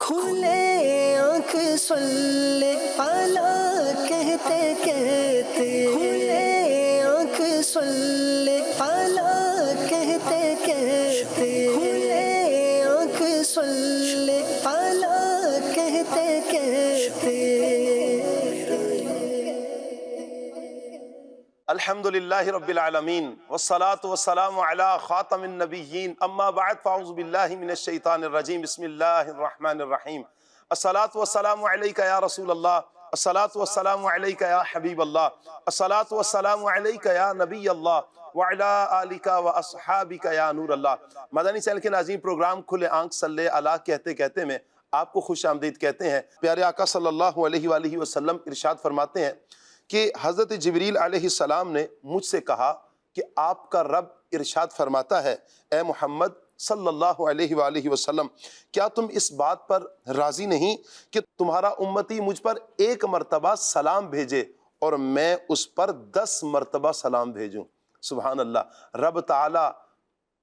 کھلے آنکھ صلی اللہ کہتے کہتے، کھلے آنکھ صلی اللہ کہتے کہتے، کھلے آنکھ صلی اللہ کہتے کہتے۔ الحمدللہ رب العالمین والصلاة والسلام علی خاتم النبیین اما بعد فاعوذ باللہ من الشیطان الرجیم بسم اللہ الرحمن الرحیم الصلاة والسلام علیکہ یا رسول اللہ، الصلاة والسلام علیکہ یا حبیب اللہ، الصلاة والسلام علیکہ یا نبی اللہ وعلی آلکہ واصحابکہ یا نور اللہ۔ مدنی چینل کے ناظرین، پروگرام کھلے آنکھ صلی اللہ کہتے کہتے میں آپ کو خوش آمدید کہتے ہیں۔ پیارے آقا صلی اللہ علیہ وآلہ وسلم ارشاد فرماتے ہیں کہ حضرت جبریل علیہ السلام نے مجھ سے کہا کہ آپ کا رب ارشاد فرماتا ہے، اے محمد صلی اللہ علیہ وآلہ وسلم، کیا تم اس بات پر راضی نہیں کہ تمہارا امتی مجھ پر ایک مرتبہ سلام بھیجے اور میں اس پر 10 مرتبہ سلام بھیجوں؟ سبحان اللہ۔ رب تعالی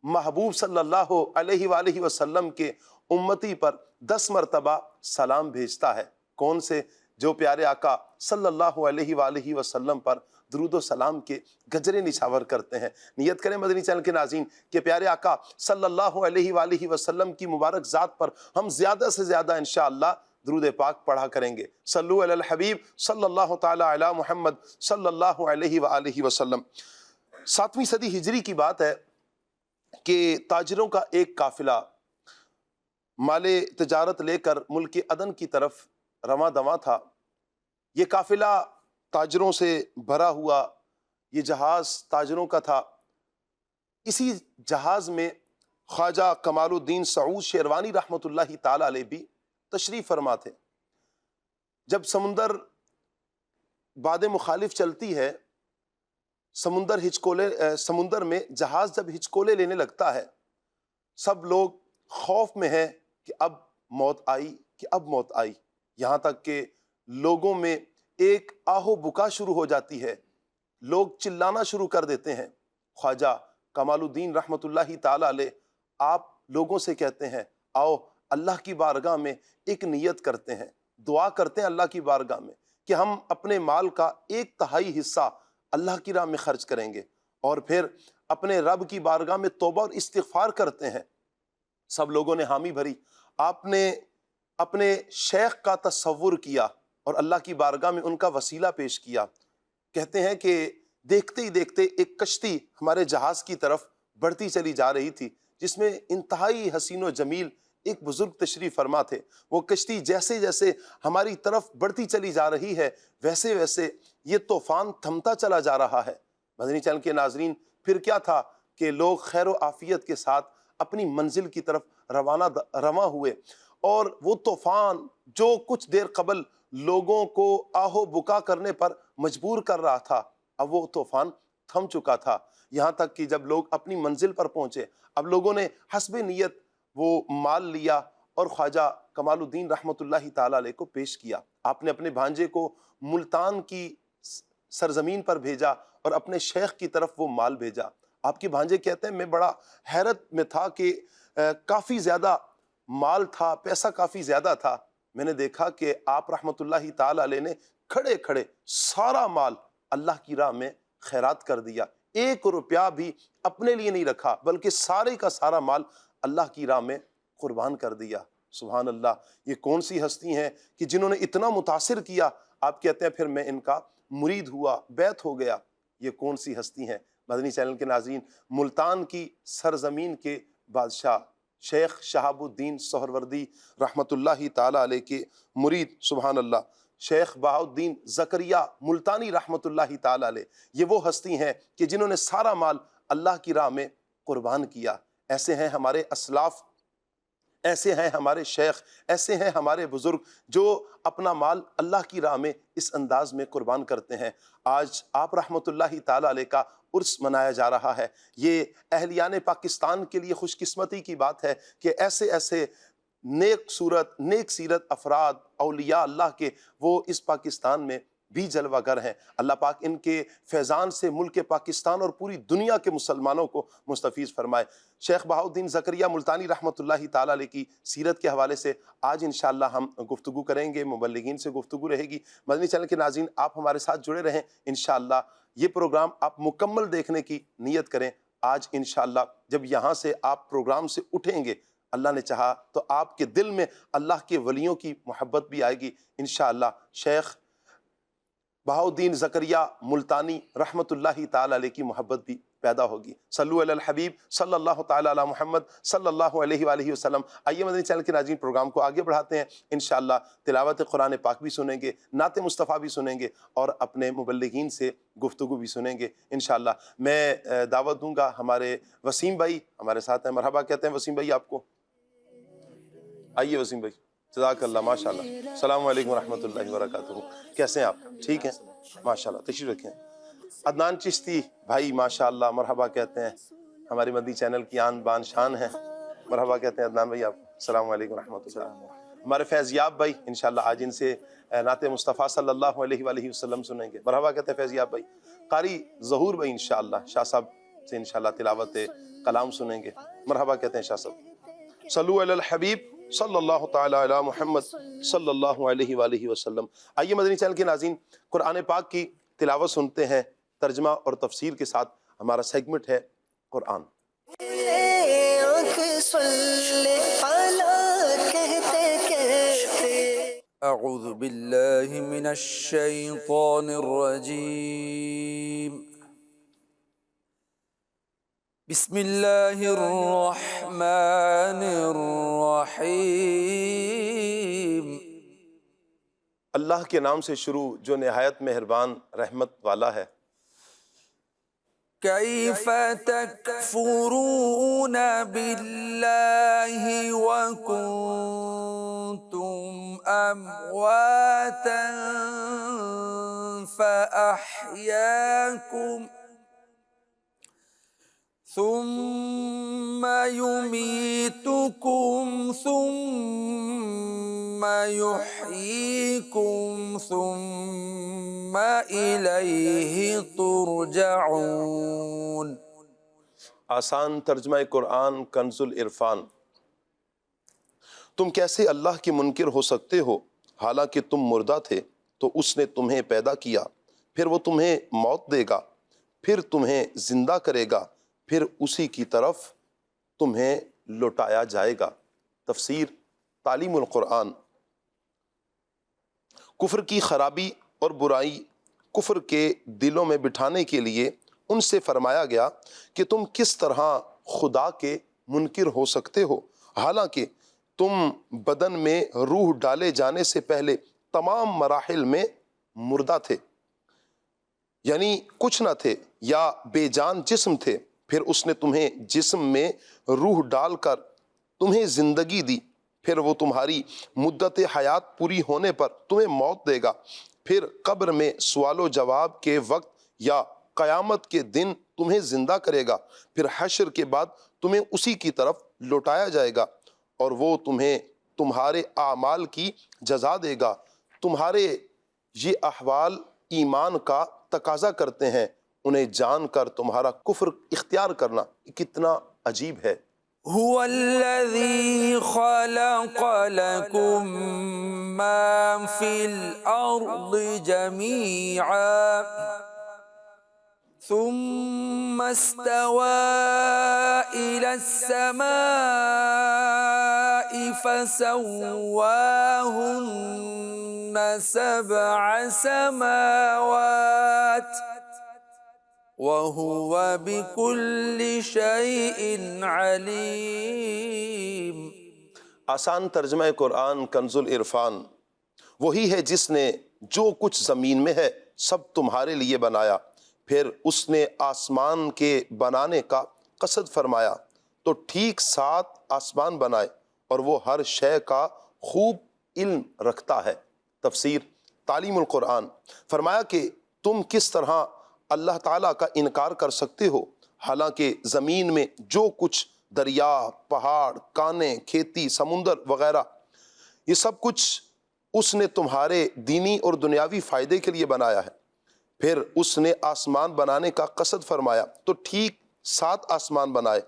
محبوب صلی اللہ علیہ وآلہ وسلم کے امتی پر 10 مرتبہ سلام بھیجتا ہے۔ کون سے؟ جو پیارے آقا صلی اللہ علیہ وآلہ وسلم پر درود و سلام کے گجرے نچھاور کرتے ہیں۔ نیت کریں مدنی چینل کے ناظرین کہ پیارے آقا صلی اللہ علیہ وآلہ وسلم کی مبارک ذات پر ہم زیادہ سے زیادہ انشاءاللہ درود پاک پڑھا کریں گے۔ صلو علی الحبیب صلی اللہ تعالی علی محمد صلی اللہ علیہ وآلہ وسلم۔ 7ویں صدی ہجری کی بات ہے کہ تاجروں کا ایک قافلہ مال تجارت لے کر ملک عدن کی طرف رواں دواں تھا۔ یہ قافلہ تاجروں سے بھرا ہوا، یہ جہاز تاجروں کا تھا۔ اسی جہاز میں خواجہ کمال الدین سعود شیروانی رحمۃ اللہ تعالی علیہ بھی تشریف فرما تھے۔ جب سمندر باد مخالف چلتی ہے، سمندر میں جہاز جب ہچکولے لینے لگتا ہے، سب لوگ خوف میں ہیں کہ اب موت آئی، کہ اب موت آئی۔ یہاں تک کہ لوگوں میں ایک آہو بکا شروع ہو جاتی ہے، لوگ چلانا شروع کر دیتے ہیں۔ خواجہ کمال الدین رحمۃ اللہ تعالی علیہ آپ لوگوں سے کہتے ہیں، آؤ اللہ کی بارگاہ میں ایک نیت کرتے ہیں، دعا کرتے ہیں اللہ کی بارگاہ میں کہ ہم اپنے مال کا 1/3 حصہ اللہ کی راہ میں خرچ کریں گے، اور پھر اپنے رب کی بارگاہ میں توبہ اور استغفار کرتے ہیں۔ سب لوگوں نے حامی بھری۔ آپ نے اپنے شیخ کا تصور کیا اور اللہ کی بارگاہ میں ان کا وسیلہ پیش کیا۔ کہتے ہیں کہ دیکھتے ہی دیکھتے ایک کشتی ہمارے جہاز کی طرف بڑھتی چلی جا رہی تھی، جس میں انتہائی حسین و جمیل ایک بزرگ تشریف فرما تھے۔ وہ کشتی جیسے جیسے ہماری طرف بڑھتی چلی جا رہی ہے، ویسے ویسے یہ طوفان تھمتا چلا جا رہا ہے۔ مدنی چینل کے ناظرین، پھر کیا تھا کہ لوگ خیر و عافیت کے ساتھ اپنی منزل کی طرف رواں ہوئے، اور وہ طوفان جو کچھ دیر قبل لوگوں کو آہو بکا کرنے پر مجبور کر رہا تھا، اب وہ طوفان تھم چکا تھا۔ یہاں تک کہ جب لوگ اپنی منزل پر پہنچے، اب لوگوں نے حسب نیت وہ مال لیا اور خواجہ کمال الدین رحمۃ اللہ تعالی علیہ کو پیش کیا۔ آپ نے اپنے بھانجے کو ملتان کی سرزمین پر بھیجا اور اپنے شیخ کی طرف وہ مال بھیجا۔ آپ کے بھانجے کہتے ہیں، میں بڑا حیرت میں تھا کہ کافی زیادہ مال تھا، پیسہ کافی زیادہ تھا۔ میں نے دیکھا کہ آپ رحمۃ اللہ تعالی علیہ نے کھڑے کھڑے سارا مال اللہ کی راہ میں خیرات کر دیا، 1 روپیہ بھی اپنے لیے نہیں رکھا، بلکہ سارے کا سارا مال اللہ کی راہ میں قربان کر دیا۔ سبحان اللہ۔ یہ کون سی ہستی ہیں کہ جنہوں نے اتنا متاثر کیا؟ آپ کہتے ہیں پھر میں ان کا مرید ہوا، بیعت ہو گیا۔ یہ کون سی ہستی ہیں؟ مدنی چینل کے ناظرین، ملتان کی سرزمین کے بادشاہ شیخ شہاب الدین سہروردی رحمۃ اللہ تعالی علیہ کے مرید، سبحان اللہ، شیخ بہاؤالدین زکریہ ملتانی رحمۃ اللہ تعالی علیہ، یہ وہ ہستی ہیں کہ جنہوں نے سارا مال اللہ کی راہ میں قربان کیا۔ ایسے ہیں ہمارے اسلاف، ایسے ہیں ہمارے شیخ، ایسے ہیں ہمارے بزرگ جو اپنا مال اللہ کی راہ میں اس انداز میں قربان کرتے ہیں۔ آج آپ رحمۃ اللہ تعالی علیہ کا عرس منایا جا رہا ہے۔ یہ اہلیان پاکستان کے لیے خوش قسمتی کی بات ہے کہ ایسے ایسے نیک سیرت افراد اولیاء اللہ کے وہ اس پاکستان میں بھی جلوہ گر ہیں۔ اللہ پاک ان کے فیضان سے ملک پاکستان اور پوری دنیا کے مسلمانوں کو مستفیض فرمائے۔ شیخ بہاؤالدین زکریا ملتانی رحمۃ اللہ تعالیٰ علیہ کی سیرت کے حوالے سے آج انشاءاللہ ہم گفتگو کریں گے، مبلغین سے گفتگو رہے گی۔ مدنی چینل کے ناظرین آپ ہمارے ساتھ جڑے رہیں، انشاءاللہ یہ پروگرام آپ مکمل دیکھنے کی نیت کریں۔ آج انشاءاللہ جب یہاں سے آپ پروگرام سے اٹھیں گے، اللہ نے چاہا تو آپ کے دل میں اللہ کے ولیوں کی محبت بھی آئے گی انشاءاللہ۔ شیخ بہاؤالدین زکریا ملتانی رحمۃ اللہ تعالی علیہ کی محبت بھی پیدا ہوگی۔ صلو علی الحبیب صلی اللہ تعالی علی محمد صلی اللہ علیہ وآلہ وسلم۔ آئیے مدنی چینل کے ناظرین پروگرام کو آگے بڑھاتے ہیں، انشاءاللہ تلاوت قرآن پاک بھی سنیں گے، نعت مصطفیٰ بھی سنیں گے اور اپنے مبلغین سے گفتگو بھی سنیں گے انشاءاللہ۔ میں دعوت دوں گا ہمارے وسیم بھائی ہمارے ساتھ ہیں، مرحبا کہتے ہیں وسیم بھائی آپ کو۔ آئیے وسیم بھائی، جزاک اللہ، ماشاءاللہ۔ السلام علیکم ورحمۃ اللہ وبرکاتہ، کیسے ہیں آپ؟ ٹھیک ہیں ماشاءاللہ، تشریف رکھیں۔ عدنان چشتی بھائی ماشاءاللہ، مرحبا کہتے ہیں، ہماری مدنی چینل کی آن بان شان ہیں، مرحبا کہتے ہیں عدنان بھائی آپ۔ السلام علیکم ورحمۃ اللہ۔ ہمارے فیضیاب بھائی انشاءاللہ آج ان سے نعت مصطفیٰ صلی اللہ علیہ وآلہ وسلم سنیں گے، مرحبا کہتے ہیں فیضیاب بھائی۔ قاری ظہور بھائی انشاءاللہ شاہ صاحب سے انشاءاللہ تلاوت کلام سنیں گے، مرحبا کہتے ہیں شاہ صاحب۔ صلو علی الحبیب صلی اللہ تعالی علی محمد صلی اللہ علیہ وآلہ وسلم۔ آئیے مدنی چینل کے ناظرین قرآن پاک کی تلاوت سنتے ہیں، ترجمہ اور تفسیر کے ساتھ ہمارا سیگمنٹ ہے قرآن۔ اعوذ باللہ من الشیطان الرجیم، بسم اللہ الرحمن الرحیم۔ اللہ کے نام سے شروع جو نہایت مہربان رحمت والا ہے۔ کیف تکفرون باللہ وکنتم امواتا فاحیاکم ثم یمیتکم ثم یحییکم ثم الیہ ترجعون۔ آسان ترجمہ قرآن کنز العرفان۔ تم کیسے اللہ کے منکر ہو سکتے ہو حالانکہ تم مردہ تھے تو اس نے تمہیں پیدا کیا، پھر وہ تمہیں موت دے گا، پھر تمہیں زندہ کرے گا، پھر اسی کی طرف تمہیں لوٹایا جائے گا۔ تفسیر تعلیم القرآن۔ کفر کی خرابی اور برائی کفر کے دلوں میں بٹھانے کے لیے ان سے فرمایا گیا کہ تم کس طرح خدا کے منکر ہو سکتے ہو حالانکہ تم بدن میں روح ڈالے جانے سے پہلے تمام مراحل میں مردہ تھے، یعنی کچھ نہ تھے یا بے جان جسم تھے، پھر اس نے تمہیں جسم میں روح ڈال کر تمہیں زندگی دی، پھر وہ تمہاری مدت حیات پوری ہونے پر تمہیں موت دے گا، پھر قبر میں سوال و جواب کے وقت یا قیامت کے دن تمہیں زندہ کرے گا، پھر حشر کے بعد تمہیں اسی کی طرف لوٹایا جائے گا اور وہ تمہیں تمہارے اعمال کی جزا دے گا۔ تمہارے یہ احوال ایمان کا تقاضا کرتے ہیں، انہیں جان کر تمہارا کفر اختیار کرنا کتنا عجیب ہے۔ هو الذي خلق لكم ما في الأرض جميعا ثم استوى إلى السماء فسواهن سبع سماوات وَهُوَ بِكُلِّ شَيْءٍ عَلِيمٌ۔ آسان ترجمہ قرآن کنز العرفان۔ وہی ہے جس نے جو کچھ زمین میں ہے سب تمہارے لیے بنایا، پھر اس نے آسمان کے بنانے کا قصد فرمایا تو ٹھیک 7 آسمان بنائے اور وہ ہر شے کا خوب علم رکھتا ہے۔ تفسیر تعلیم القرآن۔ فرمایا کہ تم کس طرح اللہ تعالیٰ کا انکار کر سکتے ہو حالانکہ زمین میں جو کچھ دریا، پہاڑ، کانیں، کھیتی، سمندر وغیرہ یہ سب کچھ اس نے تمہارے دینی اور دنیاوی فائدے کے لیے بنایا ہے۔ پھر اس نے آسمان بنانے کا قصد فرمایا تو ٹھیک 7 آسمان بنائے،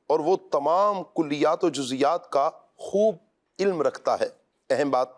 اور وہ تمام کلیات و جزیات کا خوب علم رکھتا ہے۔ اہم بات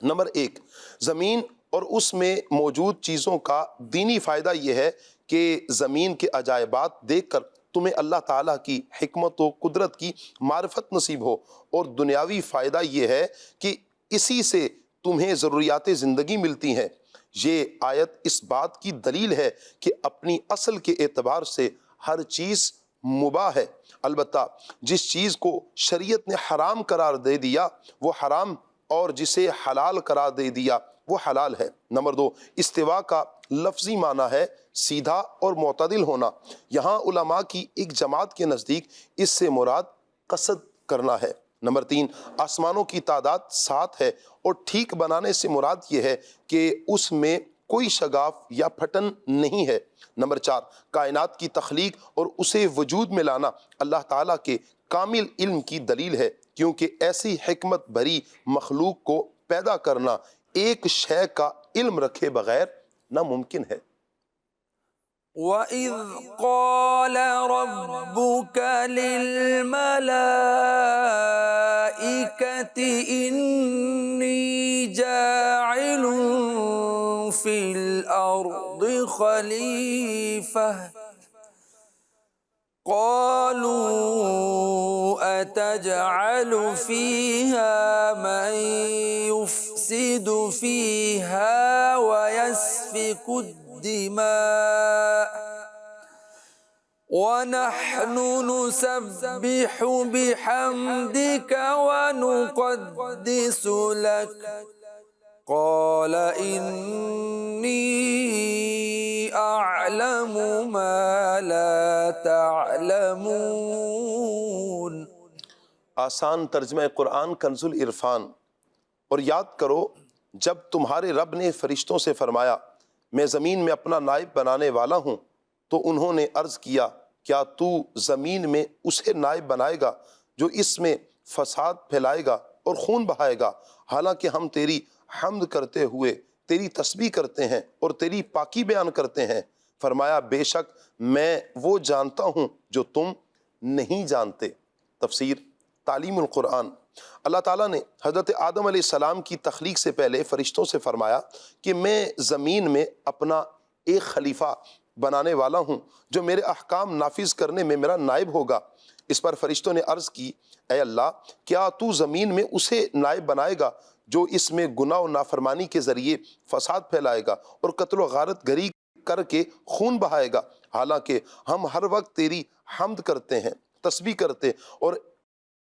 نمبر 1، زمین اور اس میں موجود چیزوں کا دینی فائدہ یہ ہے کہ زمین کے عجائبات دیکھ کر تمہیں اللہ تعالیٰ کی حکمت و قدرت کی معرفت نصیب ہو، اور دنیاوی فائدہ یہ ہے کہ اسی سے تمہیں ضروریات زندگی ملتی ہیں۔ یہ آیت اس بات کی دلیل ہے کہ اپنی اصل کے اعتبار سے ہر چیز مباح ہے، البتہ جس چیز کو شریعت نے حرام قرار دے دیا وہ حرام، اور جسے حلال قرار دے دیا وہ حلال ہے۔ نمبر 2، استوا کا لفظی معنی ہے سیدھا اور معتدل ہونا۔ یہاں علماء کی ایک جماعت کے نزدیک اس سے مراد قصد کرنا ہے۔ نمبر 3، آسمانوں کی تعداد 7 ہے، اور ٹھیک بنانے سے مراد یہ ہے کہ اس میں کوئی شگاف یا پھٹن نہیں ہے۔ نمبر 4، کائنات کی تخلیق اور اسے وجود میں لانا اللہ تعالیٰ کے کامل علم کی دلیل ہے، کیونکہ ایسی حکمت بھری مخلوق کو پیدا کرنا ایک شے کا علم رکھے بغیر ناممکن ہے۔ وَإِذْ قَالَ رَبُّكَ لِلْمَلَائِكَةِ إِنِّي جَاعِلٌ فِي الْأَرْضِ خَلِيفَةً قَالُوا أَتَجْعَلُ فِيهَا مَن يُفْسِدُ فِيهَا وَيَسْفِكُ الدِّمَاءَ وَنَحْنُ نُسَبِّحُ بِحَمْدِكَ وَنُقَدِّسُ لَكَ قَالَ إِنِّي أَعْلَمُ مَا لَا تَعْلَمُونَ۔ آسان ترجمہ قرآن کنز العرفان۔ اور یاد کرو جب تمہارے رب نے فرشتوں سے فرمایا میں زمین میں اپنا نائب بنانے والا ہوں، تو انہوں نے عرض کیا کیا تو زمین میں اسے نائب بنائے گا جو اس میں فساد پھیلائے گا اور خون بہائے گا، حالانکہ ہم تیری حمد کرتے ہوئے تیری تسبیح کرتے ہیں اور تیری پاکی بیان کرتے ہیں۔ فرمایا بے شک میں وہ جانتا ہوں جو تم نہیں جانتے۔ تفسیر تعلیم القرآن۔ اللہ تعالیٰ نے حضرت آدم علیہ السلام کی تخلیق سے پہلے فرشتوں سے فرمایا کہ میں زمین میں اپنا ایک خلیفہ بنانے والا ہوں جو میرے احکام نافذ کرنے میں میرا نائب ہوگا۔ اس پر فرشتوں نے عرض کی اے اللہ کیا تو زمین میں اسے نائب بنائے گا جو اس میں گناہ و نافرمانی کے ذریعے فساد پھیلائے گا اور قتل و غارت گری کر کے خون بہائے گا، حالانکہ ہم ہر وقت تیری حمد کرتے ہیں، تسبیح کرتے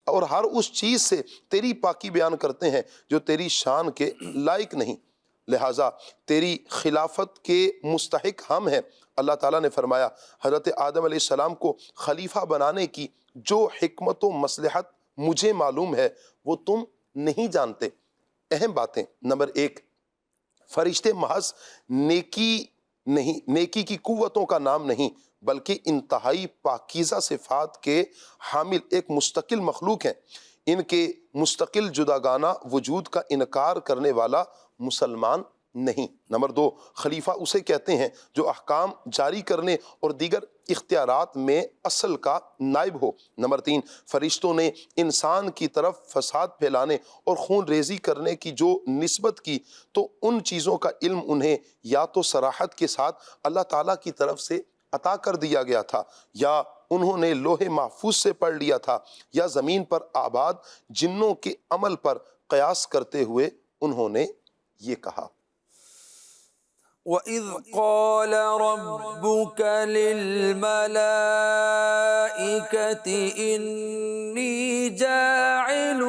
اور ہر اس چیز سے تیری پاکی بیان کرتے ہیں جو تیری شان کے لائق نہیں، لہٰذا تیری خلافت کے مستحق ہم ہیں۔ اللہ تعالیٰ نے فرمایا حضرت آدم علیہ السلام کو خلیفہ بنانے کی جو حکمت و مصلحت مجھے معلوم ہے وہ تم نہیں جانتے۔ اہم باتیں۔ نمبر 1، فرشتے محض نیکی کی قوتوں کا نام نہیں بلکہ انتہائی پاکیزہ صفات کے حامل ایک مستقل مخلوق ہیں۔ ان کے مستقل جداگانہ وجود کا انکار کرنے والا مسلمان نہیں۔ نمبر 2، خلیفہ اسے کہتے ہیں جو احکام جاری کرنے اور دیگر اختیارات میں اصل کا نائب ہو۔ نمبر 3، فرشتوں نے انسان کی طرف فساد پھیلانے اور خون ریزی کرنے کی جو نسبت کی تو ان چیزوں کا علم انہیں یا تو صراحت کے ساتھ اللہ تعالیٰ کی طرف سے عطا کر دیا گیا تھا، یا انہوں نے لوح محفوظ سے پڑھ لیا تھا، یا زمین پر آباد جنوں کے عمل پر قیاس کرتے ہوئے انہوں نے یہ کہا۔ وَإِذْ قَالَ رَبُّكَ لِلْمَلَائِكَةِ إِنِّي جَاعِلٌ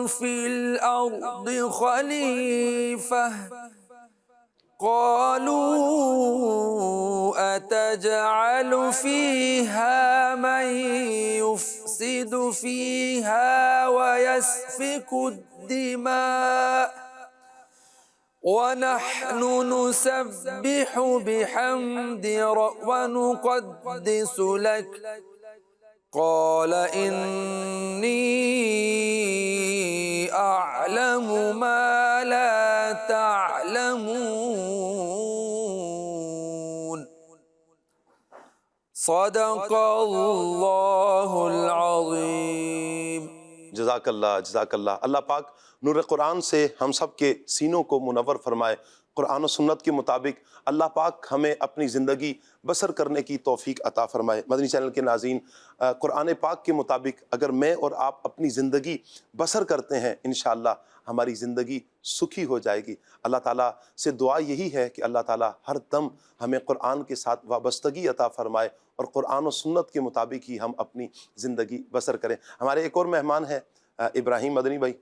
فِي الْأَرْضِ خَلِيفَةً قَالُوا أَتَجْعَلُ فِيهَا مَن يُفْسِدُ فِيهَا وَيَسْفِكُ الدِّمَاءَ وَنَحْنُ نُسَبِّحُ بِحَمْدِكَ وَنُقَدِّسُ لَكَ قَالَ إِنِّي يعلم ما لا تعلمون صدق اللہ العظیم. جزاک اللہ، جزاک اللہ. اللہ پاک نور قرآن سے ہم سب کے سینوں کو منور فرمائے. قرآن و سنت کے مطابق اللہ پاک ہمیں اپنی زندگی بسر کرنے کی توفیق عطا فرمائے. مدنی چینل کے ناظرین، قرآن پاک کے مطابق اگر میں اور آپ اپنی زندگی بسر کرتے ہیں، انشاءاللہ ہماری زندگی سکھی ہو جائے گی. اللہ تعالیٰ سے دعا یہی ہے کہ اللہ تعالیٰ ہر دم ہمیں قرآن کے ساتھ وابستگی عطا فرمائے اور قرآن و سنت کے مطابق ہی ہم اپنی زندگی بسر کریں. ہمارے ایک اور مہمان ہیں ابراہیم مدنی بھائی،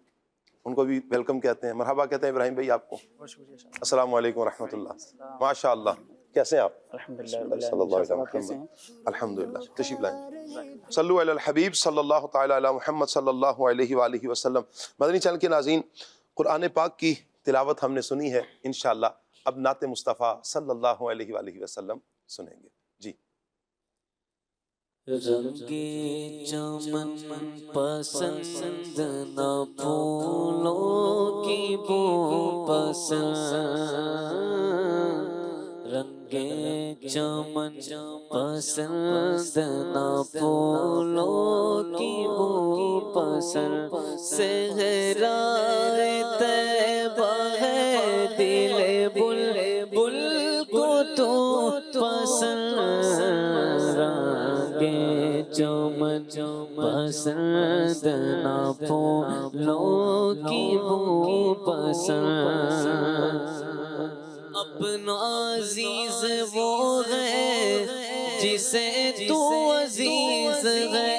ان کو بھی ویلکم کہتے ہیں، مرحبا کہتے ہیں ابراہیم بھائی آپ کو. السلام علیکم ورحمۃ اللہ. ماشاء اللہ، کیسے ہیں آپ؟ صلی اللہ علیہ وسلم. الحمدللہ. تشریف لائیں. صلو علی الحبیب صلی اللہ تعالی علی محمد صلی اللہ علیہ وآلہ وسلم. مدنی چینل کے ناظرین، قرآن پاک کی تلاوت ہم نے سنی ہے. انشاءاللہ اب نعت مصطفیٰ صلی اللہ علیہ وآلہ وسلم سنیں گے. جی. رنگے چمن پسند نہ پھولوں کی بو پسند، رنگے چمن پسند نہ پھولوں کی بو پسند، صحرائے طیبہ ہے دل بلبل کو تو پسند، چمن پسند نہ پھولوں کی بو پسند، اپنا عزیز وہ ہے جسے تو عزیز ہے،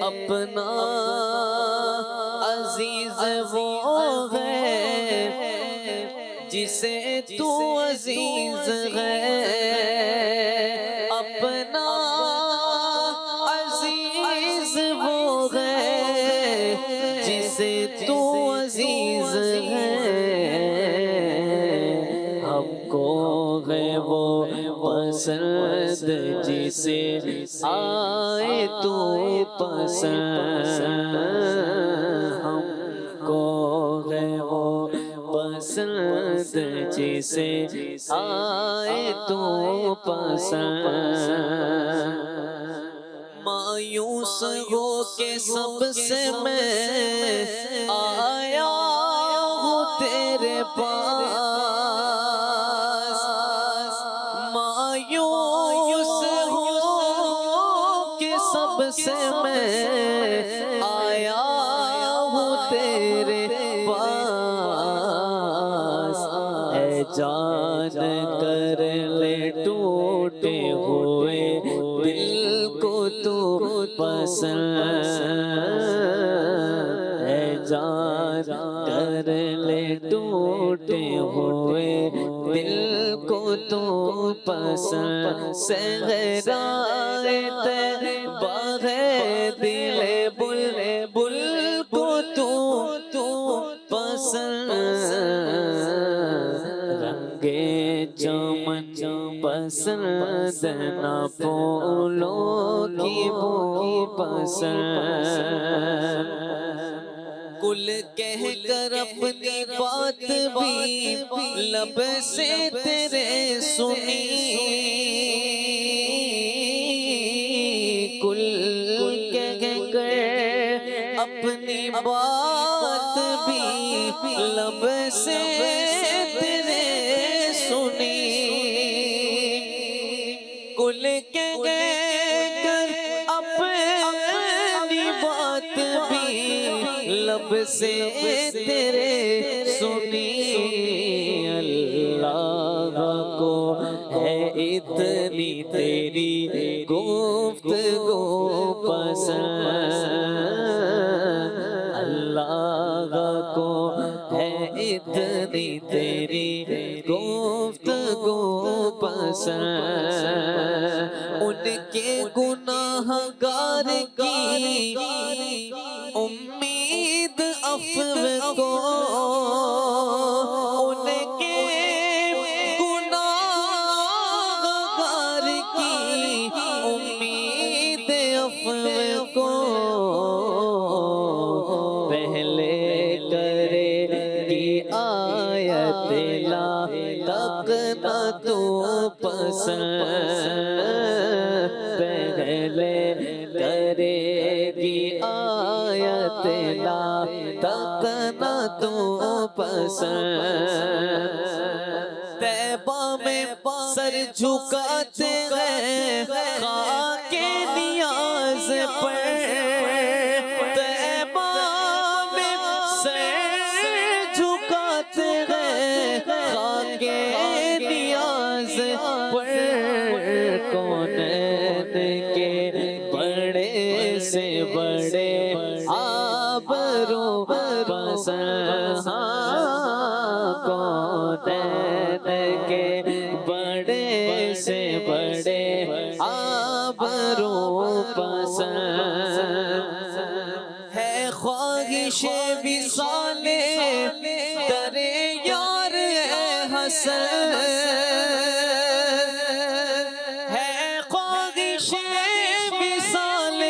اپنا عزیز وہ ہے جسے تو عزیز ہے، اپنا عزیز وہ ہے جسے تو عزیز ہے، ہم کو ہے وہ پسند جسے آئے تو پسند، ہم کو ہے وہ پسند جسے آئے تو پسند، مایوس ہو کے سب سے میں آیا ہوں تیرے پاس، مایوس ہو کے سب سے میں آیا ہوں تیرے پاس، اے جان کر لے ٹوٹے ہوئے دل کو تو پسند، اے جان کر لے ٹوٹے ہوئے دل کو تو پسند، صحرائے طیبہ ہے دل بلبل کو تو پسند، رنگے چمن پسند نہ پھولوں کی بو پسند، کل کہہ کر اپنی بات بھی لب سے تیرے سنی، کل کہہ کر اپنی بات بھی لب سے تیرے سنی، کل کہہ کر اپنی بات بھی لب سے تیرے سنی، اللہ کو ہے اتنی تیری گفتگو پسند، اللہ کو ہے اتنی تیری گفتگو پسند، ان کے گناہ گار کی امید عفو کو، ان کے گناہ گار کی امید عفو کو، پہلے کرے گی آیت لا تقنا تو پسند طیبہ میں سر جھکاتے ہیں خاک نیاز پر طیبہ میں سر جھکاتے ہیں خاک نیاز پر کونین کے بڑے سے بڑے آبرو پسند کونین کے بڑے سے بڑے آبرو پسند ہے خواہش وصال در یار حسن ہے خواہش وصال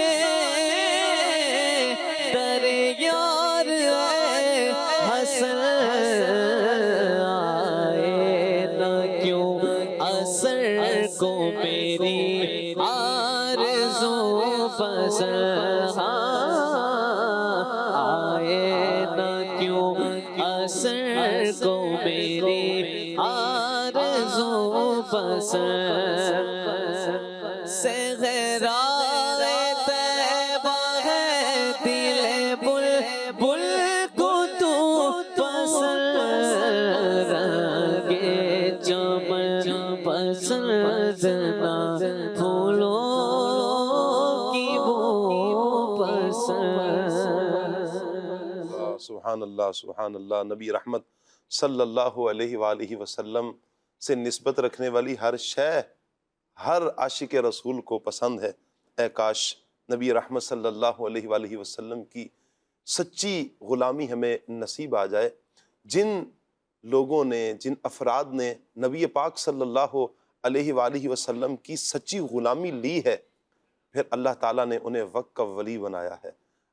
در یار حسن آئے نہ کیوں اثر کو میری آرزو پسند آئے نہ کیوں اثر کو میری آرزو پسند صحرائے طیبہ ہے دل بلبل کو تو پسند رنگے چمن پسند نہ پھولوں کی بو پسند سبحان اللہ سبحان اللہ۔ نبی رحمت صلی اللہ علیہ وآلہ وسلم سے نسبت رکھنے والی ہر شے ہر عاشق رسول کو پسند ہے۔ اے کاش نبی رحمت صلی اللہ علیہ وآلہ وسلم کی سچی غلامی ہمیں نصیب آ جائے۔ جن لوگوں نے، جن افراد نے نبی پاک صلی اللہ علیہ وآلہ وسلم کی سچی غلامی لی ہے، پھر اللہ تعالیٰ نے انہیں وقت کا ولی بنایا ہے۔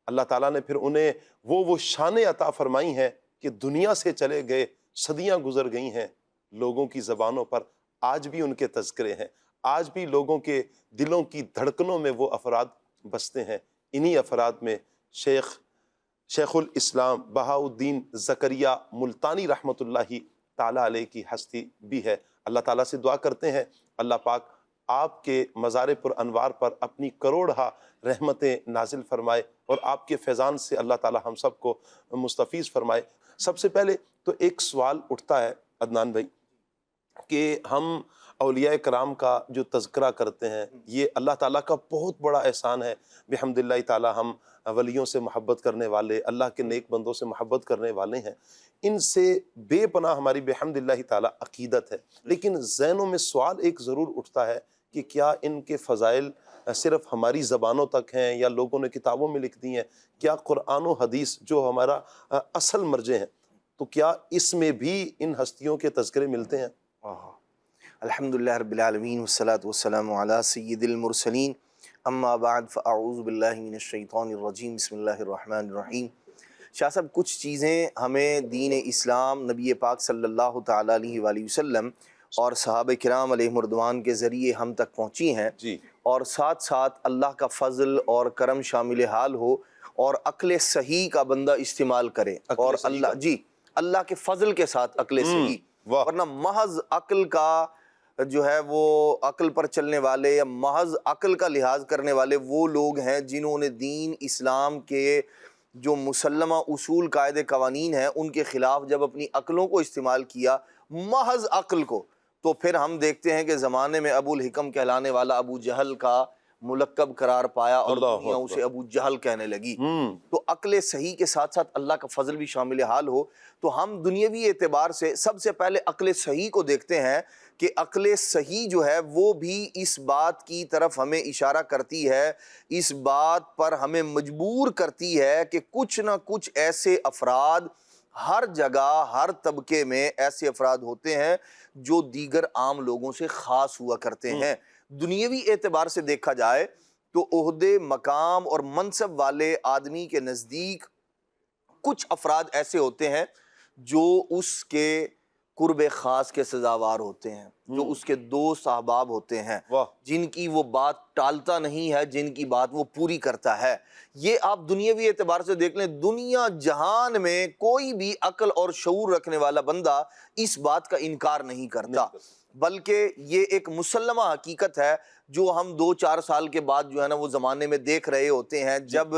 اللہ تعالیٰ نے پھر انہیں وہ شانیں عطا فرمائی ہیں کہ دنیا سے چلے گئے، صدیاں گزر گئی ہیں، لوگوں کی زبانوں پر آج بھی ان کے تذکرے ہیں، آج بھی لوگوں کے دلوں کی دھڑکنوں میں وہ افراد بستے ہیں۔ انہی افراد میں شیخ الاسلام بہاؤالدین زکریا ملتانی رحمۃ اللہ تعالیٰ علیہ کی ہستی بھی ہے۔ اللہ تعالیٰ سے دعا کرتے ہیں اللہ پاک آپ کے مزار پر انوار پر اپنی کروڑہا رحمتیں نازل فرمائے اور آپ کے فیضان سے اللہ تعالیٰ ہم سب کو مستفیض فرمائے۔ سب سے پہلے تو ایک سوال اٹھتا ہے عدنان بھائی کہ ہم اولیاء کرام کا جو تذکرہ کرتے ہیں، یہ اللہ تعالیٰ کا بہت بڑا احسان ہے۔ بحمد اللہ تعالیٰ ہم ولیوں سے محبت کرنے والے، اللہ کے نیک بندوں سے محبت کرنے والے ہیں، ان سے بے پناہ ہماری بحمد اللہ تعالیٰ عقیدت ہے۔ لیکن ذہنوں میں سوال ایک ضرور اٹھتا ہے کہ کیا ان کے فضائل صرف ہماری زبانوں تک ہیں یا لوگوں نے کتابوں میں لکھ دی ہیں؟ کیا قرآن و حدیث جو ہمارا اصل مرجع ہیں، تو کیا اس میں بھی ان ہستیوں کے تذکرے ملتے ہیں؟ الحمدللہ رب العالمین والصلاة والسلام علی سید المرسلین، اما بعد فاعوذ باللہ من الشیطان الرجیم، بسم اللہ الرحمن الرحیم۔ شاہ صاحب، کچھ چیزیں ہمیں دین اسلام، نبی پاک صلی اللہ تعالیٰ علیہ وآلہ وسلم اور صحابہ کرام علیہم رضوان کے ذریعے ہم تک پہنچی ہیں، جی، اور ساتھ ساتھ اللہ کا فضل اور کرم شامل حال ہو اور عقل صحیح کا بندہ استعمال کرے، اور اللہ کے فضل کے ساتھ عقل صحیح، ورنہ محض عقل کا جو ہے وہ عقل پر چلنے والے یا محض عقل کا لحاظ کرنے والے وہ لوگ ہیں جنہوں نے دین اسلام کے جو مسلمہ اصول قاعدے قوانین ہیں ان کے خلاف جب اپنی عقلوں کو استعمال کیا، محض عقل کو، تو پھر ہم دیکھتے ہیں کہ زمانے میں ابو الحکم کہلانے والا ابو جہل کا ملقب قرار پایا اور دنیا اسے ابو جہل کہنے لگی۔ تو عقل صحیح کے ساتھ ساتھ اللہ کا فضل بھی شامل حال ہو، تو ہم دنیاوی اعتبار سے سب سے پہلے عقل صحیح کو دیکھتے ہیں کہ عقل صحیح جو ہے وہ بھی اس بات کی طرف ہمیں اشارہ کرتی ہے، اس بات پر ہمیں مجبور کرتی ہے کہ کچھ نہ کچھ ایسے افراد ہر جگہ ہر طبقے میں ایسے افراد ہوتے ہیں جو دیگر عام لوگوں سے خاص ہوا کرتے ہیں۔ دنیاوی اعتبار سے دیکھا جائے تو عہدے، مقام اور منصب والے آدمی کے نزدیک کچھ افراد ایسے ہوتے ہیں جو اس کے قرب خاص کے سزاوار ہوتے ہیں، جو اس کے دوست احباب ہوتے ہیں، واہ جن کی وہ بات ٹالتا نہیں ہے، جن کی بات وہ پوری کرتا ہے۔ یہ آپ دنیاوی اعتبار سے دیکھ لیں، دنیا جہان میں کوئی بھی عقل اور شعور رکھنے والا بندہ اس بات کا انکار نہیں کرتا، بلکہ یہ ایک مسلمہ حقیقت ہے جو ہم 2-4 سال کے بعد جو ہے نا وہ زمانے میں دیکھ رہے ہوتے ہیں، جب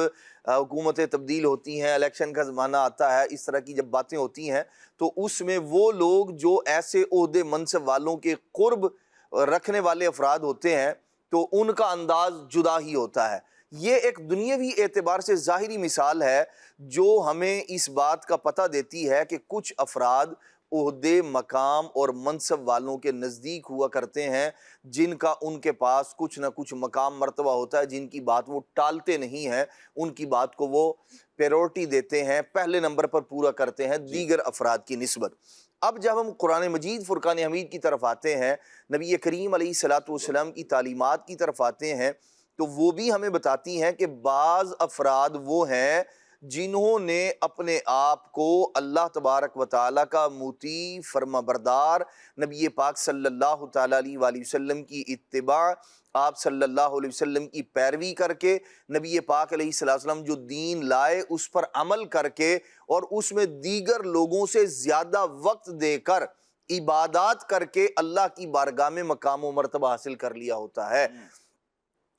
حکومتیں تبدیل ہوتی ہیں، الیکشن کا زمانہ آتا ہے، اس طرح کی جب باتیں ہوتی ہیں تو اس میں وہ لوگ جو ایسے عہدے منصب والوں کے قرب رکھنے والے افراد ہوتے ہیں تو ان کا انداز جدا ہی ہوتا ہے۔ یہ ایک دنیاوی اعتبار سے ظاہری مثال ہے جو ہمیں اس بات کا پتہ دیتی ہے کہ کچھ افراد عہدے مقام اور منصب والوں کے نزدیک ہوا کرتے ہیں، جن کا ان کے پاس کچھ نہ کچھ مقام مرتبہ ہوتا ہے، جن کی بات وہ ٹالتے نہیں ہیں، ان کی بات کو وہ پیورٹی دیتے ہیں، پہلے نمبر پر پورا کرتے ہیں دیگر افراد کی نسبت۔ اب جب ہم قرآن مجید فرقان حمید کی طرف آتے ہیں، نبی کریم علیہ الصلوۃ والسلام کی تعلیمات کی طرف آتے ہیں، تو وہ بھی ہمیں بتاتی ہیں کہ بعض افراد وہ ہیں جنہوں نے اپنے آپ کو اللہ تبارک و تعالیٰ کا مطیع فرما بردار، نبی پاک صلی اللہ تعالیٰ علیہ وآلہ وسلم کی اتباع، آپ صلی اللہ علیہ وسلم کی پیروی کر کے، نبی پاک علیہ السلام جو دین لائے اس پر عمل کر کے، اور اس میں دیگر لوگوں سے زیادہ وقت دے کر عبادات کر کے اللہ کی بارگاہ میں مقام و مرتبہ حاصل کر لیا ہوتا ہے۔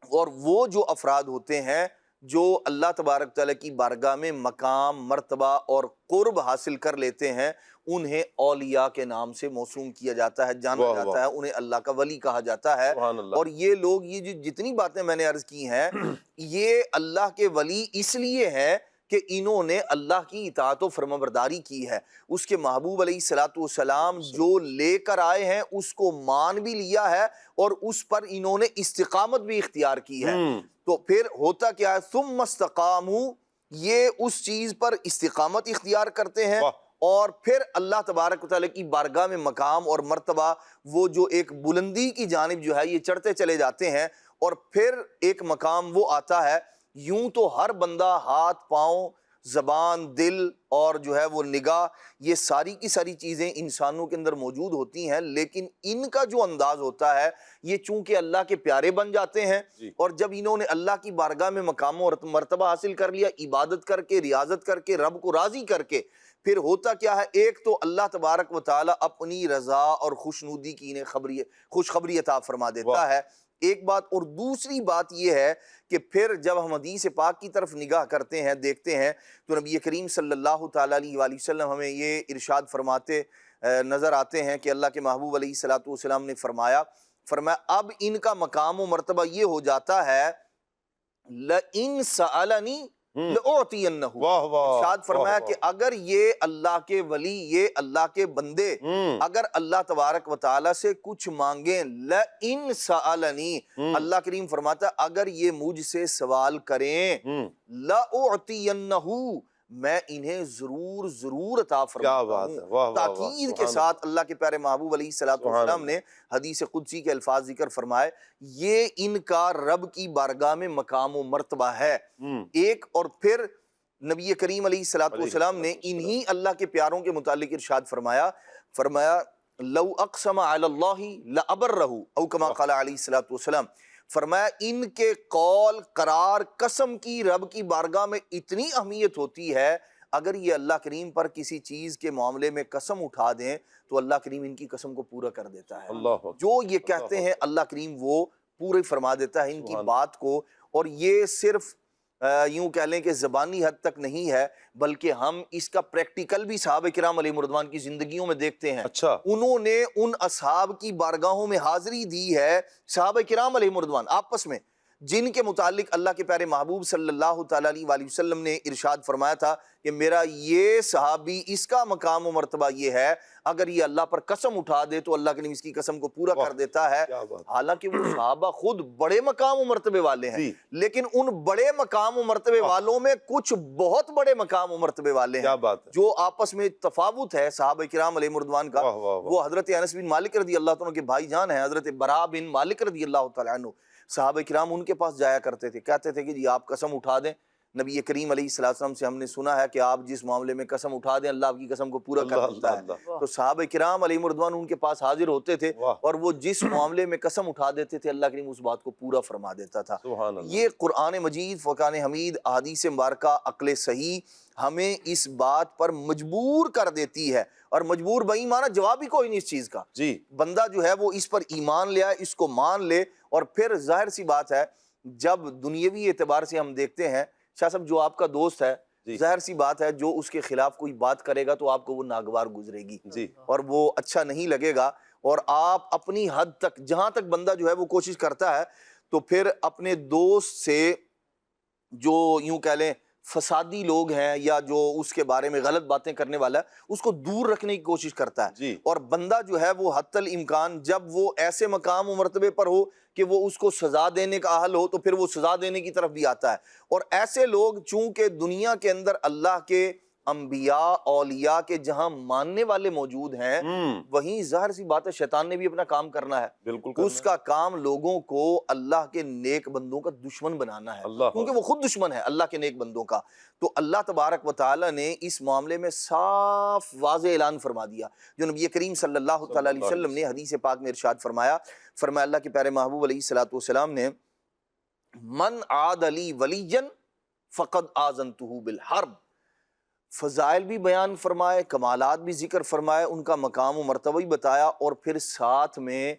اور وہ جو افراد ہوتے ہیں جو اللہ تبارک تعالیٰ کی بارگاہ میں مقام مرتبہ اور قرب حاصل کر لیتے ہیں، انہیں اولیاء کے نام سے موسوم کیا جاتا ہے، جانا جاتا ہے، انہیں اللہ کا ولی کہا جاتا ہے۔ اور یہ لوگ، یہ جو جتنی باتیں میں نے عرض کی ہیں، یہ اللہ کے ولی اس لیے ہیں کہ انہوں نے اللہ کی اطاعت و فرمانبرداری کی ہے، اس کے محبوب علیہ الصلوۃ والسلام جو لے کر آئے ہیں اس کو مان بھی لیا ہے، اور اس پر انہوں نے استقامت بھی اختیار کی ہے۔ تو پھر ہوتا کیا ہے، ثم استقاموا، یہ اس چیز پر استقامت اختیار کرتے ہیں، اور پھر اللہ تبارک و تعالیٰ کی بارگاہ میں مقام اور مرتبہ وہ جو ایک بلندی کی جانب جو ہے یہ چڑھتے چلے جاتے ہیں، اور پھر ایک مقام وہ آتا ہے، یوں تو ہر بندہ ہاتھ پاؤں زبان دل اور جو ہے وہ نگاہ، یہ ساری کی ساری چیزیں انسانوں کے اندر موجود ہوتی ہیں، لیکن ان کا جو انداز ہوتا ہے یہ چونکہ اللہ کے پیارے بن جاتے ہیں، اور جب انہوں نے اللہ کی بارگاہ میں مقام و مرتبہ حاصل کر لیا، عبادت کر کے، ریاضت کر کے، رب کو راضی کر کے، پھر ہوتا کیا ہے، ایک تو اللہ تبارک و تعالیٰ اپنی رضا اور خوشنودی کی انہیں خوشخبری عطا فرما دیتا ہے، ایک بات۔ اور دوسری بات یہ ہے کہ پھر جب ہم حدیث پاک کی طرف نگاہ کرتے ہیں، دیکھتے ہیں، تو نبی کریم صلی اللہ تعالیٰ علیہ وآلہ وسلم ہمیں یہ ارشاد فرماتے نظر آتے ہیں کہ اللہ کے محبوب علیہ الصلوۃ والسلام نے فرمایا اب ان کا مقام و مرتبہ یہ ہو جاتا ہے، لَإِن سَأَلَنِي لَأُعْطِيَنَّهُ، ارشاد فرمایا کہ اگر یہ اللہ کے ولی، یہ اللہ کے بندے اگر اللہ تبارک و تعالیٰ سے کچھ مانگیں، لَإِن سَأَلَنِي، اللہ کریم فرماتا ہے اگر یہ مجھ سے سوال کریں، لَأُعْطِيَنَّهُ، میں انہیں ضرور ضرور عطا فرماتا ہوں۔ تاکید کے ساتھ اللہ کے پیارے محبوب علیہ الصلوۃ والسلام نے حدیث قدسی کے الفاظ ذکر فرمائے، یہ ان کا رب کی بارگاہ میں مقام و مرتبہ ہے ایک۔ اور پھر نبی کریم علیہ الصلوۃ والسلام نے انہی اللہ کے پیاروں کے متعلق ارشاد فرمایا لو اقسم علی اللہ لابرہ، او کما قال علیہ الصلوۃ والسلام، فرمایا ان کے قول قرار قسم کی رب کی بارگاہ میں اتنی اہمیت ہوتی ہے، اگر یہ اللہ کریم پر کسی چیز کے معاملے میں قسم اٹھا دیں تو اللہ کریم ان کی قسم کو پورا کر دیتا ہے، جو یہ کہتے ہیں اللہ کریم وہ پورے فرما دیتا ہے ان کی بات کو۔ اور یہ صرف یوں کہہ لیں کہ زبانی حد تک نہیں ہے، بلکہ ہم اس کا پریکٹیکل بھی صحابہ کرام علیہ رضوان کی زندگیوں میں دیکھتے ہیں۔ انہوں نے ان اصحاب کی بارگاہوں میں حاضری دی ہے، صحابہ کرام علیہ رضوان آپس میں، جن کے متعلق اللہ کے پیارے محبوب صلی اللہ تعالیٰ علیہ وآلہ وسلم نے ارشاد فرمایا تھا کہ میرا یہ صحابی، اس کا مقام و مرتبہ یہ ہے، اگر یہ اللہ پر قسم اٹھا دے تو اللہ کریم اس کی قسم کو پورا کر دیتا ہے۔ حالانکہ وہ صحابہ خود بڑے مقام و مرتبے والے ہیں، لیکن ان بڑے مقام و مرتبے والوں میں کچھ بہت بڑے مقام و مرتبے والے ہیں جو آپس میں تفاوت ہے صحابہ کرام علیہ رضوان کا۔ وہ حضرت انس بن مالک رضی اللہ عنہ کے بھائی جان ہیں، حضرت براء بن مالک رضی اللہ تعالیٰ عنہ، صحابہ کرام ان کے پاس جایا کرتے تھے، کہتے تھے کہ جی آپ قسم اٹھا دیں، نبی کریم علیہ السلام سے ہم نے سنا ہے کہ آپ جس معاملے میں قسم اٹھا دیں اللہ آپ کی قسم کو پورا کر دیتا ہے. تو صحابہ کرام علیہم رضوان ان کے پاس حاضر ہوتے تھے اور وہ جس معاملے میں قسم اٹھا دیتے تھے اللہ کریم اس بات کو پورا فرما دیتا تھا. یہ قرآن مجید، فرقان حمید، احادیث مبارکہ، عقل صحیح ہمیں اس بات پر مجبور کر دیتی ہے، اور مجبور بھائی مانا جواب ہی کوئی نہیں اس چیز کا. جی بندہ جو ہے وہ اس پر ایمان لے آئے، اس کو مان لے. اور پھر ظاہر سی بات ہے جب دنیاوی اعتبار سے ہم دیکھتے ہیں شاہ صاحب، جو آپ کا دوست ہے ظاہر سی بات ہے جو اس کے خلاف کوئی بات کرے گا تو آپ کو وہ ناگوار گزرے گی اور وہ اچھا نہیں لگے گا. اور آپ اپنی حد تک، جہاں تک بندہ جو ہے وہ کوشش کرتا ہے تو پھر اپنے دوست سے جو یوں کہہ لیں فسادی لوگ ہیں یا جو اس کے بارے میں غلط باتیں کرنے والا ہے اس کو دور رکھنے کی کوشش کرتا ہے. اور بندہ جو ہے وہ حتی الامکان جب وہ ایسے مقام و مرتبے پر ہو کہ وہ اس کو سزا دینے کا اہل ہو تو پھر وہ سزا دینے کی طرف بھی آتا ہے. اور ایسے لوگ چونکہ دنیا کے اندر اللہ کے انبیاء اولیاء کے جہاں ماننے والے موجود ہیں وہیں ظاہر سی بات ہے شیطان نے بھی اپنا کام کرنا ہے. بالکل اس کا کام لوگوں کو اللہ کے نیک بندوں کا دشمن بنانا ہے، کیونکہ وہ خود دشمن ہے اللہ کے نیک بندوں کا. تو اللہ تبارک و تعالی نے اس معاملے میں صاف واضح اعلان فرما دیا جو نبی کریم صلی اللہ تعالی علیہ وسلم نے حدیث پاک میں ارشاد فرمایا اللہ کے پیارے محبوب علیہ الصلوۃ والسلام نے من عاد لی ولیا فقد آذنتہ بالحرب. فضائل بھی بیان فرمائے، کمالات بھی ذکر فرمائے، ان کا مقام و مرتبہ بھی بتایا، اور پھر ساتھ میں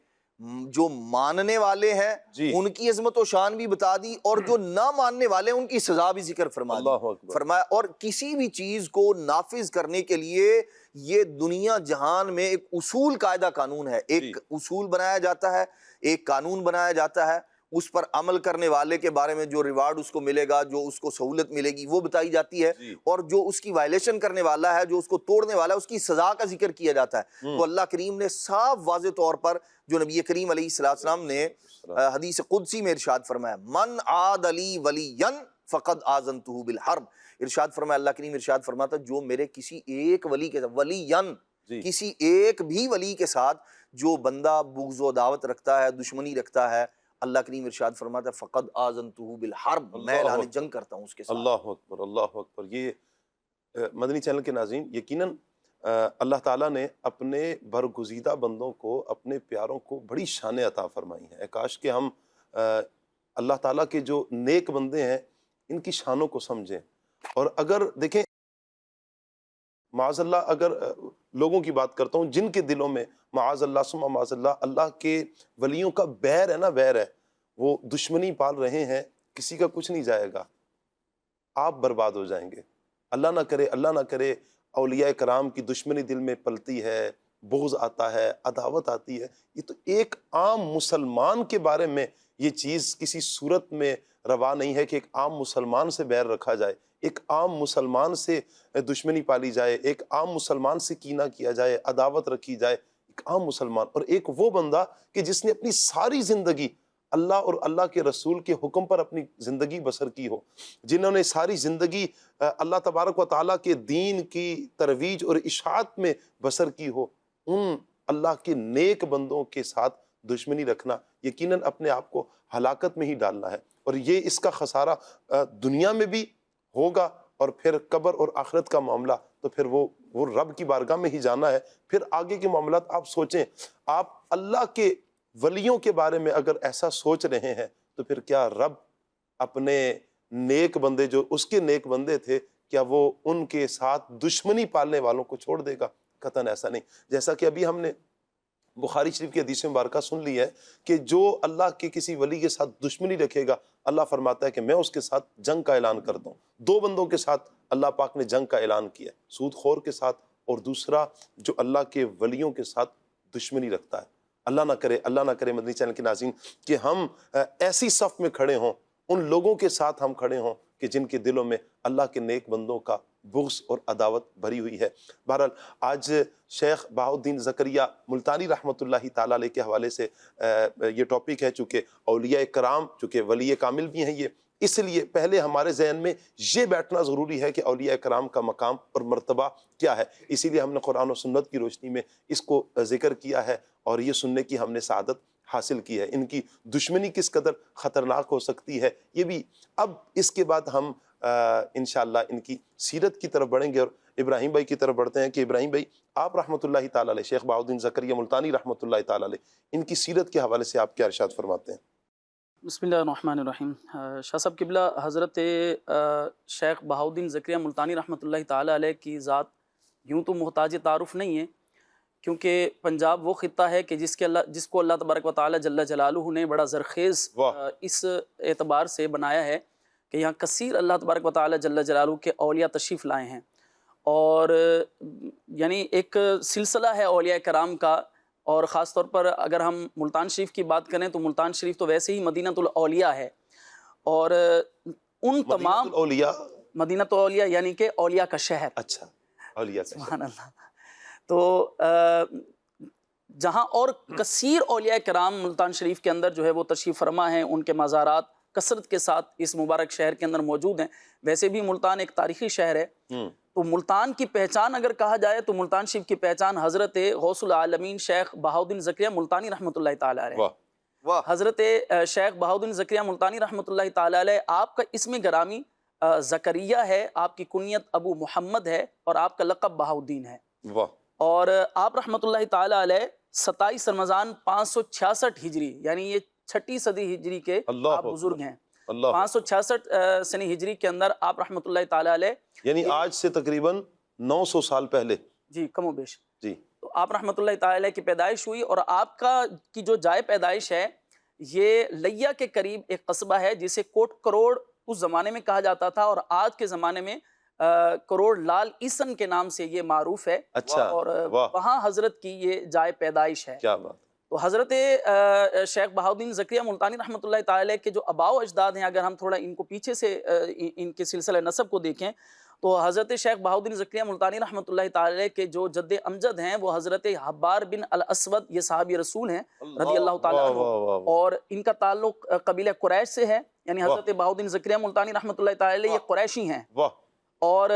جو ماننے والے ہیں ان کی عظمت و شان بھی بتا دی، اور جو نہ ماننے والے ان کی سزا بھی ذکر فرما دی. فرمایا اور کسی بھی چیز کو نافذ کرنے کے لیے یہ دنیا جہان میں ایک اصول قاعدہ قانون ہے، ایک اصول بنایا جاتا ہے، ایک قانون بنایا جاتا ہے، اس پر عمل کرنے والے کے بارے میں جو ریوارڈ اس کو ملے گا، جو اس کو سہولت ملے گی وہ بتائی جاتی ہے، اور جو اس کی وائلیشن کرنے والا ہے، جو اس کو توڑنے والا ہے، اس کی سزا کا ذکر کیا جاتا ہے. تو اللہ کریم نے صاف واضح طور پر جو نبی کریم علیہ السلام نے حدیث قدسی میں ارشاد فرمایا من عاد لی ولیا فقد آذنتہ بالحرب. ارشاد فرمایا اللہ کریم ارشاد فرماتا جو میرے کسی ایک ولی کے ساتھ، ولین کسی ایک بھی ولی کے ساتھ جو بندہ بغض و عداوت رکھتا ہے، دشمنی رکھتا ہے، اللہ کریم ارشاد فرماتا ہے فقد آذنتہ بالحرب، میں اعلان جنگ کرتا ہوں اس کے ساتھ. اللہ اکبر، اللہ اکبر. یہ مدنی چینل کے ناظرین، یقیناً اللہ تعالیٰ نے اپنے برگزیدہ بندوں کو، اپنے پیاروں کو بڑی شانیں عطا فرمائی ہیں. کاش کہ ہم اللہ تعالیٰ کے جو نیک بندے ہیں ان کی شانوں کو سمجھیں. اور اگر دیکھیں معاذ اللہ، اگر لوگوں کی بات کرتا ہوں جن کے دلوں میں معاذ اللہ ثم معاذ اللہ کے ولیوں کا بیر ہے نا، بیر ہے، وہ دشمنی پال رہے ہیں، کسی کا کچھ نہیں جائے گا، آپ برباد ہو جائیں گے. اللہ نہ کرے، اللہ نہ کرے اولیاء کرام کی دشمنی دل میں پلتی ہے، بغض آتا ہے، عداوت آتی ہے. یہ تو ایک عام مسلمان کے بارے میں یہ چیز کسی صورت میں روا نہیں ہے کہ ایک عام مسلمان سے بیر رکھا جائے، ایک عام مسلمان سے دشمنی پالی جائے، ایک عام مسلمان سے کینہ کیا جائے، عداوت رکھی جائے. ایک عام مسلمان، اور ایک وہ بندہ کہ جس نے اپنی ساری زندگی اللہ اور اللہ کے رسول کے حکم پر اپنی زندگی بسر کی ہو، جنہوں نے ساری زندگی اللہ تبارک و تعالیٰ کے دین کی ترویج اور اشاعت میں بسر کی ہو، ان اللہ کے نیک بندوں کے ساتھ دشمنی رکھنا یقیناً اپنے آپ کو ہلاکت میں ہی ڈالنا ہے. اور یہ اس کا خسارہ دنیا میں بھی ہوگا، اور پھر قبر اور آخرت کا معاملہ تو پھر وہ رب کی بارگاہ میں ہی جانا ہے. پھر آگے کے معاملات آپ سوچیں. آپ اللہ کے ولیوں کے بارے میں اگر ایسا سوچ رہے ہیں تو پھر کیا رب اپنے نیک بندے جو اس کے نیک بندے تھے، کیا وہ ان کے ساتھ دشمنی پالنے والوں کو چھوڑ دے گا؟ قطعاً ایسا نہیں. جیسا کہ ابھی ہم نے بخاری شریف کی حدیث مبارکہ سن لی ہے کہ جو اللہ کے کسی ولی کے ساتھ دشمنی رکھے گا اللہ فرماتا ہے کہ میں اس کے ساتھ جنگ کا اعلان کرتا ہوں. دو بندوں کے ساتھ اللہ پاک نے جنگ کا اعلان کیا، سود خور کے ساتھ، اور دوسرا جو اللہ کے ولیوں کے ساتھ دشمنی رکھتا ہے. اللہ نہ کرے، اللہ نہ کرے مدنی چینل کے ناظرین کہ ہم ایسی صف میں کھڑے ہوں، ان لوگوں کے ساتھ ہم کھڑے ہوں کہ جن کے دلوں میں اللہ کے نیک بندوں کا بغض اور عداوت بھری ہوئی ہے. بہرحال آج شیخ بہاؤالدین زکریا ملتانی رحمۃ اللہ تعالیٰ علیہ کے حوالے سے یہ ٹاپک ہے، چونکہ اولیاء کرام، چونکہ ولی کامل بھی ہیں یہ، اس لیے پہلے ہمارے ذہن میں یہ بیٹھنا ضروری ہے کہ اولیاء کرام کا مقام اور مرتبہ کیا ہے. اسی لیے ہم نے قرآن و سنت کی روشنی میں اس کو ذکر کیا ہے، اور یہ سننے کی ہم نے سعادت حاصل کی ہے. ان کی دشمنی کس قدر خطرناک ہو سکتی ہے یہ بھی. اب اس کے بعد ہم انشاءاللہ ان کی سیرت کی طرف بڑھیں گے اور ابراہیم بھائی کی طرف بڑھتے ہیں کہ ابراہیم بھائی آپ رحمۃ اللہ تعالیٰ علیہ، شیخ بہاؤالدین زکریا ملتانی رحمۃ اللہ تعالیٰ علیہ، ان کی سیرت کے حوالے سے آپ کیا ارشاد فرماتے ہیں؟ بسم اللہ الرحمن الرحیم۔ شاہ صاحب قبلہ حضرت شیخ بہاؤالدین زکریا ملتانی رحمۃ اللہ تعالیٰ علیہ کی ذات یوں تو محتاج تعارف نہیں ہے، کیونکہ پنجاب وہ خطہ ہے کہ جس کو اللہ تبارک و تعالیٰ جل جلالہ نے بڑا زرخیز اس اعتبار سے بنایا ہے کہ یہاں کثیر اللہ تبارک و تعالیٰ جل جلالہ کے اولیاء تشریف لائے ہیں، اور یعنی ایک سلسلہ ہے اولیاء کرام کا، اور خاص طور پر اگر ہم ملتان شریف کی بات کریں تو ملتان شریف تو ویسے ہی مدینہ الاولیاء ہے، اور ان تمام مدینہ الاولیاء یعنی کہ اولیاء کا شہر۔ اچھا، اولیاء کا سبحان اللہ۔ تو جہاں اور کثیر اولیاء کرام ملتان شریف کے اندر جو ہے وہ تشریف فرما ہیں، ان کے مزارات کثرت کے ساتھ اس مبارک شہر کے اندر موجود ہیں۔ ویسے بھی ملتان ایک تاریخی شہر ہے، تو ملتان کی پہچان اگر کہا جائے تو ملتان شریف کی پہچان حضرت غوث العالمین شیخ بہاؤالدین زکریا ملتانی رحمۃ اللہ تعالیٰ علیہ، حضرت شیخ بہاؤالدین زکریا ملتانی رحمۃ اللہ تعالیٰ علیہ، آپ کا اسم گرامی زکریہ ہے، آپ کی کنیت ابو محمد ہے، اور آپ کا لقب بہاؤالدین ہے، اور آپ رحمۃ اللہ تعالیٰ علیہ 27 رمضان 566 ہجری یعنی یہ 6ٹھی صدی ہجری کے آپ بزرگ ہیں۔ 566 سنی ہجری کے اندر آپ رحمۃ اللہ تعالیٰ علیہ، یعنی آج سے تقریباً 900 سال پہلے، جی کم و بیش، جی تو آپ رحمۃ اللہ تعالیٰ علیہ کی پیدائش ہوئی، اور آپ کی جو جائے پیدائش ہے یہ لیا کے قریب ایک قصبہ ہے جسے کوٹ کروڑ اس زمانے میں کہا جاتا تھا، اور آج کے زمانے میں کروڑ لال عیسن کے نام سے یہ معروف ہے۔ اچھا، اور وہاں حضرت کی یہ جائے پیدائش ہے۔ کیا بات۔ تو حضرت شیخ بہاؤالدین زکریا ملتانی رحمۃ اللہ تعالیٰ کے جو آباء و اجداد ہیں، اگر ہم تھوڑا ان کو پیچھے سے ان کے سلسلہ نسب کو دیکھیں تو حضرت شیخ بہاؤالدین زکریا ملتانی رحمۃ اللہ تعالیٰ کے جو جد امجد ہیں وہ حضرت حبار بن الاسود، یہ صحابی رسول ہیں رضی اللہ تعالیٰ عنہ، اور ان کا تعلق قبیلہ قریش سے ہے، یعنی حضرت بہاؤالدین زکریا ملتانی رحمۃ اللہ تعالیٰ یہ قریشی ہیں، اور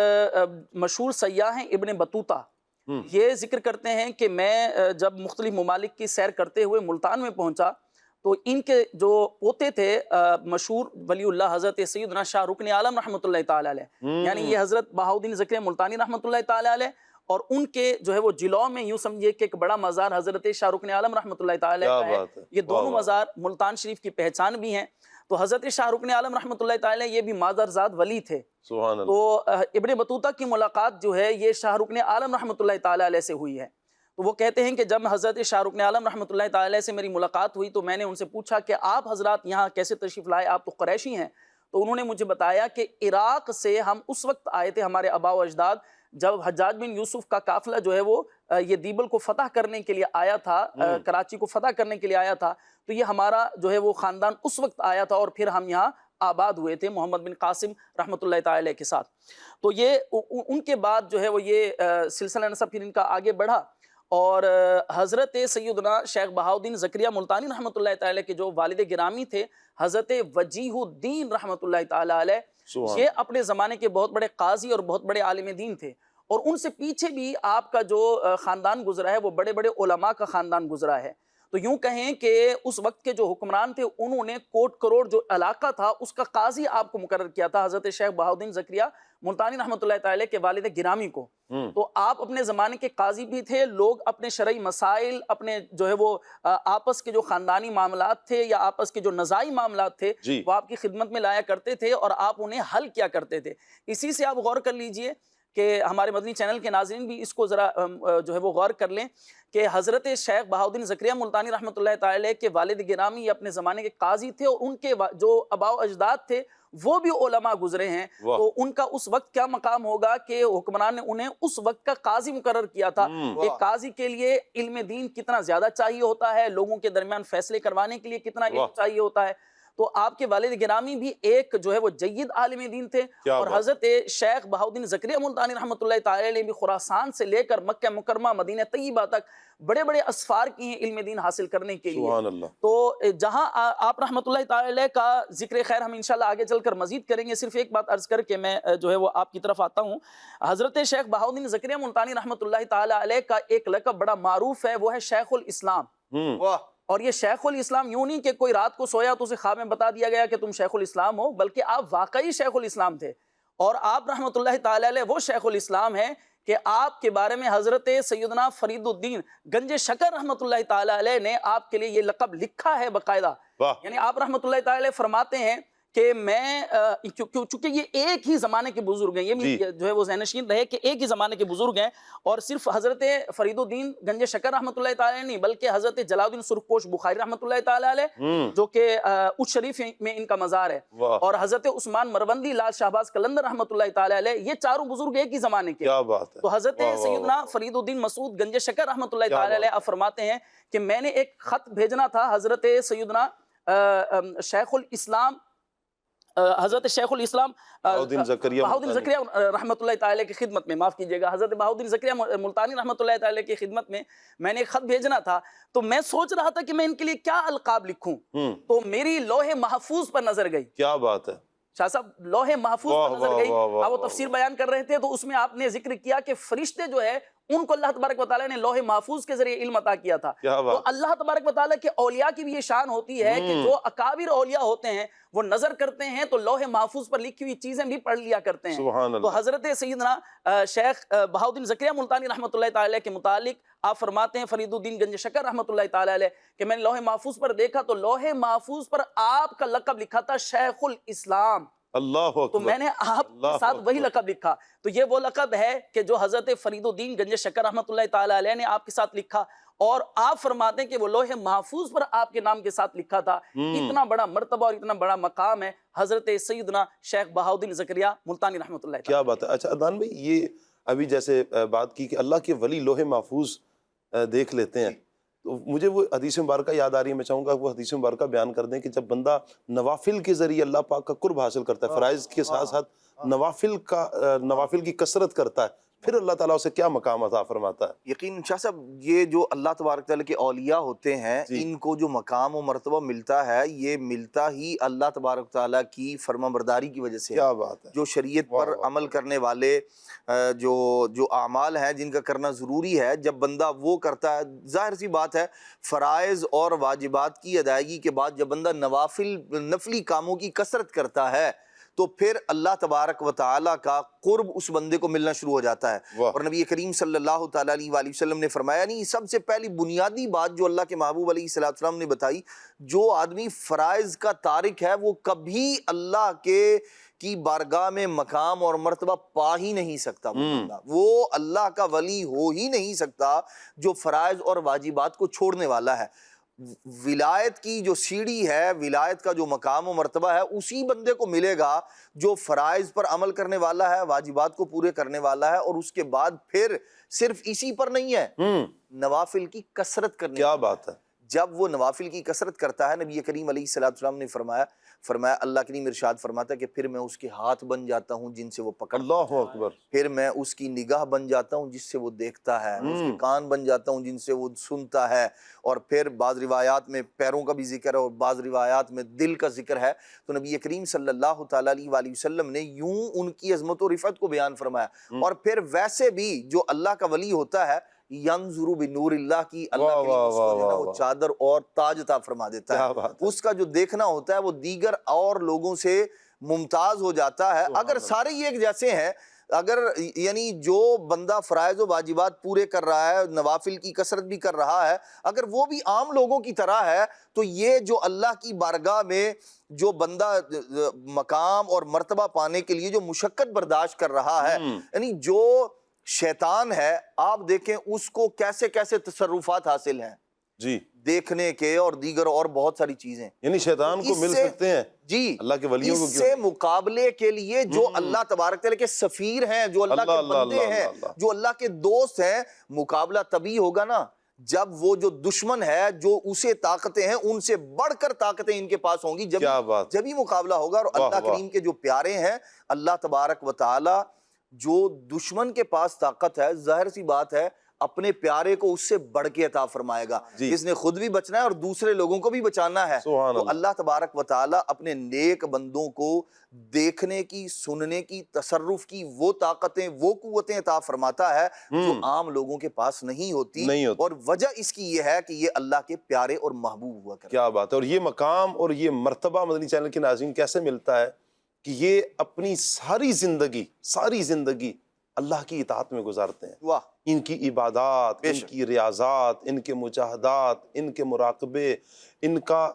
مشہور سیاح ہیں ابن بطوطہ، یہ ذکر کرتے ہیں کہ میں جب مختلف ممالک کی سیر کرتے ہوئے ملتان میں پہنچا تو ان کے جو پوتے تھے مشہور ولی اللہ حضرت سیدنا شاہ رکن عالم رحمۃ اللہ تعالیٰ علیہ، یعنی یہ حضرت بہاؤالدین زکریا ملتانی رحمۃ اللہ تعالیٰ علیہ، اور ان کے جو ہے وہ جلو میں یوں سمجھیے کہ ایک بڑا مزار حضرت شاہ رکن عالم رحمۃ اللہ تعالیٰ کا ہے۔ یہ دونوں مزار ملتان شریف کی پہچان بھی ہیں۔ تو حضرت شاہ رکن عالم رحمۃ اللہ تعالیٰ یہ بھی مادرزاد ولی تھے۔ تو ابن بطوطہ کی ملاقات جو ہے یہ شاہ رکن عالم رحمۃ اللہ تعالیٰ علیہ سے ہوئی ہے۔ تو وہ کہتے ہیں کہ جب حضرت شاہ رکن عالم رحمۃ اللہ تعالیٰ سے میری ملاقات ہوئی تو میں نے ان سے پوچھا کہ آپ حضرات یہاں کیسے تشریف لائے، آپ تو قریشی ہیں؟ تو انہوں نے مجھے بتایا کہ عراق سے ہم اس وقت آئے تھے، ہمارے آباء و اجداد، جب حجاج بن یوسف کا قافلہ جو ہے وہ یہ دیبل کو فتح کرنے کے لیے آیا تھا، کراچی کو فتح کرنے کے لیے آیا تھا، تو یہ ہمارا جو ہے وہ خاندان اس وقت آیا تھا، اور پھر ہم یہاں آباد ہوئے تھے محمد بن قاسم رحمۃ اللہ تعالیٰ کے ساتھ۔ تو یہ ان کے بعد جو ہے وہ یہ سلسلہ نسب پھر ان کا آگے بڑھا، اور حضرت سیدنا شیخ بہاؤالدین زکریا ملتانی رحمۃ اللہ تعالیٰ کے جو والد گرامی تھے حضرت وجیہ الدین رحمۃ اللہ تعالیٰ علیہ، یہ اپنے زمانے کے بہت بڑے قاضی اور بہت بڑے عالم دین تھے، اور ان سے پیچھے بھی آپ کا جو خاندان گزرا ہے وہ بڑے بڑے علماء کا خاندان گزرا ہے۔ تو یوں کہیں کہ اس وقت کے جو حکمران تھے انہوں نے کوٹ کروڑ جو علاقہ تھا اس کا قاضی آپ کو مقرر کیا تھا حضرت شیخ بہاؤالدین زکریا ملتانی رحمۃ اللہ تعالیٰ کے والد گرامی کو۔ تو آپ اپنے زمانے کے قاضی بھی تھے، لوگ اپنے شرعی مسائل، اپنے جو ہے وہ آپس کے جو خاندانی معاملات تھے یا آپس کے جو نزاعی معاملات تھے وہ آپ کی خدمت میں لایا کرتے تھے اور آپ انہیں حل کیا کرتے تھے۔ اسی سے آپ غور کر لیجئے کہ ہمارے مدنی چینل کے ناظرین بھی اس کو ذرا جو ہے وہ غور کر لیں کہ حضرت شیخ بہاؤالدین زکریا ملتانی رحمۃ اللہ تعالیٰ کے والد گرامی اپنے زمانے کے قاضی تھے، اور ان کے جو آباء و اجداد تھے وہ بھی علماء گزرے ہیں، تو ان کا اس وقت کیا مقام ہوگا کہ حکمران نے انہیں اس وقت کا قاضی مقرر کیا تھا۔ ایک قاضی کے لیے علم دین کتنا زیادہ چاہیے ہوتا ہے، لوگوں کے درمیان فیصلے کروانے کے لیے کتنا علم چاہیے ہوتا ہے، تو آپ کے والد گرامی بھی ایک جو ہے وہ جید عالم دین تھے، اور حضرت شیخ بہاؤالدین زکریا ملتانی رحمۃ اللہ تعالیٰ نے بھی خراسان سے لے کر مکہ مکرمہ مدینہ طیبہ تک بڑے بڑے اسفار کی ہیں علم دین حاصل کرنے کے لیے۔ تو جہاں آپ رحمۃ اللہ تعالیٰ کا ذکر خیر ہم انشاءاللہ آگے چل کر مزید کریں گے، صرف ایک بات عرض کر کے میں جو ہے وہ آپ کی طرف آتا ہوں۔ حضرت شیخ بہاؤالدین زکریا ملتانی رحمۃ اللہ تعالیٰ علیہ کا ایک لقب بڑا معروف ہے، وہ ہے شیخ الاسلام۔ اور یہ شیخ الاسلام یوں نہیں کہ کوئی رات کو سویا تو اسے خواب میں بتا دیا گیا کہ تم شیخ الاسلام ہو، بلکہ آپ واقعی شیخ الاسلام تھے۔ اور آپ رحمۃ اللہ تعالی علیہ وہ شیخ الاسلام ہیں کہ آپ کے بارے میں حضرت سیدنا فرید الدین گنج شکر رحمۃ اللہ تعالی علیہ نے آپ کے لیے یہ لقب لکھا ہے باقاعدہ. یعنی آپ رحمۃ اللہ تعالی علیہ فرماتے ہیں کہ میں چونکہ یہ ایک ہی زمانے کے بزرگ ہیں، یہ جو ہے وہ ذہنشین رہے کہ ایک ہی زمانے کے بزرگ ہیں، اور صرف حضرت فرید الدین گنج شکر رحمۃ اللہ تعالی علیہ نہیں بلکہ حضرت جلال الدین سرخپوش بخاری رحمۃ اللہ تعالی علیہ جو کہ اچ شریف میں ان کا مزار ہے، اور حضرت عثمان مروندی لال شہباز قلندر رحمۃ اللہ تعالی علیہ، یہ چاروں بزرگ ایک ہی زمانے کے. تو حضرت سیدنا فرید الدین مسعود گنج شکر رحمۃ اللہ تعالی علیہ آپ فرماتے ہیں کہ میں نے ایک خط بھیجنا تھا حضرت سیدنا شیخ الاسلام حضرت شیخ الاسلام بہاؤدین زکریا رحمۃ اللہ تعالی کی خدمت میں، معاف کیجیے گا، حضرت بہاؤدین زکریا ملتانی رحمۃ اللہ تعالی کی خدمت میں نے ایک خط بھیجنا تھا. تو میں سوچ رہا تھا کہ میں ان کے لیے کیا القاب لکھوں، تو میری لوح محفوظ پر نظر گئی. کیا بات ہے شاہ صاحب، لوح محفوظ پر نظر گئی. آپ وہ تفسیر بیان کر رہے تھے تو اس میں آپ نے ذکر کیا کہ فرشتے جو ہے ان کو اللہ تبارک و تعالیٰ نے لوح محفوظ کے ذریعے علم عطا کیا تھا. تو اللہ تبارک و تعالیٰ کے اولیاء کی بھی یہ شان ہوتی ہے کہ جو اکابر اولیاء ہوتے ہیں وہ نظر کرتے ہیں تو لوح محفوظ پر لکھی ہوئی چیزیں بھی پڑھ لیا کرتے ہیں. تو حضرت سیدنا شیخ بہاؤدین زکریا ملتانی رحمۃ اللہ تعالی کے متعلق آپ فرماتے ہیں فرید الدین گنج شکر رحمۃ اللہ تعالی علیہ کہ میں نے لوح محفوظ پر دیکھا تو لوح محفوظ پر آپ کا لقب لکھا تھا شیخ الاسلام. اللہ اکبر. تو میں نے آپ کے ساتھ وہی لقب لکھا. تو یہ وہ لقب ہے کہ جو حضرت فرید الدین گنج شکر رحمۃ اللہ تعالی علیہ نے آپ کے ساتھ لکھا، اور آپ فرماتے ہیں کہ وہ لوح محفوظ پر آپ کے نام کے ساتھ لکھا تھا. اتنا بڑا مرتبہ اور اتنا بڑا مقام ہے حضرت سیدنا شیخ بہاؤدین زکریا ملتانی رحمۃ اللہ تعالی. کیا بات ہے. اچھا عدنان بھائی، یہ ابھی جیسے بات کی کہ اللہ کے ولی لوح محفوظ دیکھ لیتے ہیں، تو مجھے وہ حدیث مبارکہ یاد آ رہی ہے. میں چاہوں گا وہ حدیث مبارکہ بیان کر دیں کہ جب بندہ نوافل کے ذریعے اللہ پاک کا قرب حاصل کرتا ہے، فرائض کے ساتھ ساتھ نوافل کی کثرت کرتا ہے، پھر اللہ تعالیٰ اسے کیا مقام عطا فرماتا ہے. یقین شاہ صاحب، یہ جو اللہ تبارک تعالیٰ کے اولیاء ہوتے ہیں ان کو جو مقام و مرتبہ ملتا ہے یہ ملتا ہی اللہ تبارک تعالیٰ کی فرما برداری کی وجہ سے. کیا بات ہے. جو شریعت پر عمل کرنے والے جو اعمال ہیں جن کا کرنا ضروری ہے، جب بندہ وہ کرتا ہے، ظاہر سی بات ہے فرائض اور واجبات کی ادائیگی کے بعد جب بندہ نفلی کاموں کی کثرت کرتا ہے تو پھر اللہ تبارک و تعالیٰ کا قرب اس بندے کو ملنا شروع ہو جاتا ہے. اور نبی کریم صلی اللہ تعالیٰ علیہ وآلہ وسلم نے فرمایا، نہیں سب سے پہلی بنیادی بات جو اللہ کے محبوب علیہ السلام نے بتائی، جو آدمی فرائض کا تارک ہے وہ کبھی اللہ کی بارگاہ میں مقام اور مرتبہ پا ہی نہیں سکتا. وہ اللہ کا ولی ہو ہی نہیں سکتا جو فرائض اور واجبات کو چھوڑنے والا ہے. ولایت کی جو سیڑھی ہے، ولایت کا جو مقام و مرتبہ ہے، اسی بندے کو ملے گا جو فرائض پر عمل کرنے والا ہے، واجبات کو پورے کرنے والا ہے، اور اس کے بعد پھر صرف اسی پر نہیں ہے، نوافل کی کثرت کرنے. کیا بات ہے. جب وہ نوافل کی کثرت کرتا ہے، نبی کریم علیہ السلام نے فرمایا اللہ کریم ارشاد فرماتا ہے کہ پھر میں اس کے ہاتھ بن جاتا ہوں جن سے وہ پکڑتا ہے. اللہ اکبر. پھر میں اس کی نگاہ بن جاتا ہوں جس سے وہ دیکھتا ہے، اس کے کان بن جاتا ہوں جن سے وہ سنتا ہے، اور پھر بعض روایات میں پیروں کا بھی ذکر ہے اور بعض روایات میں دل کا ذکر ہے. تو نبی کریم صلی اللہ تعالیٰ علیہ وآلہ وسلم نے یوں ان کی عظمت و رفعت کو بیان فرمایا. اور پھر ویسے بھی جو اللہ کا ولی ہوتا ہے، ینظر بنور اللہ کی، اللہ کریم اس کو جو ہے وہ چادر اور تاج عطا فرما دیتا ہے. اس کا جو دیکھنا ہوتا ہے وہ دیگر اور لوگوں سے ممتاز ہو جاتا ہے. اگر سارے ہی ایک جیسے ہیں، اگر یعنی جو بندہ فرائض و واجبات پورے کر رہا ہے، نوافل کی کثرت بھی کر رہا ہے، اگر وہ بھی عام لوگوں کی طرح ہے، تو یہ جو اللہ کی بارگاہ میں جو بندہ مقام اور مرتبہ پانے کے لیے جو مشقت برداشت کر رہا ہے، یعنی جو شیطان ہے، آپ دیکھیں اس کو کیسے کیسے تصرفات حاصل ہیں جی دیکھنے کے، اور دیگر اور بہت ساری چیزیں. یعنی شیطان کو مل سکتے ہیں جی اللہ کے ولیوں کو. اس سے مقابلے کے لیے جو اللہ تبارک تعالیٰ کے سفیر ہیں، جو اللہ کے بندے ہیں، جو اللہ کے دوست ہیں، مقابلہ تبھی ہوگا نا جب وہ جو دشمن ہے، جو اسے طاقتیں ہیں، ان سے بڑھ کر طاقتیں ان کے پاس ہوں گی، جب ہی مقابلہ ہوگا. اور اللہ کریم کے جو پیارے ہیں، اللہ تبارک و تعالی جو دشمن کے پاس طاقت ہے، ظاہر سی بات ہے اپنے پیارے کو اس سے بڑھ کے عطا فرمائے گا. اس نے خود بھی بچنا ہے اور دوسرے لوگوں کو بھی بچانا ہے. تو اللہ تبارک و تعالی اپنے نیک بندوں کو دیکھنے کی، سننے کی، تصرف کی وہ طاقتیں، وہ قوتیں عطا فرماتا ہے جو عام لوگوں کے پاس نہیں ہوتی. اور وجہ اس کی یہ ہے کہ یہ اللہ کے پیارے اور محبوب ہوا کرتے ہیں. کیا بات ہے. اور یہ مقام اور یہ مرتبہ مدنی چینل کے ناظرین کیسے ملتا ہے؟ کہ یہ اپنی ساری زندگی اللہ کی اطاعت میں گزارتے ہیں. واہ. ان کی عبادات، بے ان شک. کی ریاضات، ان کے مجاہدات، ان کے مراقبے، ان کا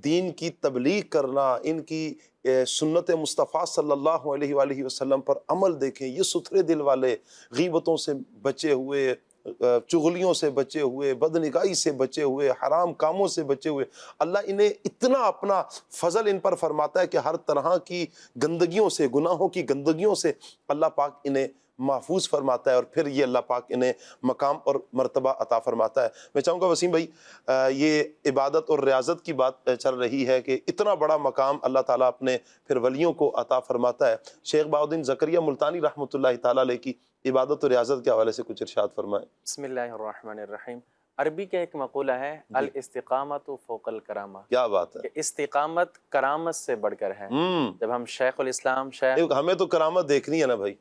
دین کی تبلیغ کرنا، ان کی سنت مصطفیٰ صلی اللہ علیہ وآلہ وسلم پر عمل دیکھیں. یہ ستھرے دل والے، غیبتوں سے بچے ہوئے، چغلیوں سے بچے ہوئے، بدنگاہی سے بچے ہوئے، حرام کاموں سے بچے ہوئے. اللہ انہیں اتنا اپنا فضل ان پر فرماتا ہے کہ ہر طرح کی گندگیوں سے، گناہوں کی گندگیوں سے اللہ پاک انہیں محفوظ فرماتا ہے، اور پھر یہ اللہ پاک انہیں مقام اور مرتبہ عطا فرماتا ہے. میں چاہوں گا وسیم بھائی، یہ عبادت اور ریاضت کی بات چل رہی ہے کہ اتنا بڑا مقام اللہ تعالیٰ اپنے پھر ولیوں کو عطا فرماتا ہے. شیخ بہاؤالدین زکریا ملتانی رحمۃ اللہ تعالیٰ علیہ کی عبادت اور ریاضت کے حوالے سے کچھ ارشاد فرمائیں. بسم اللہ الرحمن الرحیم. عربی کا ایک مقولہ ہے الاستقامت فوق الکرامہ. کیا بات ہے. کہ استقامت کرامت سے بڑھ کر ہے. جب ہم شیخ الاسلام شیخ ہمیں تو کرامت دیکھنی ہے نا بھائی.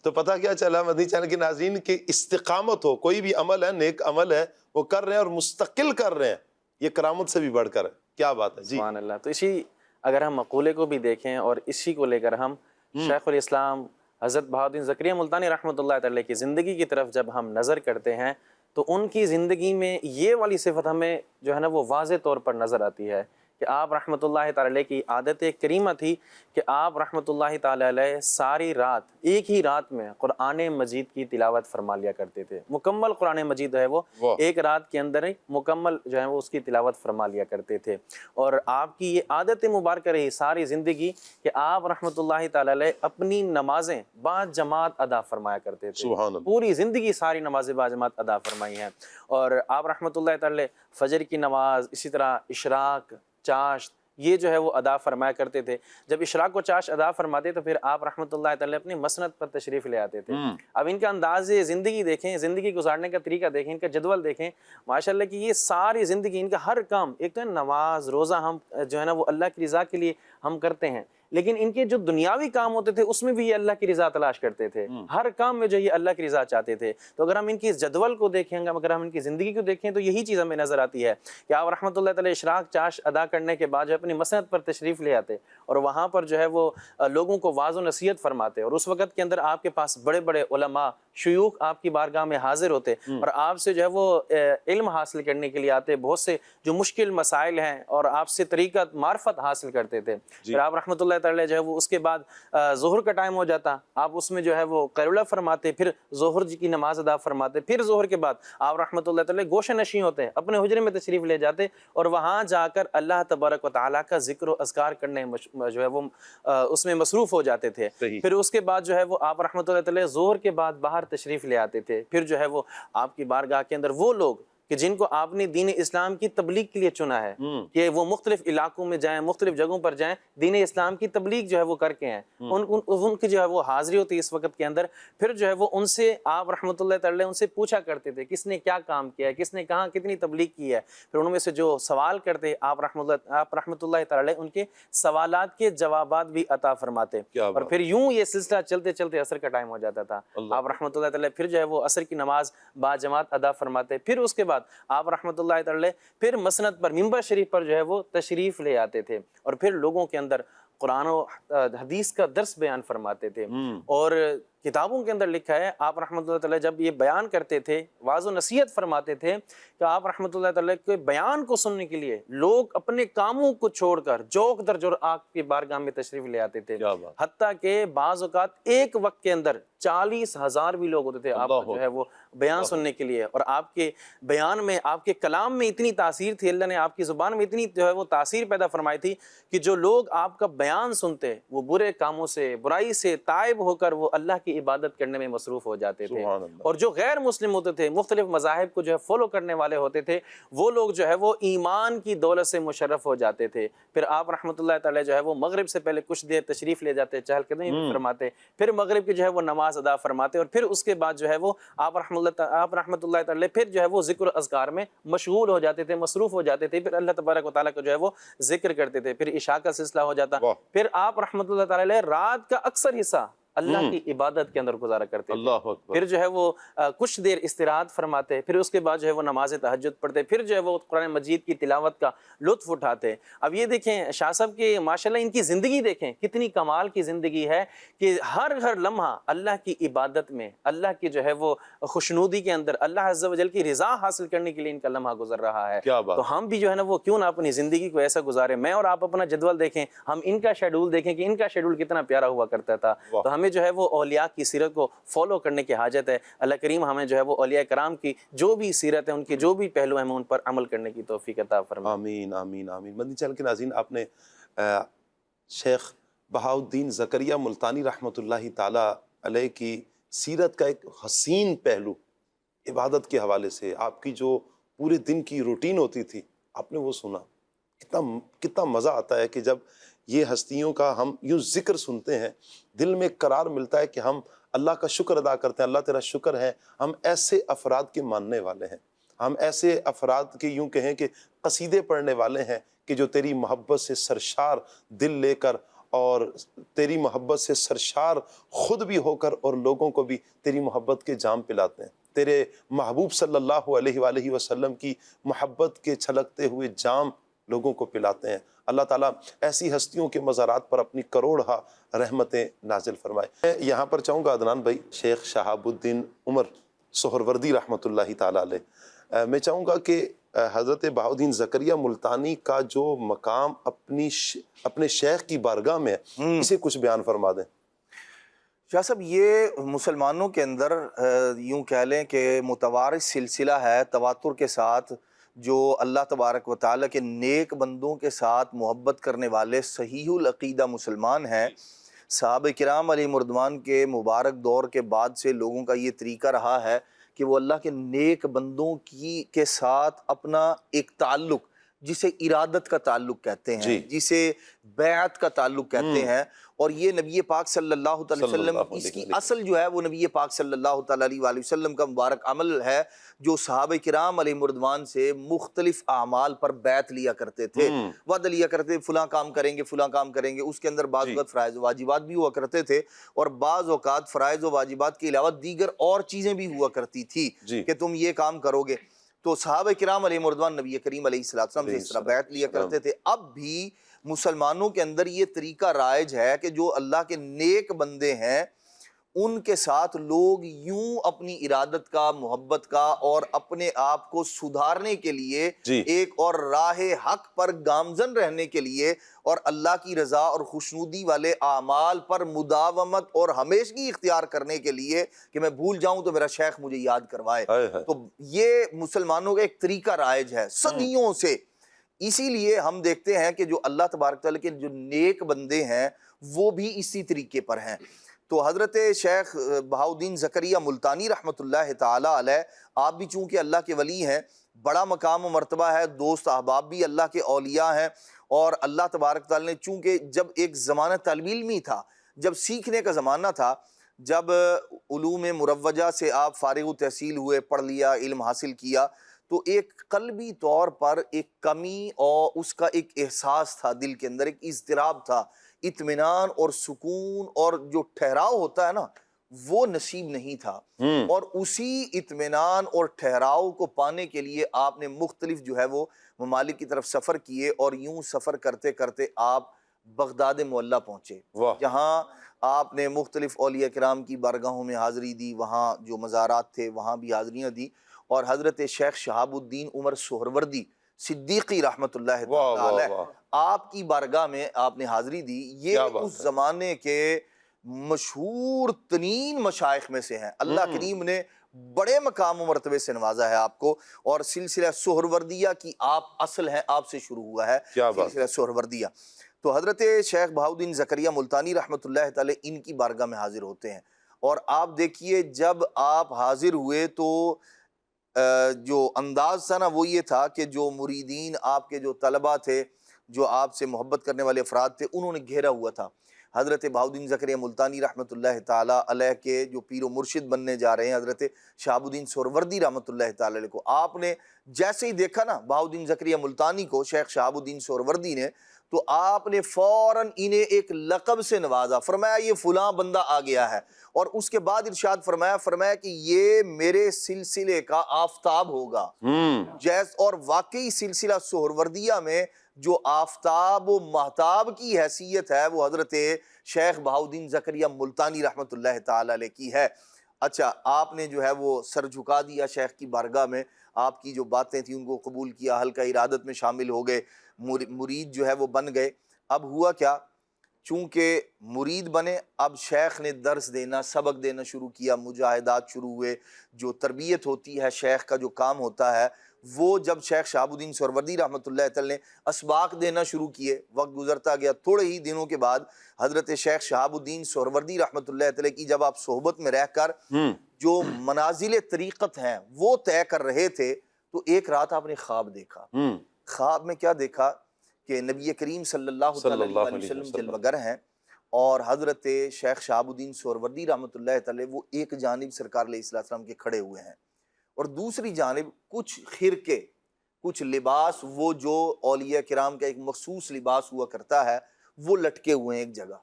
تو پتہ کیا چلا مدنی چینل کے ناظرین کہ استقامت ہو، کوئی بھی عمل ہے، نیک عمل ہے، وہ کر رہے ہیں اور مستقل کر رہے ہیں، یہ کرامت سے بھی بڑھ کر ہے. کیا بات ہے جی. سبحان اللہ. تو اسی اگر ہم مقولے کو بھی دیکھیں اور اسی کو لے کر ہم شیخ الاسلام حضرت بہاؤالدین زکریا ملتانی رحمۃ اللہ تعالی کی زندگی کی طرف جب ہم نظر کرتے ہیں تو ان کی زندگی میں یہ والی صفت ہمیں جو ہے نا وہ واضح طور پر نظر آتی ہے کہ آپ رحمۃ اللہ تعالی علیہ کی عادت کریمہ تھی کہ آپ رحمۃ اللہ تعالی علیہ ساری رات، ایک ہی رات میں قرآن مجید کی تلاوت فرما لیا کرتے تھے. مکمل قرآن مجید ہے وہ ایک رات کے اندر ہی مکمل جو ہے وہ اس کی تلاوت فرما لیا کرتے تھے. اور آپ کی یہ عادت مبارکہ رہی ساری زندگی کہ آپ رحمۃ اللہ تعالی علیہ اپنی نمازیں با جماعت ادا فرمایا کرتے تھے. سبحان اللہ. پوری زندگی ساری نمازیں با جماعت ادا فرمائی ہیں. اور آپ رحمۃ اللہ تعالی فجر کی نماز، اسی طرح اشراق، چاشت، یہ جو ہے وہ ادا فرمایا کرتے تھے. جب اشراق و چاشت ادا فرماتے تو پھر آپ رحمۃ اللہ تعالی اپنی مسند پر تشریف لے آتے تھے. اب ان کا انداز زندگی دیکھیں، زندگی گزارنے کا طریقہ دیکھیں، ان کا جدول دیکھیں. ماشاءاللہ کہ یہ ساری زندگی ان کا ہر کام، ایک تو نماز روزہ ہم جو ہے نا وہ اللہ کی رضا کے لیے ہم کرتے ہیں، لیکن ان کے جو دنیاوی کام ہوتے تھے اس میں بھی یہ اللہ کی رضا تلاش کرتے تھے. ہر کام میں جو یہ اللہ کی رضا چاہتے تھے. تو اگر ہم ان کی جدول کو دیکھیں، اگر ہم ان کی زندگی کو دیکھیں تو یہی چیز ہمیں نظر آتی ہے کہ آپ رحمۃ اللہ تعالی اشراق چاشت ادا کرنے کے بعد جو اپنی مسند پر تشریف لے آتے اور وہاں پر جو ہے وہ لوگوں کو واعظ و نصیحت فرماتے. اور اس وقت کے اندر آپ کے پاس بڑے بڑے علماء، شیوخ آپ کی بارگاہ میں حاضر ہوتے اور آپ سے جو ہے وہ علم حاصل کرنے کے لیے آتے. بہت سے جو مشکل مسائل ہیں اور آپ سے طریقت معرفت حاصل کرتے تھے. پھر آپ رحمۃ اللہ تعالی جو ہے وہ اس کے بعد ظہر کا ٹائم ہو جاتا، آپ اس میں جو ہے وہ قیلولہ فرماتے، پھر ظہر کی نماز ادا فرماتے. پھر ظہر کے بعد آپ رحمۃ اللہ تعالی گوشہ نشین ہوتے، اپنے حجرے میں تشریف لے جاتے اور وہاں جا کر اللہ تبارک و تعالیٰ کا ذکر و اذکار کرنے جو ہے وہ اس میں مصروف ہو جاتے تھے. پھر اس کے بعد جو ہے وہ آپ رحمۃ اللہ تعالی ظہر کے بعد باہر تشریف لے آتے تھے. پھر جو ہے وہ آپ کی بارگاہ کے اندر وہ لوگ کہ جن کو آپ نے دین اسلام کی تبلیغ کے لیے چنا ہے کہ وہ مختلف علاقوں میں جائیں، مختلف جگہوں پر جائیں، دین اسلام کی تبلیغ جو ہے وہ کر کے ہیں، ان کی جو ہے وہ حاضری ہوتی ہے اس وقت کے اندر. پھر جو ہے وہ ان سے آپ رحمۃ اللہ تعالی ان سے پوچھا کرتے تھے کس نے کیا کام کیا ہے، کس نے کہاں کتنی تبلیغ کی ہے. پھر ان میں سے جو سوال کرتے آپ رحمۃ اللہ تعالی ان کے سوالات کے جوابات بھی عطا فرماتے. اور پھر یوں یہ سلسلہ چلتے چلتے عصر کا ٹائم ہو جاتا تھا. آپ رحمۃ اللہ تعالی پھر جو ہے وہ عصر کی نماز با جماعت ادا فرماتے. پھر اس کے بعد آپ رحمۃ اللہ تعالی پھر مسند پر، منبر شریف پر جو ہے وہ تشریف لے آتے تھے اور پھر لوگوں کے اندر قرآن و حدیث کا درس بیان فرماتے تھے. اور کتابوں کے اندر لکھا ہے آپ رحمۃ اللہ تعالی جب یہ بیان کرتے تھے، واعظ و نصیحت فرماتے تھے کہ آپ رحمۃ اللہ تعالی کے بیان کو سننے کے لیے لوگ اپنے کاموں کو چھوڑ کر جوک در جوک آپ کی بارگاہ میں تشریف لے آتے تھے. حتیٰ کہ بعض اوقات ایک وقت کے اندر 40,000 بھی لوگ ہوتے تھے آپ جو ہے وہ بیان سننے کے لیے. اور آپ کے بیان میں، آپ کے کلام میں اتنی تاثیر تھی، اللہ نے آپ کی زبان میں اتنی جو ہے وہ تاثیر پیدا فرمائی تھی کہ جو لوگ آپ کا بیان سنتے وہ برے کاموں سے، برائی سے تائب ہو کر وہ اللہ کی عبادت کرنے میں مصروف ہو جاتے تھے. اور جو غیر مسلم ہوتے تھے، مختلف مذاہب کو جو ہے فالو کرنے والے ہوتے تھے، وہ لوگ جو ہے وہ ایمان کی دولت سے مشرف ہو جاتے تھے. پھر آپ رحمۃ اللہ تعالی جو ہے وہ مغرب سے پہلے کچھ دیر تشریف لے جاتے، چہل قدمی فرماتے، پھر مغرب کی جو ہے وہ نماز ادا فرماتے اور پھر اس کے بعد جو ہے وہ آپ رحمۃ اللہ تعالی پھر جو ہے وہ ذکر و اذکار میں مشغول ہو جاتے تھے، مصروف ہو جاتے تھے. پھر اللہ تبارک و تعالیٰ کو جو ہے وہ ذکر کرتے تھے. پھر عشاء کا سلسلہ ہو جاتا. پھر آپ رحمۃ اللہ تعالی رات کا اکثر حصہ اللہ کی عبادت کے اندر گزارا کرتے تھے. اللہ اکبر. پھر جو ہے وہ کچھ دیر استراحت فرماتے, پھر اس کے بعد جو ہے وہ نماز تہجد پڑھتے, پھر جو ہے وہ قرآن مجید کی تلاوت کا لطف اٹھاتے. اب یہ دیکھیں شاہ صاحب کی ماشاءاللہ ان کی زندگی دیکھیں کتنی کمال کی زندگی ہے کہ ہر لمحہ اللہ کی عبادت میں, اللہ کی جو ہے وہ خوشنودی کے اندر, اللہ عز و جل کی رضا حاصل کرنے کے لیے ان کا لمحہ گزر رہا ہے. کیا بات. تو ہم بھی جو ہے نا وہ کیوں نہ اپنی زندگی کو ایسا گزارے. میں اور آپ اپنا جدول دیکھیں, ہم ان کا شیڈول دیکھیں کہ ان کا شیڈول کتنا پیارا ہوا کرتا تھا. تو ہمیں جو ہے وہ اولیاء کی سیرت کو فالو کرنے کی حاجت ہے. اللہ کریم ہمیں جو ہے وہ اولیاء کرام کی جو بھی سیرت ہے, ان کے جو بھی پہلو ہیں, ان پر عمل کرنے کی توفیق عطا فرمائے. آمین آمین آمین. مدنی چینل کے ناظرین, آپ نے شیخ بہاؤالدین زکریا ملتانی رحمۃ اللہ تعالی علیہ کی سیرت کا ایک حسین پہلو عبادت کے حوالے سے, آپ کی جو پورے دن کی روٹین ہوتی تھی, آپ نے وہ سنا. کتنا مزہ آتا ہے کہ جب یہ ہستیوں کا ہم یوں ذکر سنتے ہیں, دل میں قرار ملتا ہے کہ ہم اللہ کا شکر ادا کرتے ہیں. اللہ تیرا شکر ہے, ہم ایسے افراد کے ماننے والے ہیں, ہم ایسے افراد کے یوں کہیں کہ قصیدے پڑھنے والے ہیں کہ جو تیری محبت سے سرشار دل لے کر اور تیری محبت سے سرشار خود بھی ہو کر اور لوگوں کو بھی تیری محبت کے جام پلاتے ہیں. تیرے محبوب صلی اللہ علیہ وآلہ وسلم کی محبت کے چھلکتے ہوئے جام لوگوں کو پلاتے ہیں. اللہ تعالیٰ ایسی ہستیوں کے مزارات پر اپنی کروڑہا رحمتیں نازل فرمائے. میں یہاں پر چاہوں گا عدنان بھائی, شیخ شہاب الدین عمر سہروردی رحمۃ اللہ تعالیٰ علیہ, میں چاہوں گا کہ حضرت بہاؤالدین زکریا ملتانی کا جو مقام اپنے شیخ کی بارگاہ میں ہے, اسے کچھ بیان فرما دیں. شاہ صاحب, یہ مسلمانوں کے اندر یوں کہہ لیں کہ متوارث سلسلہ ہے تواتر کے ساتھ, جو اللہ تبارک و تعالیٰ کے نیک بندوں کے ساتھ محبت کرنے والے صحیح العقیدہ مسلمان ہیں. صحابہ کرام علیہ مردوان کے مبارک دور کے بعد سے لوگوں کا یہ طریقہ رہا ہے کہ وہ اللہ کے نیک بندوں کے ساتھ اپنا ایک تعلق, جسے ارادت کا تعلق کہتے ہیں, جسے بیعت کا تعلق کہتے ہیں, اور یہ نبی پاک صلی اللہ علیہ وسلم, اس کی اصل جو ہے وہ نبی پاک صلی اللہ علیہ وسلم کا مبارک عمل ہے, جو صحابہ کرام علیہ مردوان سے مختلف اعمال پر بیعت لیا کرتے تھے, وعدہ لیا کرتے تھے فلاں کام کریں گے فلاں کام کریں گے. اس کے اندر بعض اوقات فرائض و واجبات بھی ہوا کرتے تھے, اور بعض اوقات فرائض و واجبات کے علاوہ دیگر اور چیزیں بھی ہوا کرتی تھی کہ تم یہ کام کرو گے. تو صحابہ کرام علیہ مردوان نبی کریم علیہ السلام سے اس طرح بیعت لیا کرتے تھے. اب بھی مسلمانوں کے اندر یہ طریقہ رائج ہے کہ جو اللہ کے نیک بندے ہیں ان کے ساتھ لوگ یوں اپنی ارادت کا, محبت کا اور اپنے آپ کو سدھارنے کے لیے ایک اور راہ حق پر گامزن رہنے کے لیے اور اللہ کی رضا اور خوشنودی والے اعمال پر مداومت اور ہمیشگی اختیار کرنے کے لیے کہ میں بھول جاؤں تو میرا شیخ مجھے یاد کروائے. تو یہ مسلمانوں کا ایک طریقہ رائج ہے صدیوں سے. اسی لیے ہم دیکھتے ہیں کہ جو اللہ تبارک تعالیٰ کے جو نیک بندے ہیں وہ بھی اسی طریقے پر ہیں. تو حضرت شیخ بہاؤالدین زکریا ملتانی رحمۃ اللہ تعالی علیہ, آپ بھی چونکہ اللہ کے ولی ہیں, بڑا مقام و مرتبہ ہے, دوست احباب بھی اللہ کے اولیاء ہیں, اور اللہ تبارک تعالی نے چونکہ جب ایک زمانہ طالب علمی تھا, جب سیکھنے کا زمانہ تھا, جب علوم مروجہ سے آپ فارغ التحصیل ہوئے, پڑھ لیا, علم حاصل کیا, تو ایک قلبی طور پر ایک کمی اور اس کا ایک احساس تھا دل کے اندر, ایک اضطراب تھا, اطمینان اور سکون اور جو ٹھہراؤ ہوتا ہے نا وہ نصیب نہیں تھا. اور اسی اطمینان اور ٹھہراؤ کو پانے کے لیے آپ نے مختلف جو ہے وہ ممالک کی طرف سفر کیے, اور یوں سفر کرتے کرتے آپ بغداد معلیٰ پہنچے, جہاں آپ نے مختلف اولیاء کرام کی بارگاہوں میں حاضری دی, وہاں جو مزارات تھے وہاں بھی حاضریاں دی, اور حضرت شیخ شہاب الدین عمر سہروردی صدیقی رحمت اللہ تعالی آپ کی بارگاہ میں آپ نے حاضری دی. یہ اس زمانے کے مشہور ترین مشائخ میں سے ہیں. اللہ کریم نے بڑے مقام و مرتبے سے نوازا ہے آپ کو, اور سلسلہ سہروردیہ کی آپ اصل ہیں, آپ سے شروع ہوا ہے سلسلہ سہروردیہ. تو حضرت شیخ بہاؤالدین زکریا ملتانی رحمت اللہ تعالی ان کی بارگاہ میں حاضر ہوتے ہیں, اور آپ دیکھیے جب آپ حاضر ہوئے تو جو انداز تھا نا وہ یہ تھا کہ جو مریدین آپ کے جو طلبہ تھے, جو آپ سے محبت کرنے والے افراد تھے, انہوں نے گھیرا ہوا تھا. حضرت بہاؤالدین زکریا ملتانی رحمۃ اللہ تعالیٰ علیہ کے جو پیر و مرشد بننے جا رہے ہیں حضرت شہاب الدین سہروردی رحمۃ اللہ تعالیٰ علیہ کو، آپ نے جیسے ہی دیکھا نا بہاؤالدین زکریا ملتانی کو شیخ شہاب الدین سہروردی نے، تو آپ نے فوراً انہیں ایک لقب سے نوازا، فرمایا یہ فلاں بندہ آ گیا ہے، اور اس کے بعد ارشاد فرمایا کہ یہ میرے سلسلے کا آفتاب ہوگا، اور واقعی سلسلہ سہروردیہ میں جو آفتاب و مہتاب کی حیثیت ہے وہ حضرت شیخ بہاؤالدین زکریا ملتانی رحمۃ اللہ تعالی علیہ کی ہے۔ اچھا، آپ نے جو ہے وہ سر جھکا دیا شیخ کی بارگاہ میں، آپ کی جو باتیں تھیں ان کو قبول کیا، حلقہ ارادت میں شامل ہو گئے، مرید جو ہے وہ بن گئے۔ اب ہوا کیا، چونکہ مرید بنے، اب شیخ نے درس دینا، سبق دینا شروع کیا، مجاہدات شروع ہوئے، جو تربیت ہوتی ہے شیخ کا جو کام ہوتا ہے وہ جب شیخ شہاب الدین سہروردی رحمۃ اللہ تعالی نے اسباق دینا شروع کیے، وقت گزرتا گیا، تھوڑے ہی دنوں کے بعد حضرت شیخ شہاب الدین سہروردی رحمۃ اللہ تعالی کی جب آپ صحبت میں رہ کر جو منازل طریقت ہیں وہ طے کر رہے تھے، تو ایک رات آپ نے خواب دیکھا۔ خواب میں کیا دیکھا کہ نبی کریم صلی اللہ علیہ وسلم جلوہ گر ہیں، اور حضرت شیخ شہاب الدین سہروردی رحمۃ اللہ تعالی وہ ایک جانب سرکار علیہ السلام کے کھڑے ہوئے ہیں، اور دوسری جانب کچھ خرقے، کچھ لباس، وہ جو اولیاء کرام کا ایک مخصوص لباس ہوا کرتا ہے، وہ لٹکے ہوئے ہیں ایک جگہ۔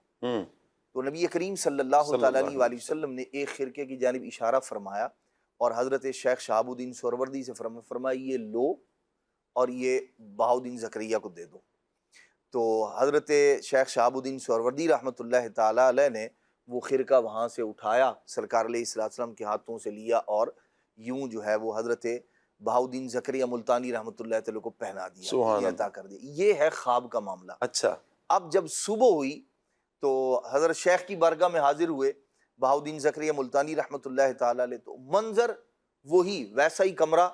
تو نبی کریم صلی اللہ تعالیٰ علیہ وآلہ وسلم نے ایک خرقے کی جانب اشارہ فرمایا، اور حضرت شیخ شہاب الدین سہروردی سے فرمایا یہ لو اور یہ بہاؤالدین زکریا کو دے دو۔ تو حضرت شیخ شہاب الدین سہروردی رحمۃ اللہ تعالیٰ علیہ نے وہ خرقہ وہاں سے اٹھایا، سرکار علیہ السلام کے ہاتھوں سے لیا، اور یوں جو ہے وہ حضرت بہاؤالدین زکریا ملتانی رحمۃ اللہ تعالیٰ کو پہنا دیا، یہ عطا کر دیا۔ یہ ہے خواب کا معاملہ۔ اچھا، اب جب صبح ہوئی تو حضرت شیخ کی بارگاہ میں حاضر ہوئے بہاؤالدین زکریا ملتانی رحمۃ اللہ تعالیٰ علیہ، تو منظر وہی ویسا ہی کمرہ،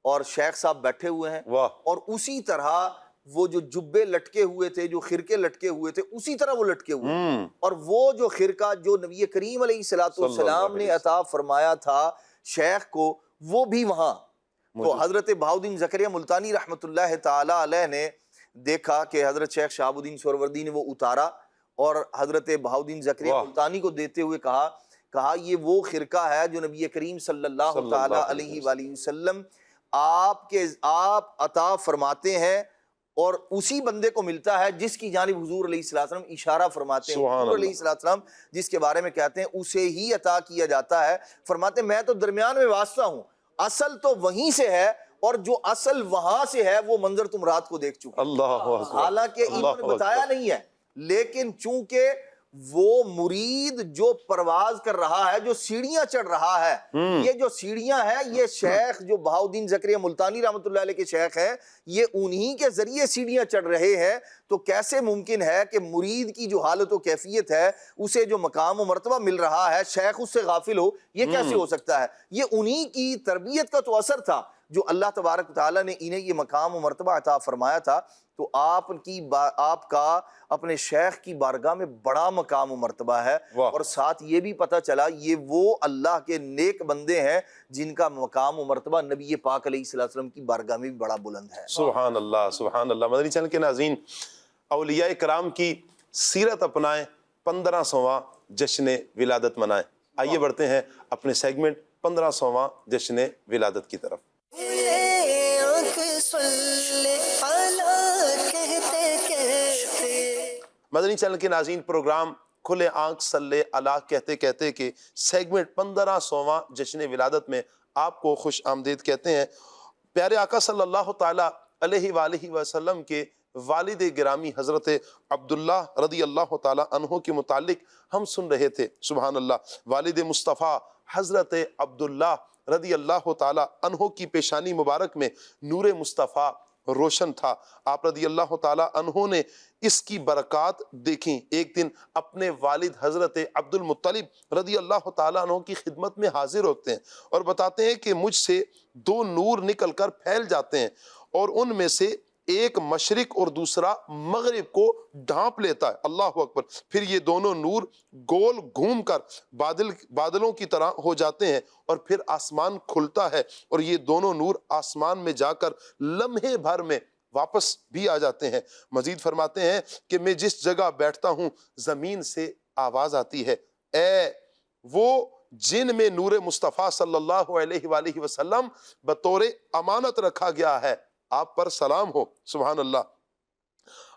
اور شیخ صاحب بیٹھے ہوئے ہیں، اور اسی طرح وہ جو جبے لٹکے ہوئے تھے، جو خرقے لٹکے ہوئے تھے، اسی طرح وہ لٹکے ہوئے، اور وہ جو خرقہ جو نبی کریم علیہ السلام نے عطا فرمایا تھا شیخ کو، وہ بھی وہاں۔ تو حضرت بہاؤالدین زکریا ملتانی رحمۃ اللہ تعالی علیہ نے دیکھا کہ حضرت شیخ شہاب الدین سہروردی نے وہ اتارا، اور حضرت بہاؤالدین زکریا ملتانی کو دیتے ہوئے کہا یہ وہ خرقہ ہے جو نبی کریم صلی اللہ تعالی علیہ وآلہ وسلم آپ عطا فرماتے ہیں، اور اسی بندے کو ملتا ہے جس کی جانب حضور علیہ السلام اشارہ فرماتے ہیں۔ حضور علیہ السلام جس کے بارے میں کہتے ہیں اسے ہی عطا کیا جاتا ہے۔ فرماتے ہیں میں تو درمیان میں واسطہ ہوں، اصل تو وہیں سے ہے، اور جو اصل وہاں سے ہے وہ منظر تم رات کو دیکھ چکے۔ حالانکہ انہوں نے بتایا نہیں ہے، لیکن چونکہ وہ مرید جو پرواز کر رہا ہے، جو سیڑھیاں چڑھ رہا ہے، یہ جو سیڑھیاں ہیں یہ شیخ جو بہاؤالدین زکریا ملتانی رحمۃ اللہ علیہ کے شیخ ہیں، یہ انہی کے ذریعے سیڑھیاں چڑھ رہے ہیں۔ تو کیسے ممکن ہے کہ مرید کی جو حالت و کیفیت ہے، اسے جو مقام و مرتبہ مل رہا ہے، شیخ اس سے غافل ہو؟ یہ کیسے ہو سکتا ہے؟ یہ انہی کی تربیت کا تو اثر تھا جو اللہ تبارک تعالیٰ نے انہیں یہ مقام و مرتبہ عطا فرمایا تھا۔ تو آپ کا اپنے شیخ کی بارگاہ میں بڑا مقام و مرتبہ ہے، اور ساتھ یہ بھی پتہ چلا یہ وہ اللہ کے نیک بندے ہیں جن کا مقام و مرتبہ نبی پاک علیہ السلام کی بارگاہ میں بھی بڑا بلند ہے۔ سبحان اللہ، سبحان اللہ۔ مدنی چینل کے ناظرین، اولیاء کرام کی سیرت اپنائیں، 1500واں جشن ولادت منائیں۔ آئیے بڑھتے ہیں اپنے سیگمنٹ 1500واں جشن ولادت کی طرف۔ مدنی چینل کے ناظرین، پروگرام کھلے آنکھ صلی اللہ کہتے کہتے کہ سیگمنٹ 1500واں جشن ولادت میں آپ کو خوش آمدید کہتے ہیں۔ پیارے آقا صلی اللہ تعالیٰ علیہ وآلہ وسلم کے والد گرامی حضرت عبداللہ رضی اللہ تعالیٰ عنہ کے متعلق ہم سن رہے تھے۔ سبحان اللہ، والد مصطفیٰ حضرت عبداللہ رضی اللہ تعالیٰ عنہ کی پیشانی مبارک میں نور مصطفیٰ روشن تھا۔ آپ رضی اللہ تعالیٰ عنہ نے اس کی برکات دیکھیں۔ ایک دن اپنے والد حضرت عبد المطلب رضی اللہ تعالیٰ عنہ کی خدمت میں حاضر ہوتے ہیں اور بتاتے ہیں کہ مجھ سے 2 نور نکل کر پھیل جاتے ہیں، اور ان میں سے ایک مشرق اور دوسرا مغرب کو ڈھانپ لیتا ہے۔ اللہ اکبر۔ پھر یہ دونوں نور گول گھوم کر بادلوں کی طرح ہو جاتے ہیں، اور پھر آسمان کھلتا ہے، اور یہ دونوں نور آسمان میں جا کر لمحے بھر میں واپس بھی آ جاتے ہیں۔ مزید فرماتے ہیں کہ میں جس جگہ بیٹھتا ہوں زمین سے آواز آتی ہے، اے وہ جن میں نور مصطفیٰ صلی اللہ علیہ وآلہ وسلم بطور امانت رکھا گیا ہے، آپ پر سلام ہو۔ سبحان اللہ۔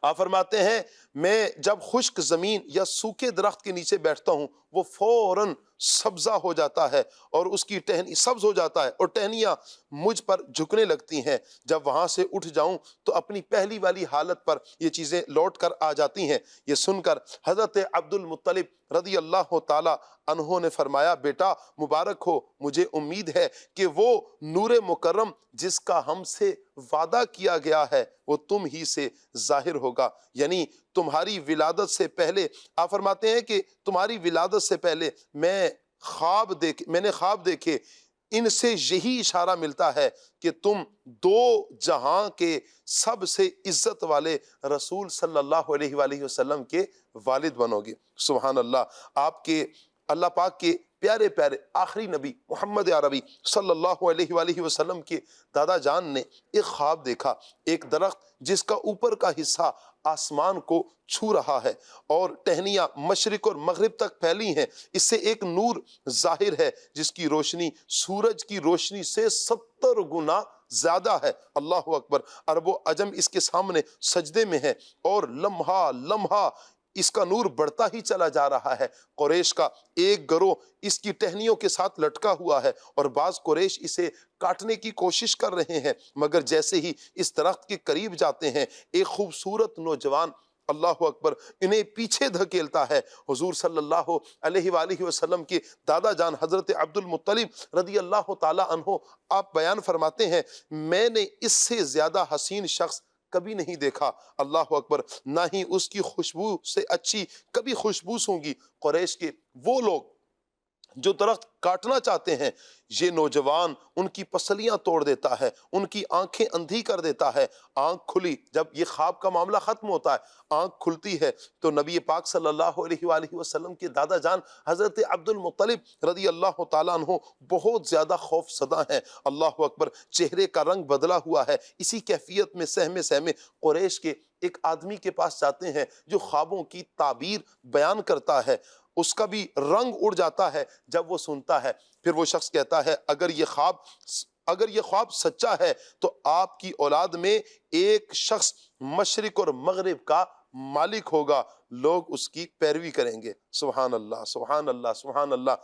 آپ فرماتے ہیں میں جب خشک زمین یا سوکھے درخت کے نیچے بیٹھتا ہوں وہ فوراً سبزہ ہو جاتا ہے اور اس کی ٹہنی سبز ہو جاتا ہے اور ٹہنیاں مجھ پر جھکنے لگتی ہیں۔ جب وہاں سے اٹھ جاؤں تو اپنی پہلی والی حالت پر یہ چیزیں لوٹ کر آ جاتی ہیں۔ یہ سن کر حضرت عبد المطلب رضی اللہ تعالی عنہ نے فرمایا، بیٹا مبارک ہو، مجھے امید ہے کہ وہ نور مکرم جس کا ہم سے وعدہ کیا گیا ہے وہ تم ہی سے ظاہر ہوگا، یعنی تمہاری ولادت سے پہلے۔ آپ فرماتے ہیں کہ تمہاری ولادت سے پہلے میں نے خواب دیکھے، ان سے یہی اشارہ ملتا ہے کہ تم دو جہاں کے سب سے عزت والے رسول صلی اللہ علیہ وآلہ وسلم کے والد بنو گے۔ سبحان اللہ۔ آپ کے اللہ پاک کے پیارے پیارے آخری نبی محمد عربی صلی اللہ علیہ وآلہ وسلم کے دادا جان نے ایک خواب دیکھا، ایک درخت جس کا اوپر کا حصہ آسمان کو چھو رہا ہے اور ٹہنیاں مشرق اور مغرب تک پھیلی ہیں، اس سے ایک نور ظاہر ہے جس کی روشنی سورج کی روشنی سے 70 گنا زیادہ ہے۔ اللہ اکبر۔ عرب و عجم اس کے سامنے سجدے میں ہے اور لمحہ لمحہ اس کا نور بڑھتا ہی چلا جا رہا ہے۔ قریش کا ایک گروہ اس کی ٹہنیوں کے ساتھ لٹکا ہوا ہے اور بعض قریش اسے کاٹنے کی کوشش کر رہے ہیں، مگر جیسے ہی اس درخت کے قریب جاتے ہیں ایک خوبصورت نوجوان اللہ اکبر انہیں پیچھے دھکیلتا ہے۔ حضور صلی اللہ علیہ وآلہ وسلم کے دادا جان حضرت عبد المطلب رضی اللہ تعالی عنہ آپ بیان فرماتے ہیں، میں نے اس سے زیادہ حسین شخص کبھی نہیں دیکھا، اللہ اکبر، نہ ہی اس کی خوشبو سے اچھی کبھی خوشبو سونگی۔ قریش کے وہ لوگ جو درخت کاٹنا چاہتے ہیں، یہ نوجوان ان کی پسلیاں توڑ دیتا ہے، ان کی آنکھیں اندھی کر دیتا ہے۔ آنکھ کھلی، جب یہ خواب کا معاملہ ختم ہوتا ہے، آنکھ کھلتی ہے تو نبی پاک صلی اللہ علیہ وآلہ وسلم کے دادا جان حضرت عبد المطلب رضی اللہ تعالیٰ عنہ بہت زیادہ خوف زدہ ہیں۔ اللہ اکبر، چہرے کا رنگ بدلا ہوا ہے۔ اسی کیفیت میں سہمے سہمے قریش کے ایک آدمی کے پاس جاتے ہیں جو خوابوں کی تعبیر بیان کرتا ہے، اس کا بھی رنگ اڑ جاتا ہے جب وہ سنتا ہے۔ پھر وہ شخص کہتا ہے اگر یہ خواب سچا ہے تو آپ کی اولاد میں ایک شخص مشرق اور مغرب کا مالک ہوگا، لوگ اس کی پیروی کریں گے۔ سبحان اللہ، سبحان اللہ، سبحان اللہ۔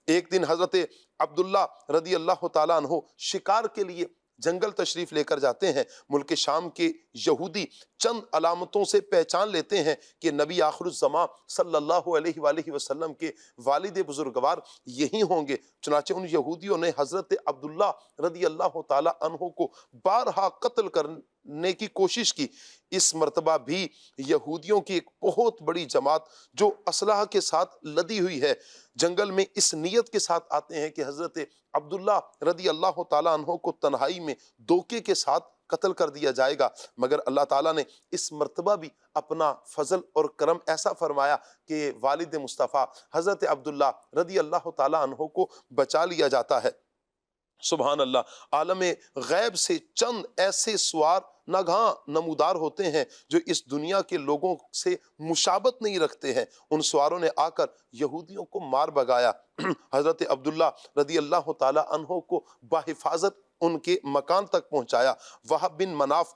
ایک دن حضرت عبداللہ رضی اللہ تعالیٰ عنہ شکار کے لیے جنگل تشریف لے کر جاتے ہیں۔ ملک شام کے یہودی چند علامتوں سے پہچان لیتے ہیں کہ نبی آخر الزمان صلی اللہ علیہ وآلہ وسلم کے والد بزرگوار یہی ہوں گے، چنانچہ ان یہودیوں نے حضرت عبداللہ رضی اللہ تعالی عنہ کو بارہا قتل کرنے کی کوشش کی۔ اس مرتبہ بھی یہودیوں کی ایک بہت بڑی جماعت جو اسلحہ کے ساتھ لدی ہوئی ہے جنگل میں اس نیت کے ساتھ آتے ہیں کہ حضرت عبداللہ رضی اللہ تعالیٰ عنہ کو تنہائی میں دھوکے کے ساتھ قتل کر دیا جائے گا، مگر اللہ تعالیٰ نے اس مرتبہ بھی اپنا فضل اور کرم ایسا فرمایا کہ والد مصطفیٰ حضرت عبداللہ رضی اللہ تعالیٰ عنہ کو بچا لیا جاتا ہے۔ سبحان اللہ۔ عالم غیب سے چند ایسے سوار ناگہاں نمودار ہوتے ہیں جو اس دنیا کے لوگوں سے مشابت نہیں رکھتے ہیں۔ ان سواروں نے آ کر یہودیوں کو مار بگایا، حضرت عبداللہ رضی اللہ تعالی عنہ کو بحفاظت ان کے مکان تک پہنچایا۔ وہب بن مناف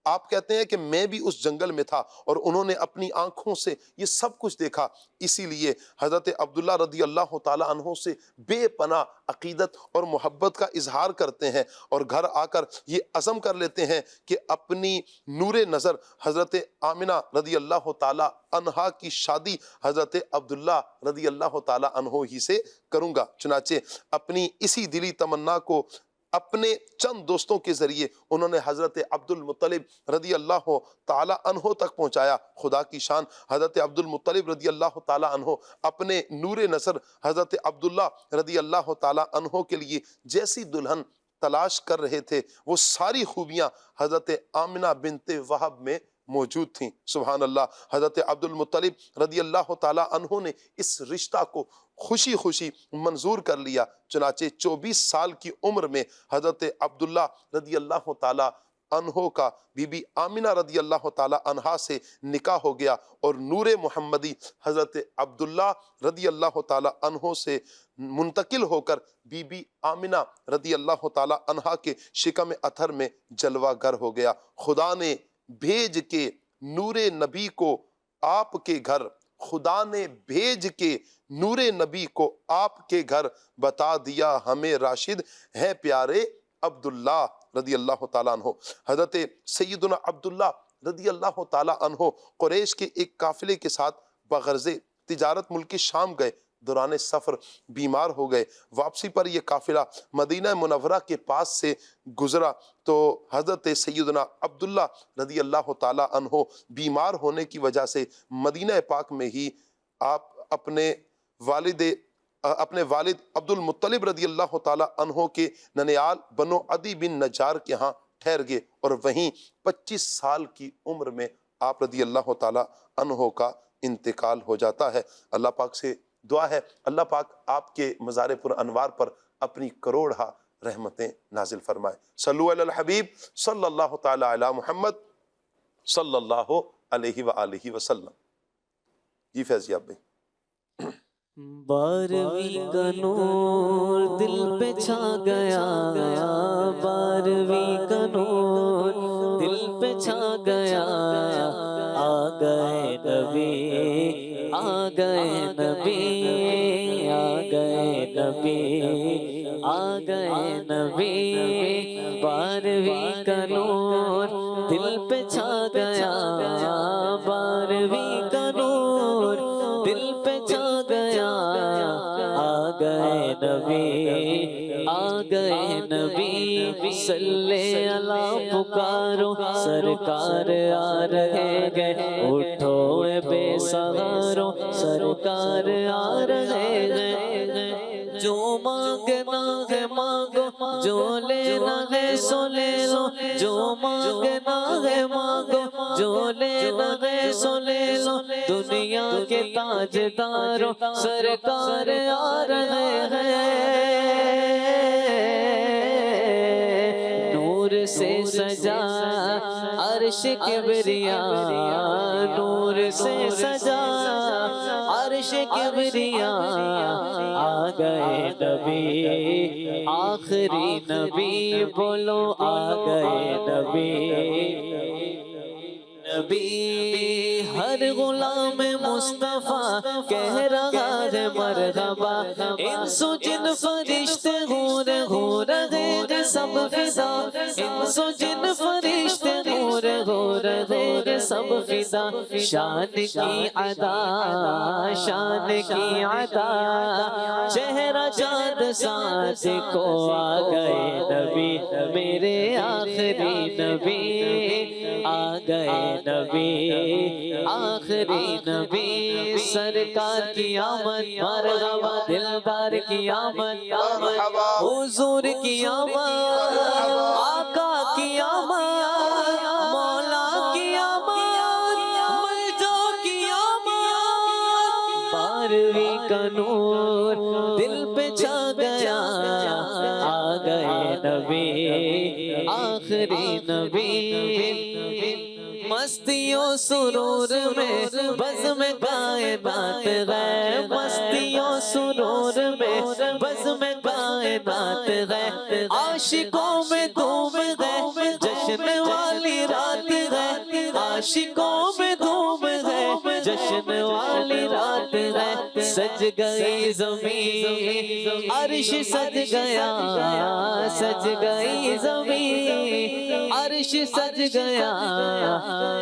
آپ کہتے ہیں کہ میں بھی اس جنگل میں تھا اور انہوں نے اپنی آنکھوں سے یہ سب کچھ دیکھا، اسی لیے حضرت عبداللہ رضی اللہ تعالی عنہ سے بے پناہ عقیدت اور محبت کا اظہار کرتے ہیں اور گھر آ کر یہ عزم کر لیتے ہیں کہ اپنی نور نظر حضرت آمنہ رضی اللہ تعالی عنہا کی شادی حضرت عبداللہ رضی اللہ تعالی عنہ ہی سے کروں گا۔ چنانچہ اپنی اسی دلی تمنا کو اپنے چند دوستوں کے ذریعے انہوں نے حضرت عبد المطلب رضی اللہ تعالی عنہ تک پہنچایا۔ خدا کی شان، حضرت عبد المطلب رضی اللہ تعالی عنہ اپنے نور نظر حضرت عبداللہ رضی اللہ تعالی عنہ کے لیے جیسی دلہن تلاش کر رہے تھے وہ ساری خوبیاں حضرت آمنہ بنت وہب میں موجود تھیں۔ سبحان اللہ۔ حضرت عبد المطلب رضی اللہ تعالی عنہ نے اس رشتہ کو خوشی خوشی منظور کر لیا، چنانچہ 24 سال کی عمر میں حضرت عبداللہ رضی اللہ تعالی عنہ کا بی بی آمنہ رضی اللہ تعالی عنہا سے نکاح ہو گیا اور نور محمدی حضرت عبداللہ رضی اللہ تعالی عنہ سے منتقل ہو کر بی بی آمنہ رضی اللہ تعالی عنہا کے شکم اطہر میں جلوہ گر ہو گیا۔ خدا نے بھیج کے نور نبی کو آپ کے گھر، خدا نے بھیج کے نور نبی کو آپ کے گھر بتا دیا ہمیں راشد ہے پیارے عبداللہ رضی اللہ تعالیٰ عنہ۔ حضرت سیدنا عبداللہ رضی اللہ تعالیٰ عنہ قریش کے ایک قافلے کے ساتھ بغرض تجارت ملک شام گئے، دوران سفر بیمار ہو گئے۔ واپسی پر یہ قافلہ مدینہ منورہ کے پاس سے گزرا تو حضرت سیدنا عبداللہ رضی اللہ تعالیٰ عنہ بیمار ہونے کی وجہ سے مدینہ پاک میں ہی آپ اپنے والد عبد المطلب رضی اللہ تعالیٰ عنہ کے ننیال بنو عدی بن نجار کے ہاں ٹھہر گئے اور وہیں 25 سال کی عمر میں آپ رضی اللہ تعالیٰ عنہ کا انتقال ہو جاتا ہے۔ اللہ پاک سے دعا ہے اللہ پاک آپ کے مزار پر انوار پر اپنی کروڑہ رحمتیں نازل فرمائے۔ صلو علی الحبیب صلی اللہ تعالی علی محمد صلی اللہ علیہ وآلہ وسلم۔ جی فیضیاب بھائی۔ 12ویں کا نور دل پہ چھا گیا، 12ویں کا نور دل پہ چھا گیا، آ گئے نبی، آ گئے نبی، آ گئے نبی، آ گئے نبی، 12ویں کا نور دل پہ چھا گیا، 12ویں کا نور دل پہ چھا گیا، آ گئے نبی، آ گئے نبی، صلی اللہ پکارو سرکار آ رہے گئے، اٹھو اے بے سہارو سرکار آ رہے گئے، جو مانگنا ہے مانگو، جو لینا ہے سو لے لو، جو مانگنا ہے مانگو، جو لینا ہے سو لے لو، دنیا کے تاجداروں سرکار آ رہے ہیں، نور سے سجا عرش کبریا، نور سے سجا عرش کبریا، آ گئے نبی، آخری نبی، بولو آ گئے نبی، نبی ہر غلام مصطفیٰ کہہ رہا ہے مرحبا، انس و جن فرشتے ہو رہے سب فدا، انس و جن فرشتے ہو رہے سب فدا، شان کی عطا، شان کی عطا، چہرہ چاند ساتھ کو آ گئے نبی، میرے آخری نبی، آ گئے نبی، آخری نبی، سرکار کی آمد مرحبا، دلدار کی آمد حضور کی آمد، آقا کی آمد، مولا کی آمد، ملجو کی آمد، 12ویں کا نور دل پہ چھا گیا، آ گئے نبی، آخری نبی، مستیوں سرور میں بزم کائنات ہے، مستیوں سرور میں بزم کائنات ہے، عاشقوں میں دھوم ہے، جشن والی رات ہے، عاشقوں میں دھوم ہے، جشن والی رات ہے، سج گئی زمین، عرش سج گیا، سج گئی زمین، عرش سج گیا،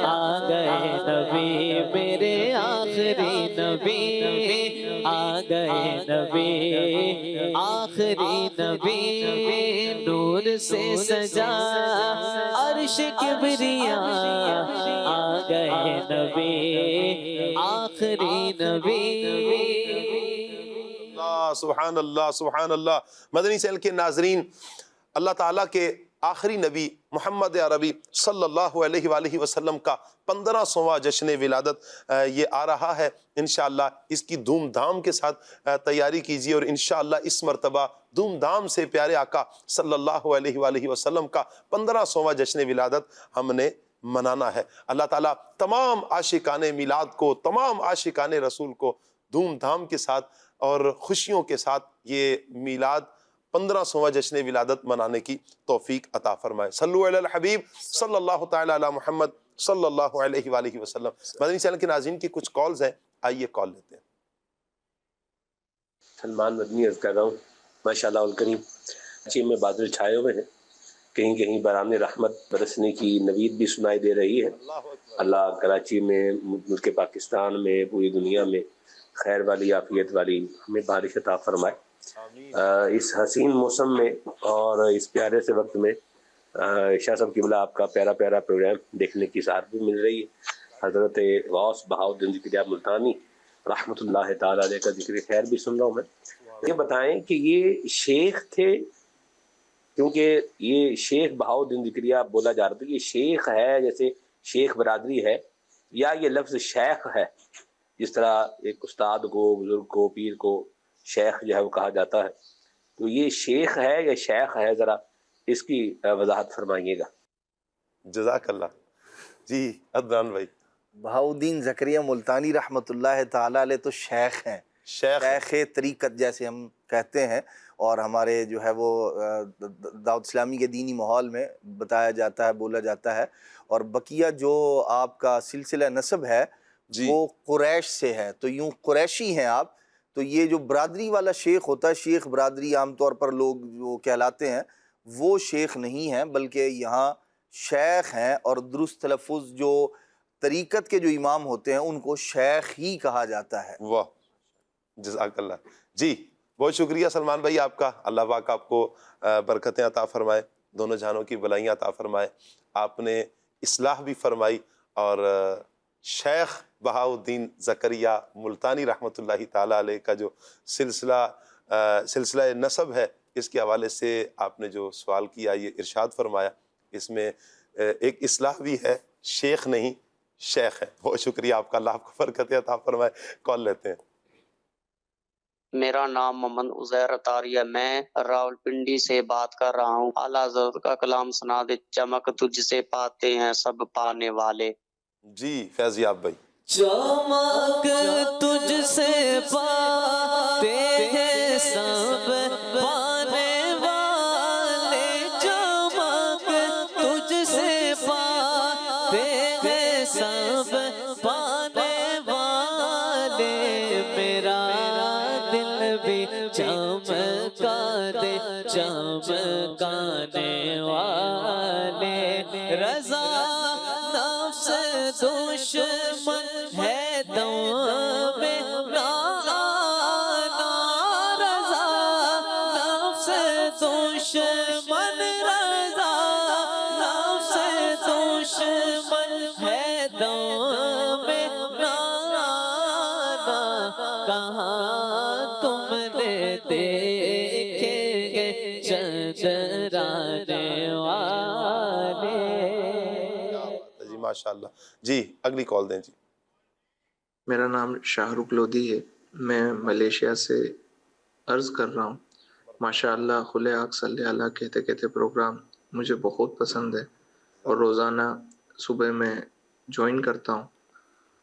آ گئے نبی، میرے آخری نبی، آ گئے نبی، آخری نبی، نور سے سجا عرش کبریا، آ گئے نبی، آخری نبی۔ سبحان اللہ سبحان اللہ۔ مدنی چینل کے ناظرین، اللہ تعالیٰ کے آخری نبی محمد عربی صلی اللہ علیہ وآلہ وسلم کا 1500واں جشن ولادت یہ آ رہا ہے. انشاءاللہ اس کی دھوم دھام کے ساتھ تیاری کیجیے، اور انشاءاللہ اس مرتبہ دھوم دھام سے پیارے آقا صلی اللہ علیہ وآلہ وسلم کا 1500واں جشن ولادت ہم نے منانا ہے. اللہ تعالیٰ تمام عاشقان میلاد کو، تمام عاشقان رسول کو دھوم دھام کے ساتھ اور خوشیوں کے ساتھ یہ میلاد 1500واں جشن ولادت منانے کی توفیق عطا فرمائے. صلو علی الحبیب صلی اللہ تعالی علی محمد صلی اللہ علیہ وآلہ وسلم. مدنی چینل کے ناظرین کی کچھ کالز ہیں، آئیے کال لیتے ہیں. سلمان مدنی عرض کر رہا ہوں. ماشاء اللہ الکریم کراچی میں بادل چھائے ہوئے ہیں، کہیں کہیں برآمد رحمت برسنے کی نوید بھی سنائی دے رہی ہے. اللہ کراچی میں، ملک پاکستان میں، پوری دنیا میں خیر والی عافیت والی ہمیں بارش عطا فرمائے. اس حسین موسم میں اور اس پیارے سے وقت میں شاہ صاحب قبلہ آپ کا پیارا پیارا پروگرام دیکھنے کی سعادت بھی مل رہی ہے. حضرت غوث بہاؤالدین زکریا ملتانی رحمۃ اللہ تعالی علیہ کا ذکر خیر بھی سن رہا ہوں میں. یہ بتائیں کہ یہ شیخ تھے، کیونکہ یہ شیخ بہاؤالدین زکریا بولا جا رہا تھا، یہ شیخ ہے جیسے شیخ برادری ہے، یا یہ لفظ شیخ ہے جس طرح ایک استاد کو، بزرگ کو، پیر کو شیخ جو ہے وہ کہا جاتا ہے؟ تو یہ شیخ ہے یا شیخ ہے، ذرا اس کی وضاحت فرمائیے گا. جزاک اللہ. جی عدنان بھائی. بہاؤالدین زکریا ملتانی رحمۃ اللہ تعالی علیہ تو شیخ ہیں، شیخ طریقت جیسے ہم کہتے ہیں، اور ہمارے جو ہے وہ دعوت اسلامی کے دینی ماحول میں بتایا جاتا ہے، بولا جاتا ہے. اور بقیہ جو آپ کا سلسلہ نسب ہے وہ قریش سے ہے، تو یوں قریشی ہیں آپ. تو یہ جو برادری والا شیخ ہوتا ہے، شیخ برادری عام طور پر لوگ جو کہلاتے ہیں وہ شیخ نہیں ہیں، بلکہ یہاں شیخ ہیں. اور درست تلفظ جو طریقت کے جو امام ہوتے ہیں ان کو شیخ ہی کہا جاتا ہے. واہ، جزاک اللہ. جی بہت شکریہ سلمان بھائی آپ کا. اللہ پاک آپ کو برکتیں عطا فرمائے، دونوں جہانوں کی بلائیاں عطا فرمائے. آپ نے اصلاح بھی فرمائی، اور شیخ بہاؤالدین زکریا ملتانی رحمۃ اللہ تعالیٰ علیہ کا جو سلسلہ نسب ہے، اس کے حوالے سے آپ نے جو سوال کیا، یہ ارشاد فرمایا، اس میں ایک اصلاح بھی ہے، شیخ نہیں شیخ ہے. بہت شکریہ آپ کا، اللہ آپ کو برکتیں عطا فرمائے. کال لیتے ہیں. میرا نام محمد عزیر اطاری ہے، میں راولپنڈی سے بات کر رہا ہوں. اعلیٰ حضرت کا کلام سنا دے. چمک تجھ سے پاتے ہیں سب پانے والے. جی فیضیاب بھائی. چمک تجھ سے پاتے ہیں سب پانے والے. چمک تجھ سے پاتے ہیں سب پانے والے. میرا دل بھی چمکا دے چمکانے والے. رضا نفس دشمن ہے دم میں نہ آنا. رضا نفس دشمن، رضا نفس دشمن ہے دم میں نہ آنا. کہاں تم نے دیکھے چندرانے والے. جی ماشاءاللہ. جی اگلی کال دیں. جی میرا نام شاہ رخ لودھی ہے، میں ملیشیا سے عرض کر رہا ہوں. ماشاءاللہ خلے آگ صلی اللہ کہتے کہتے پروگرام مجھے بہت پسند ہے، اور روزانہ صبح میں جوائن کرتا ہوں.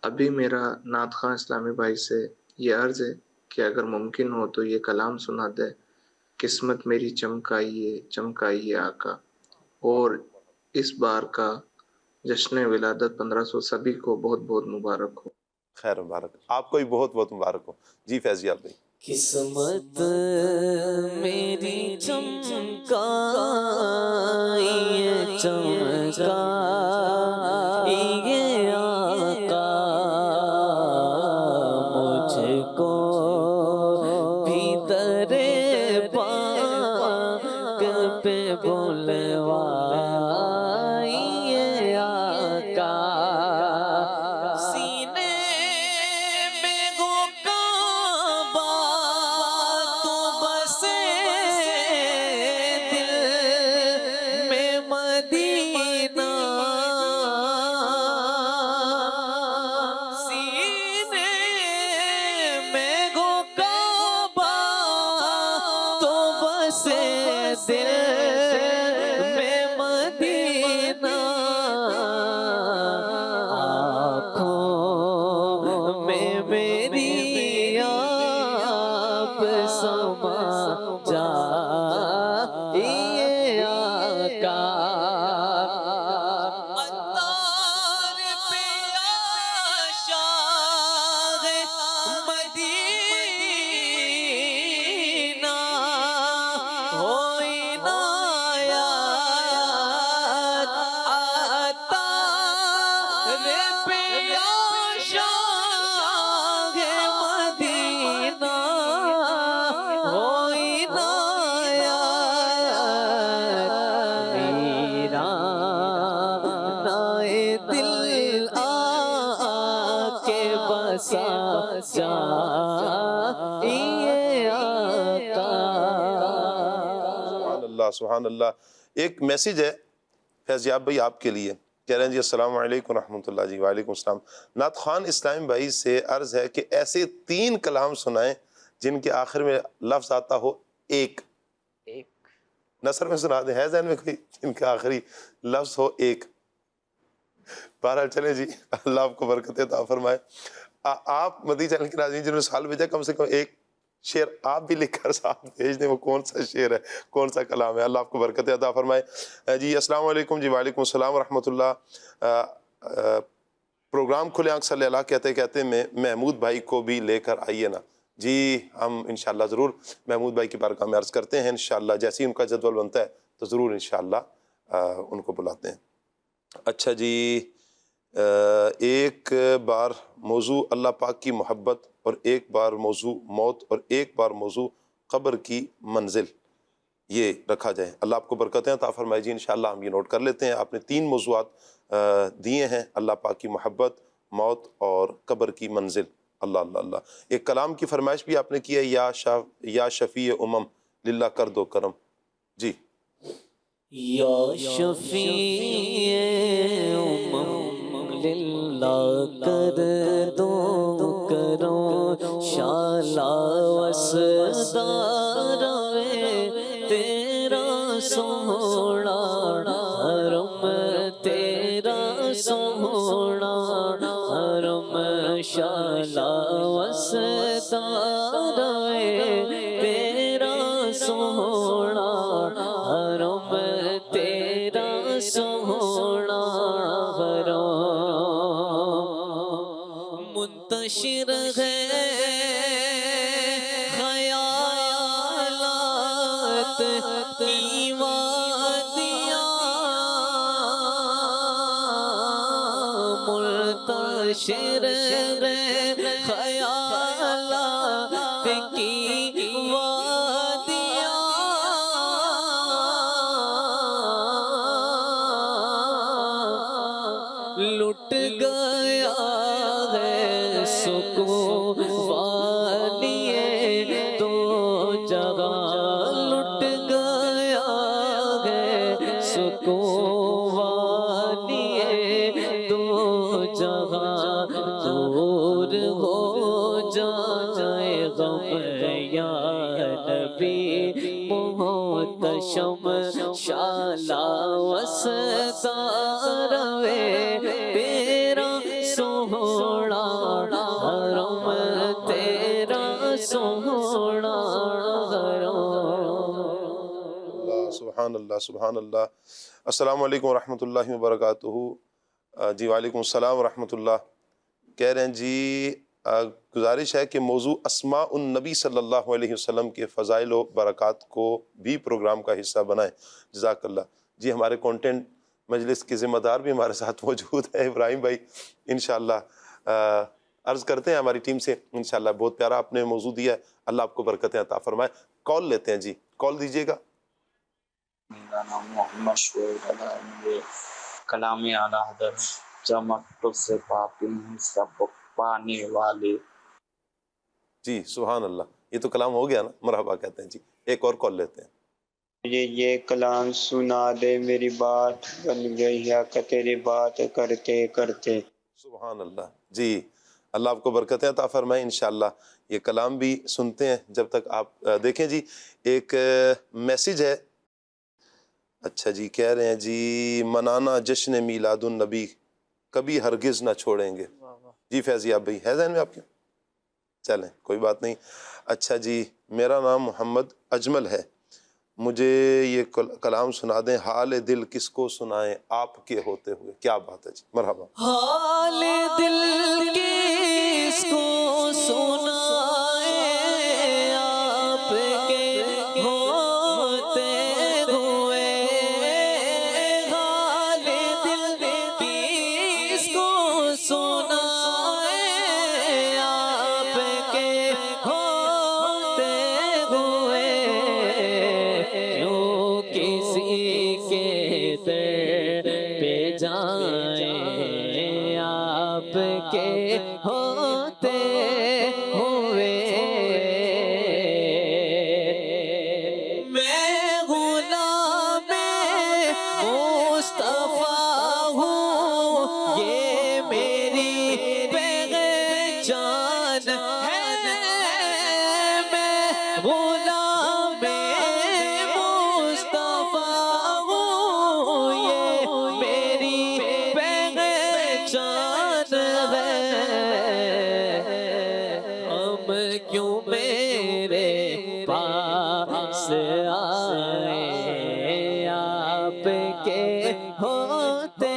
ابھی میرا نعت خواں اسلامی بھائی سے یہ عرض ہے کہ اگر ممکن ہو تو یہ کلام سنا دے. قسمت میری چمکائیے چمکائیے آقا. اور اس بار کا جشن ولادت 1500 سبھی کو بہت بہت مبارک ہو. خیر مبارک، آپ کو بھی بہت بہت مبارک ہو. جی فیضیاب بھائی. قسمت میری چمکائیے چمکائیے آقا. مجھ کو بھی تیرے پاک پہ بلوائیے آقا. سینے میں گو کعبہ تو بسے دل میں بسے دل میں مدینہ، آنکھوں میں میری آپ سما جائیے آقا، عطار پہ عاشق مدینہ ہوئی عنایت، عطار پہ عاشق مدینہ ہوئی عنایت، ویرانۂ دل آ کے بسا جائیے آقا۔ سبحان اللہ سبحان اللہ۔ ایک میسیج ہے فیضیاب بھائی آپ کے لیے، کہہ رہے ہیں جی السلام علیکم ورحمۃ اللہ۔ جی وعلیکم السلام۔ نعت خوان اسلام بھائی سے عرض ہے کہ ایسے 3 کلام سنائیں جن کے آخر میں لفظ آتا ہو ایک، نثر میں سنا دیں، ہے ذہن میں کوئی جن کا آخری لفظ ہو ایک؟ بہرحال چلیں جی، اللہ آپ کو برکت عطا فرمائے۔ آپ مدی چینل کے ناظرین جنہوں نے سال بھیجا، کم سے کم ایک شعر آپ بھی لکھ کر ساتھ بھیج دیں، وہ کون سا شعر ہے، کون سا کلام ہے، اللہ آپ کو برکت عطا فرمائے۔ جی السلام علیکم۔ جی وعلیکم السلام ورحمۃ اللہ۔ پروگرام کھلے آنکھ صلی اللہ کہتے کہتے میں محمود بھائی کو بھی لے کر آئیے نا۔ جی ہم انشاءاللہ ضرور محمود بھائی کی بارگاہ میں عرض کرتے ہیں، انشاءاللہ جیسے ہی ان کا جدول بنتا ہے تو ضرور انشاءاللہ ان کو بلاتے ہیں۔ اچھا جی، ایک بار موضوع اللہ پاک کی محبت، اور ایک بار موضوع موت، اور ایک بار موضوع قبر کی منزل، یہ رکھا جائے۔ اللہ آپ کو برکتیں عطا فرمائے جی، انشاءاللہ ہم یہ نوٹ کر لیتے ہیں۔ آپ نے 3 موضوعات دیے ہیں، اللہ پاک کی محبت، موت اور قبر کی منزل۔ اللہ اللہ اللہ۔ ایک کلام کی فرمائش بھی آپ نے کی ہے، یا شفیع امم للہ کر دو کرم۔ جی یا شفیع امم للہ کر دو کرم، شالا وسدار تیرا سونا حرم، تیرا سونا حرم، شالا وسدار تیرا سونا حرم، تیرا سونا حرم، منتشر ہے خیالات کی وادیاں، منتشر ہے خیالات کی وادیاں، لٹ گیا ہے سکون والی دو جگہ، لٹ گیا ہے سکون والی دو جگہ، دور ہو جائے غم یا نبی محتشم، شالا وسدار تیرا سونا حرم، تیرا سونا حرم۔ اللہ سبحان اللہ سبحان اللہ۔ السلام علیکم ورحمۃ اللہ وبرکاتہ۔ جی وعلیکم السلام ورحمۃ اللہ۔ کہہ رہے ہیں جی گزارش ہے کہ موضوع اسماء النبی صلی اللہ علیہ وسلم کے فضائل و برکات کو بھی پروگرام کا حصہ بنائیں، جزاک اللہ۔ جی ہمارے کانٹینٹ مجلس کے ذمہ دار بھی ہمارے ساتھ موجود ہے ابراہیم بھائی، انشاءاللہ عرض کرتے ہیں ہماری ٹیم سے، انشاءاللہ بہت پیارا آپ نے موضوع دیا ہے، اللہ آپ کو برکتیں عطا فرمائے۔ کال لیتے ہیں جی، کال دیجیے گا۔ میرا نام محمد شعیب ہے، مجھے کلام اعلیٰ حضرت چمک تو سے پاتی ہوں سب پانے والے۔ جی سبحان اللہ، یہ تو کلام ہو گیا نا، مرحبا کہتے ہیں جی۔ ایک اور کال لیتے ہیں۔ مجھے یہ کلام سنا دے، میری بات بن گئی ہے کہ تیری بات کرتے کرتے۔ سبحان اللہ۔ جی اللہ آپ کو برکتیں عطا فرمائے انشاءاللہ۔ یہ کلام بھی سنتے ہیں جب تک آپ دیکھیں جی ایک میسیج ہے. اچھا جی کہہ رہے ہیں جی منانا جشن میلاد النبی کبھی ہرگز نہ چھوڑیں گے. جی فیضیاب بھائی ہے ذہن میں آپ کے؟ چلیں کوئی بات نہیں. اچھا جی میرا نام محمد اجمل ہے, مجھے یہ کلام سنا دیں, حال دل کس کو سنائیں آپ کے ہوتے ہوئے. کیا بات ہے جی, مرحبا. حال دل کس کو سنائیں آپ کے ہوتے ہوئے, حال دل کس کو سنائیں آپ کے ہوتے ہوئے, کیوں کسی کے در پہ جائیں آپ کے ہوتے ہوئے. میں غلام مصطفیٰ ہوں, یہ میری پہچان ہے. میں غلام مصطفیٰ ہوں, یہ میری پہچان ہے. ہم کیوں میرے پاس آئے آپ کے ہوتے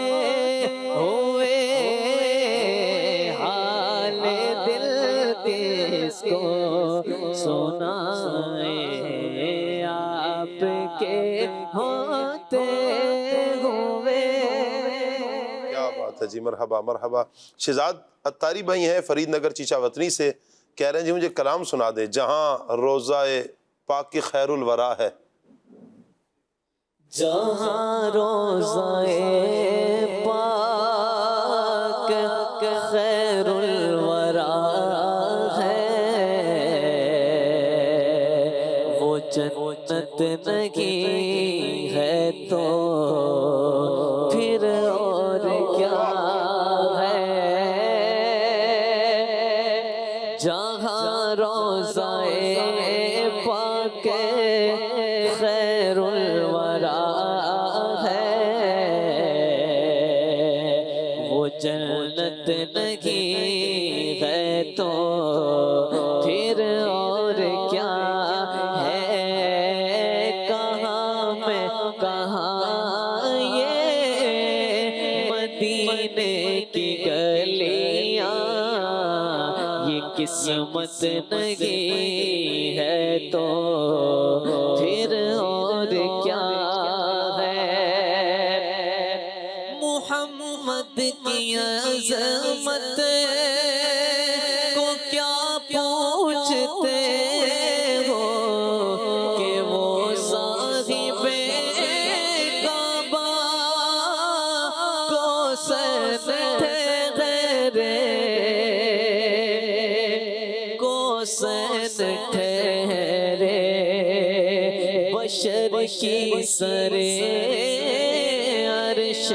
ہوئے, حال دل کس کو سنائیں آپ کے ہوتے ہوئے. کیا بات ہے جی, مرحبا مرحبا. شہزاد اتاری بھائی ہیں فرید نگر چیچا وطنی سے, کہہ رہے ہیں جی مجھے کلام سنا دے جہاں روضہ پاک کی خیر الورا ہے. جہاں روضہ پاک خیر الورا ہے, وہ جنت نہیں ہے تو پھر اور کیا ہے. جہاں روضہ پاک خیر الورا ہے, وہ جنت نہیں ہے تو پھر اور کیا ہے. کہاں میں کہاں یہ مدینے کی گلیاں, یہ قسمت نہیں ہے تو پھر اور کیا ہے. محمد کی عظمت کو کیا پوچھتے ہو کہ وہ صاحب کعبہ کو سن ٹھہرے, کو سن ٹھہرے, بشر کی سرے عرش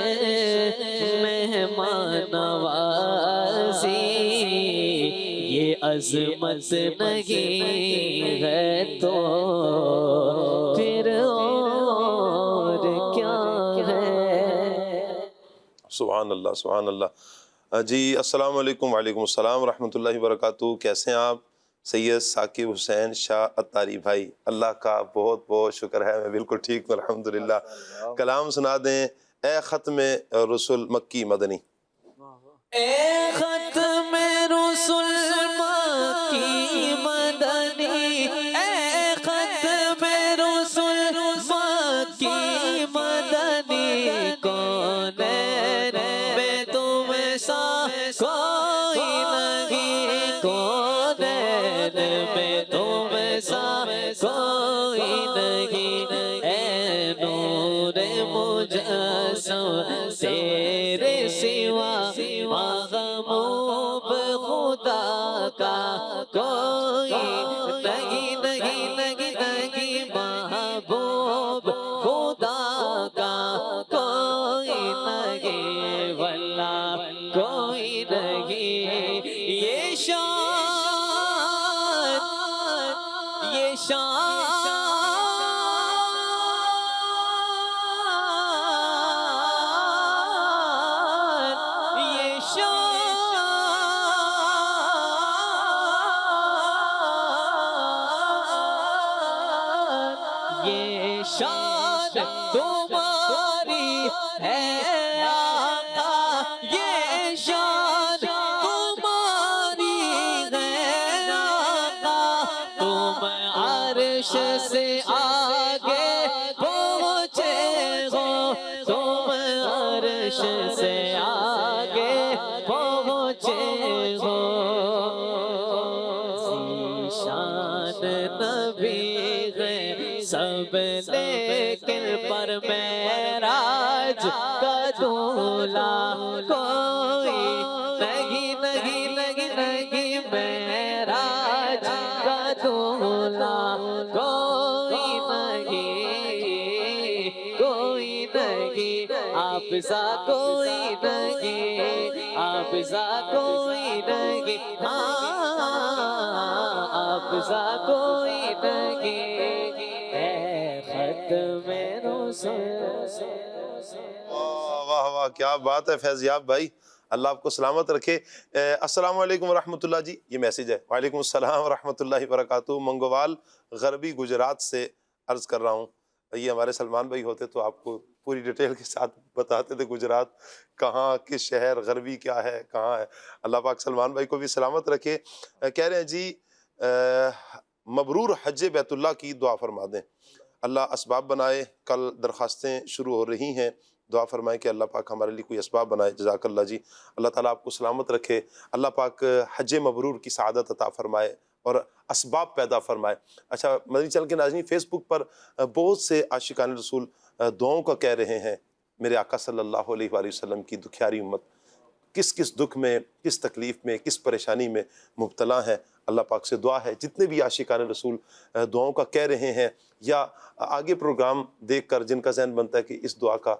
مہمان نوازی, یہ عظمت نہیں ہے تو پھر اور کیا ہے. سبحان اللہ سبحان اللہ. جی السلام علیکم. وعلیکم السلام ورحمۃ اللہ وبرکاتہ. کیسے ہیں آپ؟ سید ثاقب حسین شاہ اتاری بھائی. اللہ کا بہت بہت شکر ہے, میں بالکل ٹھیک ہوں الحمدللہ. کلام سنا دیں اے ختم رسول مکی مدنی. اے ختم رسول مکی مدنی, اے ختم رسول مکی مدنی, کونین میں تم سا کوئی نہیں, کونین میں تم سا کوئی نہیں. اے نور مجسم تیرے سوا محبوب خدا کا کوئی نہیں, نہیں نہیں نہیں, محبوب خدا کا کوئی نہیں, واللہ کوئی نہیں. یہ شان یہ شان تمہاری ہے آقا، یہ شان تمہاری ہے آقا، تم عرش سے آگے پہنچے ہو، تم عرش سے آگے پہنچے ہو، شان نبی ہے سب لیکن پر معراج کا دولہ کوئی نہیں، نہیں نہیں نہیں، معراج کا دولہ کوئی نہیں، کوئی نہیں، آپ سا کوئی نہیں، آپ سا کوئی نہیں، آپ سا کوئی نہیں، اے ختم رسول۔ واہ واہ، کیا بات ہے فیضیاب بھائی، اللہ آپ کو سلامت رکھے۔ السلام علیکم ورحمۃ اللہ جی، یہ میسیج ہے۔ وعلیکم السلام ورحمۃ اللہ وبرکاتہ، منگوال غربی گجرات سے عرض کر رہا ہوں۔ یہ ہمارے سلمان بھائی ہوتے تو آپ کو پوری ڈیٹیل کے ساتھ بتاتے تھے گجرات کہاں، کس شہر، غربی کیا ہے، کہاں ہے۔ اللہ پاک سلمان بھائی کو بھی سلامت رکھے۔ کہہ رہے ہیں جی مبرور حج بیت اللہ کی دعا فرما دیں، اللہ اسباب بنائے، کل درخواستیں شروع ہو رہی ہیں، دعا فرمائیں کہ اللہ پاک ہمارے لیے کوئی اسباب بنائے۔ جزاک اللہ جی، اللہ تعالیٰ آپ کو سلامت رکھے، اللہ پاک حج مبرور کی سعادت عطا فرمائے اور اسباب پیدا فرمائے۔ اچھا مدنی چینل کے ناظرین، فیس بک پر بہت سے عاشقان رسول دعاؤں کا کہہ رہے ہیں، میرے آقا صلی اللہ علیہ وآلہ وسلم کی دکھیاری امت کس کس دکھ میں، کس تکلیف میں، کس پریشانی میں مبتلا ہے۔ اللہ پاک سے دعا ہے جتنے بھی عاشقان رسول دعاؤں کا کہہ رہے ہیں یا آگے پروگرام دیکھ کر جن کا ذہن بنتا ہے کہ اس دعا کا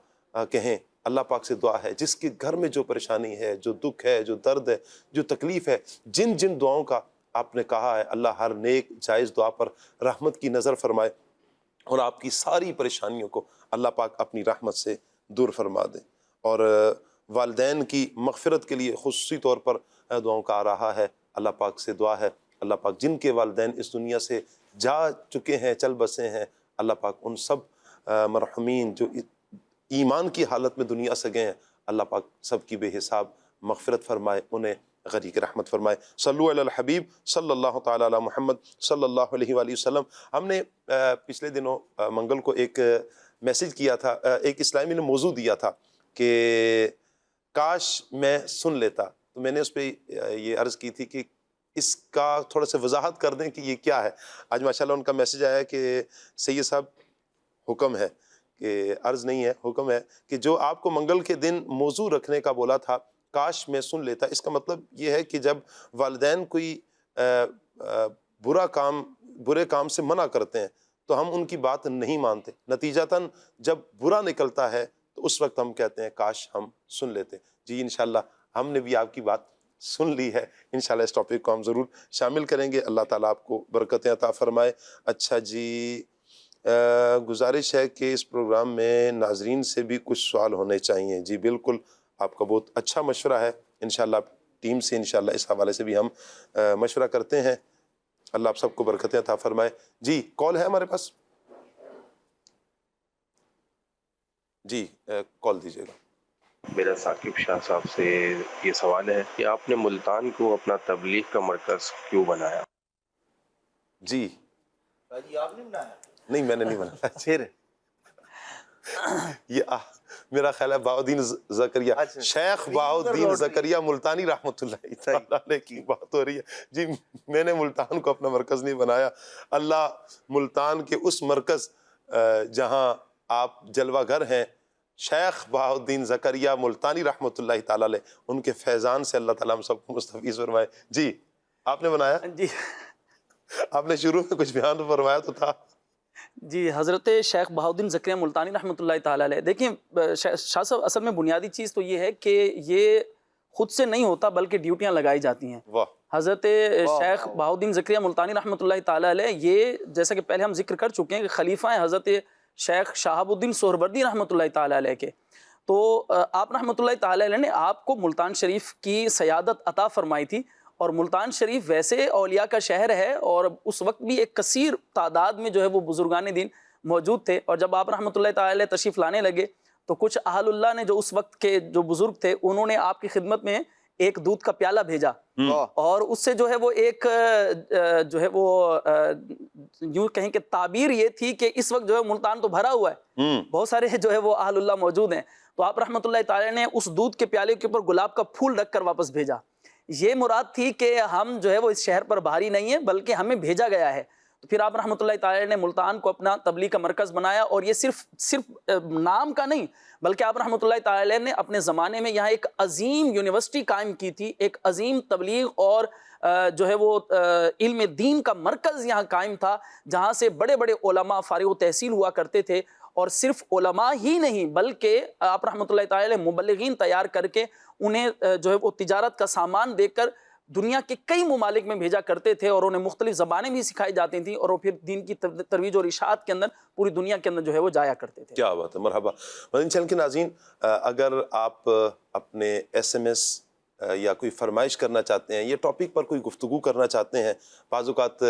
کہیں، اللہ پاک سے دعا ہے جس کے گھر میں جو پریشانی ہے، جو دکھ ہے، جو درد ہے، جو تکلیف ہے، جن جن دعاؤں کا آپ نے کہا ہے، اللہ ہر نیک جائز دعا پر رحمت کی نظر فرمائے اور آپ کی ساری پریشانیوں کو اللہ پاک اپنی رحمت سے دور فرما دے۔ اور والدین کی مغفرت کے لیے خصوصی طور پر دعاؤں کا آ رہا ہے، اللہ پاک سے دعا ہے اللہ پاک جن کے والدین اس دنیا سے جا چکے ہیں، چل بسے ہیں، اللہ پاک ان سب مرحومین جو ایمان کی حالت میں دنیا سے گئے ہیں، اللہ پاک سب کی بے حساب مغفرت فرمائے، انہیں غریق رحمت فرمائے۔ صلو علی الحبیب صلی اللہ تعالی علی محمد صلی اللہ علیہ وآلہ وسلم۔ ہم نے پچھلے دنوں منگل کو ایک میسیج کیا تھا، ایک اسلامی نے موضوع دیا تھا کہ کاش میں سن لیتا، تو میں نے اس پہ یہ عرض کی تھی کہ اس کا تھوڑا سا وضاحت کر دیں کہ یہ کیا ہے۔ آج ماشاءاللہ ان کا میسیج آیا کہ سید صاحب حکم ہے، کہ عرض نہیں ہے، حکم ہے کہ جو آپ کو منگل کے دن موضوع رکھنے کا بولا تھا کاش میں سن لیتا۔ اس کا مطلب یہ ہے کہ جب والدین کوئی برے کام سے منع کرتے ہیں تو ہم ان کی بات نہیں مانتے، نتیجتاً جب برا نکلتا ہے تو اس وقت ہم کہتے ہیں کاش ہم سن لیتے۔ جی انشاءاللہ ہم نے بھی آپ کی بات سن لی ہے، انشاءاللہ اس ٹاپک کو ہم ضرور شامل کریں گے، اللہ تعالیٰ آپ کو برکتیں عطا فرمائے۔ اچھا جی، گزارش ہے کہ اس پروگرام میں ناظرین سے بھی کچھ سوال ہونے چاہیے۔ جی بالکل، آپ کا بہت اچھا مشورہ ہے، انشاءاللہ ٹیم سے انشاءاللہ اس حوالے سے بھی ہم مشورہ کرتے ہیں، اللہ آپ سب کو برکتیں عطا فرمائے۔ جی کال ہے ہمارے پاس، جی کال دیجیے گا۔ میرا ثاقب شاہ صاحب سے یہ سوال ہے کہ آپ نے ملتان کو اپنا تبلیغ کا مرکز کیوں بنایا؟ جی آپ نے بنایا؟ نہیں میں نے نہیں بنایا، پھر یہ میرا خیال ہے بہاؤدین زکریا، شیخ بہاؤدین زکریا ملتانی رحمۃ اللہ تعالیٰ علیہ کی بات ہو رہی ہے۔ جی میں نے ملتان کو اپنا مرکز نہیں بنایا، اللہ ملتان کے اس مرکز جہاں آپ جلوہ گھر ہیں، شیخ بہاؤدین زکریا ملتانی رحمۃ اللہ تعالیٰ علیہ، ان کے فیضان سے اللہ تعالیٰ ہم سب کو مستفیض فرمائے۔ جی آپ نے بنایا؟ جی آپ نے شروع میں کچھ بیان فرمایا تو تھا۔ جی حضرت شیخ بہاؤدین زکریا ملتانی رحمۃ اللہ تعالیٰ علیہ، دیکھیں شاہ صاحب اصل میں بنیادی چیز تو یہ ہے کہ یہ خود سے نہیں ہوتا بلکہ ڈیوٹیاں لگائی جاتی ہیں۔ حضرت شیخ بہاؤدین زکریا ملتانی رحمۃ اللہ تعالیٰ علیہ یہ جیسا کہ پہلے ہم ذکر کر چکے ہیں کہ خلیفہ ہیں حضرت شیخ شہاب الدین سہروردی رحمۃ اللہ تعالیٰ علیہ کے، تو آپ رحمۃ اللہ تعالیٰ علیہ نے آپ کو ملتان شریف کی سیادت عطا فرمائی تھی، اور ملتان شریف ویسے اولیاء کا شہر ہے، اور اس وقت بھی ایک کثیر تعداد میں جو ہے وہ بزرگان دین موجود تھے، اور جب آپ رحمۃ اللہ تعالی تشریف لانے لگے تو کچھ اہل اللہ نے جو اس وقت کے جو بزرگ تھے انہوں نے آپ کی خدمت میں ایک دودھ کا پیالہ بھیجا، اور اس سے جو ہے وہ ایک جو ہے وہ یوں کہیں کہ تعبیر یہ تھی کہ اس وقت جو ہے ملتان تو بھرا ہوا ہے، بہت سارے جو ہے وہ اہل اللہ موجود ہیں، تو آپ رحمۃ اللہ تعالی نے اس دودھ کے پیالے کے اوپر گلاب کا پھول رکھ کر واپس بھیجا۔ یہ مراد تھی کہ ہم جو ہے وہ اس شہر پر بھاری نہیں ہیں بلکہ ہمیں بھیجا گیا ہے۔ تو پھر آپ رحمۃ اللہ تعالی نے ملتان کو اپنا تبلیغ کا مرکز بنایا، اور یہ صرف نام کا نہیں بلکہ آپ رحمۃ اللہ تعالی نے اپنے زمانے میں یہاں ایک عظیم یونیورسٹی قائم کی تھی، ایک عظیم تبلیغ اور جو ہے وہ علم دین کا مرکز یہاں قائم تھا، جہاں سے بڑے بڑے علماء فارغ التحصیل ہوا کرتے تھے، اور صرف علماء ہی نہیں بلکہ آپ رحمۃ اللہ تعالی مبلغین تیار کر کے انہیں جو ہے وہ تجارت کا سامان دے کر دنیا کے کئی ممالک میں بھیجا کرتے تھے، اور انہیں مختلف زبانیں بھی سکھائی جاتی تھیں، اور وہ پھر دین کی ترویج اور اشاعت کے اندر پوری دنیا کے اندر جو ہے وہ جایا کرتے تھے۔ کیا بات ہے، مرحبا۔ مدنی چینل کے ناظرین، اگر آپ اپنے ایس ایم ایس یا کوئی فرمائش کرنا چاہتے ہیں، یہ ٹاپک پر کوئی گفتگو کرنا چاہتے ہیں، بعض اوقات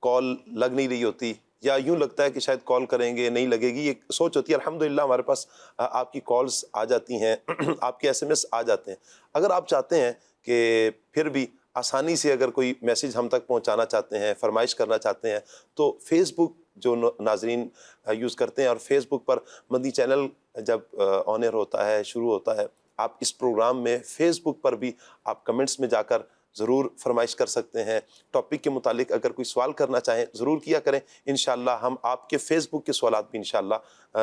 کال لگ نہیں رہی ہوتی، یا یوں لگتا ہے کہ شاید کال کریں گے نہیں لگے گی، یہ سوچ ہوتی ہے، الحمدللہ ہمارے پاس آپ کی کالز آ جاتی ہیں، آپ کے ایس ایم ایس آ جاتے ہیں۔ اگر آپ چاہتے ہیں کہ پھر بھی آسانی سے اگر کوئی میسیج ہم تک پہنچانا چاہتے ہیں، فرمائش کرنا چاہتے ہیں، تو فیس بک جو ناظرین یوز کرتے ہیں، اور فیس بک پر مدنی چینل جب آن ایئر ہوتا ہے، شروع ہوتا ہے، آپ اس پروگرام میں فیس بک پر بھی آپ کمنٹس میں جا کر ضرور فرمائش کر سکتے ہیں۔ ٹاپک کے متعلق اگر کوئی سوال کرنا چاہیں ضرور کیا کریں، انشاءاللہ ہم آپ کے فیس بک کے سوالات بھی انشاءاللہ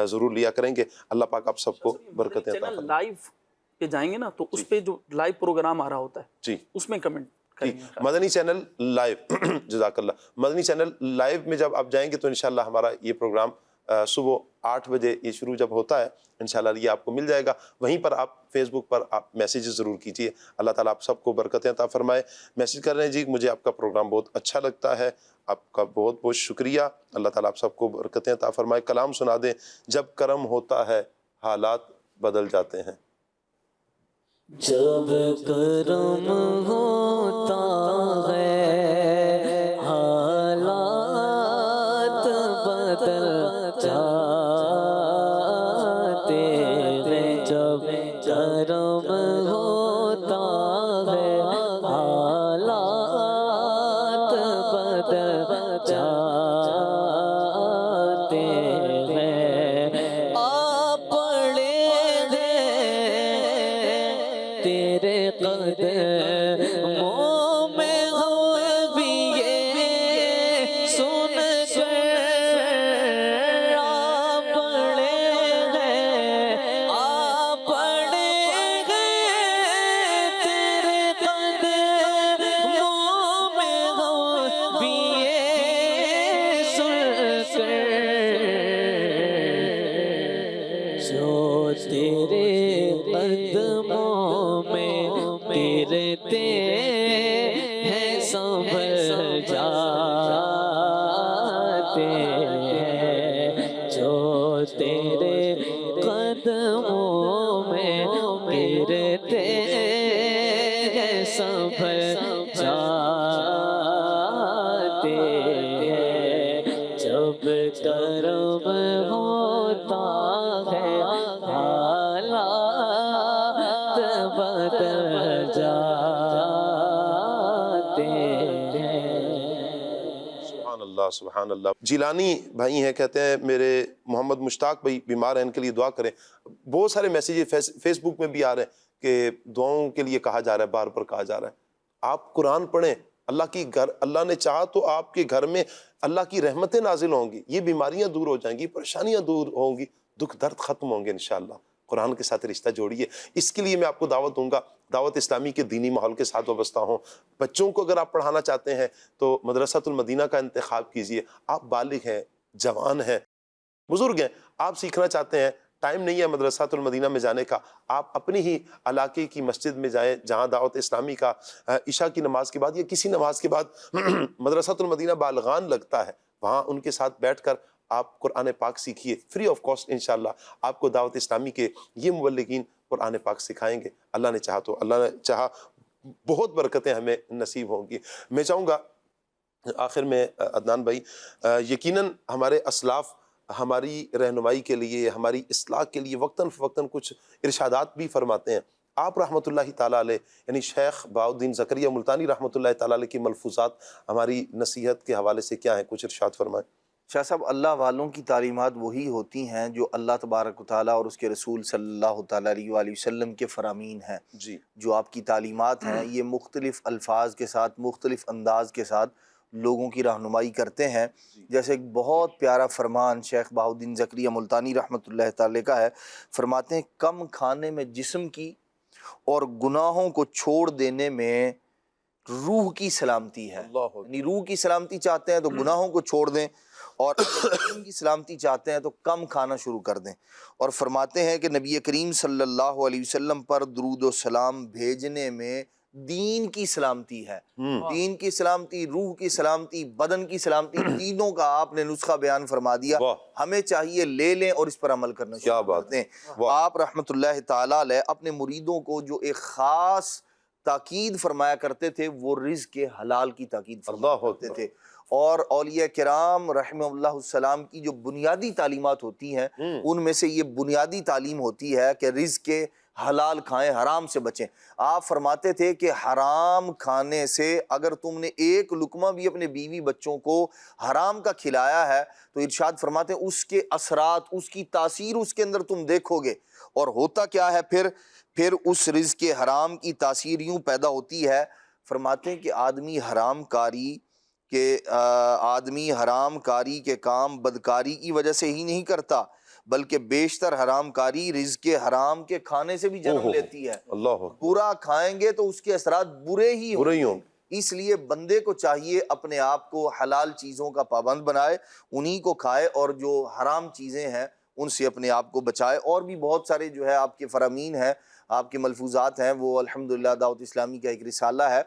ضرور لیا کریں گے۔ اللہ پاک آپ سب کو برکتیں عطا فرمائے۔ لائیو پہ جائیں گے نا تو اس پہ جو لائیو پروگرام آ رہا ہوتا ہے جی اس میں کمنٹ کریں گے۔ مدنی چینل لائیو جزاک اللہ، مدنی چینل لائیو میں جب آپ جائیں گے تو انشاءاللہ ہمارا یہ پروگرام صبح 8 بجے یہ شروع جب ہوتا ہے، انشاءاللہ یہ آپ کو مل جائے گا، وہیں پر آپ فیس بک پر آپ میسیجز ضرور کیجیے۔ اللہ تعالیٰ آپ سب کو برکتیں عطا فرمائے۔ میسیج کر رہے ہیں جی مجھے آپ کا پروگرام بہت اچھا لگتا ہے، آپ کا بہت بہت شکریہ، اللہ تعالیٰ آپ سب کو برکتیں عطا فرمائے۔ کلام سنا دیں، جب کرم ہوتا ہے حالات بدل جاتے ہیں۔ جب کرم ہوتا ہے حالات بدل جاتے ہیں، جب کرم ہوتا ہے حالات بدل جاتے ہیں، آپ پڑے تیرے قدموں میں ہم بھی یہ سن کر آپ پڑے ہیں، آپ پڑے ہیں تیرے قدموں میں ہم بھی یہ سن کر، جو تیرے قدموں میں گرتے ہیں سنبھل جاتے ہیں، جو تیرے قدموں میں گرتے ہیں سنبھل جاتے ہیں، جب کرم ہوتا ہے حالات بدل جاتے ہیں۔ سبحان اللہ سبحان اللہ۔ جیلانی بھائی ہیں، کہتے ہیں میرے محمد مشتاق بھائی بیمار ہیں، ان کے لیے دعا کریں۔ بہت سارے میسیج فیس بک میں بھی آ رہے ہیں کہ دعاؤں کے لیے کہا جا رہا ہے، بار بار کہا جا رہا ہے۔ آپ قرآن پڑھیں، اللہ نے چاہا تو آپ کے گھر میں اللہ کی رحمتیں نازل ہوں گی، یہ بیماریاں دور ہو جائیں گی، پریشانیاں دور ہوں گی، دکھ درد ختم ہوں گے انشاءاللہ۔ قرآن کے ساتھ رشتہ جوڑیے۔ اس کے لیے میں آپ کو دعوت دوں گا، دعوت اسلامی کے دینی ماحول کے ساتھ وابستہ ہوں۔ بچوں کو اگر آپ پڑھانا چاہتے ہیں تو مدرسۃ المدینہ کا انتخاب کیجیے۔ آپ بالغ ہیں، جوان ہیں، بزرگ ہیں، آپ سیکھنا چاہتے ہیں، ٹائم نہیں ہے مدرسۃ المدینہ میں جانے کا، آپ اپنی ہی علاقے کی مسجد میں جائیں جہاں دعوت اسلامی کا عشاء کی نماز کے بعد یا کسی نماز کے بعد مدرسۃ المدینہ بالغان لگتا ہے، وہاں ان کے ساتھ بیٹھ کر آپ قرآن پاک سیکھیے، فری آف کاسٹ انشاءاللہ آپ کو دعوت اسلامی کے یہ مبلغین قرآن پاک سکھائیں گے۔ اللہ نے چاہا تو، اللہ نے چاہا بہت برکتیں ہمیں نصیب ہوں گی۔ میں چاہوں گا آخر میں عدنان بھائی، یقیناً ہمارے اسلاف ہماری رہنمائی کے لیے، ہماری اصلاح کے لیے وقتاً فوقتاً کچھ ارشادات بھی فرماتے ہیں. آپ رحمۃ اللہ تعالیٰ علیہ، یعنی شیخ بہاء الدین زکریا ملتانی رحمۃ اللہ تعالیٰ علیہ کی ملفوظات ہماری نصیحت کے حوالے سے کیا ہیں؟ کچھ ارشاد فرمائیں. شاہ صاحب، اللہ والوں کی تعلیمات وہی ہوتی ہیں جو اللہ تبارک و تعالیٰ اور اس کے رسول صلی اللہ تعالیٰ علیہ وآلہ وسلم کے فرامین ہیں. جی، جو آپ کی تعلیمات ہیں یہ مختلف الفاظ کے ساتھ، مختلف انداز کے ساتھ لوگوں کی رہنمائی کرتے ہیں. جیسے ایک بہت پیارا فرمان شیخ بہاء الدین زکریا ملتانی رحمۃ اللہ تعالیٰ کا ہے، فرماتے ہیں کم کھانے میں جسم کی اور گناہوں کو چھوڑ دینے میں روح کی سلامتی ہے. یعنی روح کی سلامتی چاہتے ہیں تو گناہوں کو چھوڑ دیں، اور جسم کی سلامتی چاہتے ہیں تو کم کھانا شروع کر دیں. اور فرماتے ہیں کہ نبی کریم صلی اللہ علیہ وسلم پر درود و سلام بھیجنے میں دین کی سلامتی ہے. دین کی سلامتی، روح کی سلامتی، بدن کی سلامتی، تینوں کا آپ نے نسخہ بیان فرما دیا. ہمیں چاہیے لے لیں اور اس پر عمل کرنا شروع کر دیں. آپ رحمت اللہ تعالیٰ علیہ اپنے مریدوں کو جو ایک خاص تاکید فرمایا کرتے تھے وہ رزق حلال کی تاکید فرمایا کرتے تھے. اور اولیاء کرام رحمہ اللہ السلام کی جو بنیادی تعلیمات ہوتی ہیں ان میں سے یہ بنیادی تعلیم ہوتی ہے کہ رزق حلال کھائیں، حرام سے بچیں. آپ فرماتے تھے کہ حرام کھانے سے اگر تم نے ایک لقمہ بھی اپنے بیوی بچوں کو حرام کا کھلایا ہے تو ارشاد فرماتے ہیں اس کے اثرات، اس کی تاثیر اس کے اندر تم دیکھو گے. اور ہوتا کیا ہے پھر اس رزق حرام کی تاثیر یوں پیدا ہوتی ہے. فرماتے ہیں کہ آدمی حرام کاری کے کام بدکاری کی وجہ سے ہی نہیں کرتا، بلکہ بیشتر حرام کاری رزق حرام کے کھانے سے بھی جنم لیتی ہے. برا کھائیں گے تو اس کے اثرات برے ہی ہوں. اس لیے بندے کو چاہیے اپنے آپ کو حلال چیزوں کا پابند بنائے، انہی کو کھائے، اور جو حرام چیزیں ہیں ان سے اپنے آپ کو بچائے. اور بھی بہت سارے جو ہے آپ کے فرامین ہیں، آپ کے ملفوظات ہیں. وہ الحمدللہ دعوت اسلامی کا ایک رسالہ ہے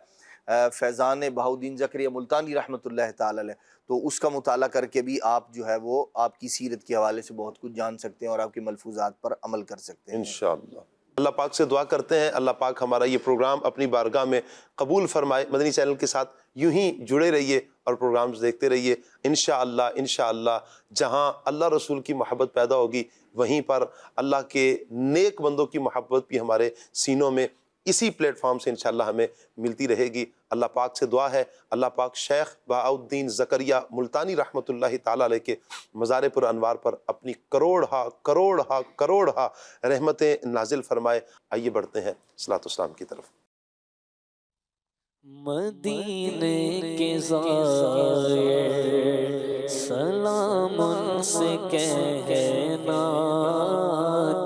فیضان بہاء الدین زکریا ملتانی رحمۃ اللہ تعالی علیہ، تو اس کا مطالعہ کر کے بھی آپ جو ہے وہ آپ کی سیرت کے حوالے سے بہت کچھ جان سکتے ہیں اور آپ کے ملفوظات پر عمل کر سکتے ہیں انشاءاللہ. اللہ پاک سے دعا کرتے ہیں اللہ پاک ہمارا یہ پروگرام اپنی بارگاہ میں قبول فرمائے. مدنی چینل کے ساتھ یوں ہی جڑے رہیے اور پروگرامز دیکھتے رہیے. انشاءاللہ جہاں اللہ رسول کی محبت پیدا ہوگی وہیں پر اللہ کے نیک بندوں کی محبت بھی ہمارے سینوں میں اسی پلیٹ فارم سے انشاءاللہ ہمیں ملتی رہے گی. اللہ پاک سے دعا ہے اللہ پاک شیخ بہاء الدین زکریا ملتانی رحمۃ اللہ تعالیٰ علیہ کے مزار پر انوار پر اپنی کروڑ رحمتیں نازل فرمائے. آئیے بڑھتے ہیں صلاۃ والسلام کی طرف. مدینے کے زائر سلام ان سے کہنا،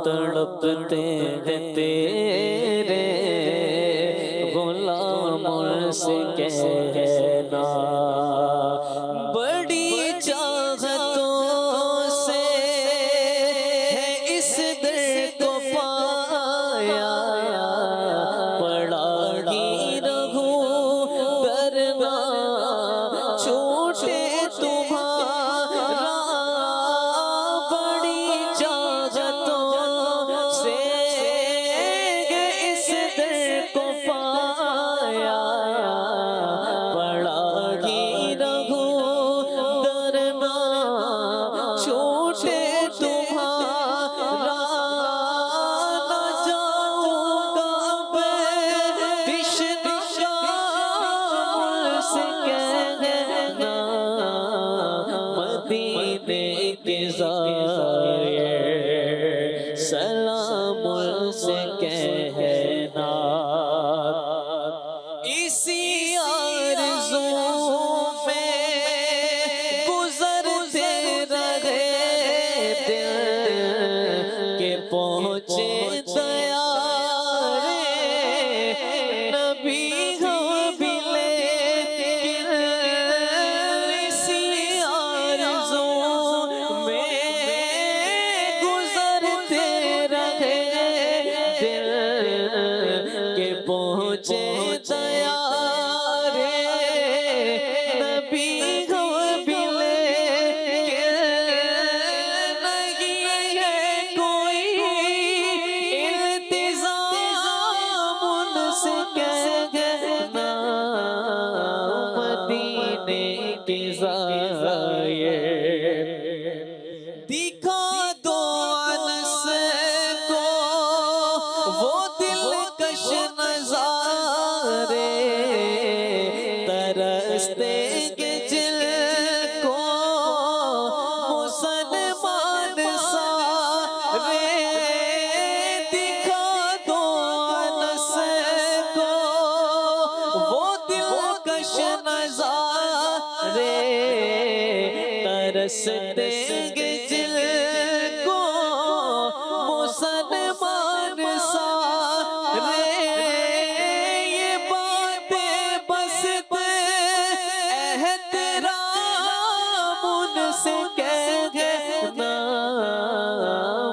تڑپتے ہیں تیرے غلام ان سے کہنا، بڑی چاہتوں سے ہے اس در کو پایا، پڑا ہی رہو درنا چھوٹے تمہارا، بڑی چاہتوں سے ہے اس در کو پایا، پڑا ہی رہو درنا چھوٹے تمہارا، نہ جاؤں گا اب تشنہ مجھ سے کہنا، مدینے کے زائر سلام ان سے کہنا، اسی آرزو میں گزرتے رہے دل کہ پہنچے تیارے نبی ہم بھی لیکن، اسی آرزو میں گزرتے رہے رستے جل کو مسلمان سارے یہ باتیں بس احترام ان سے کہنا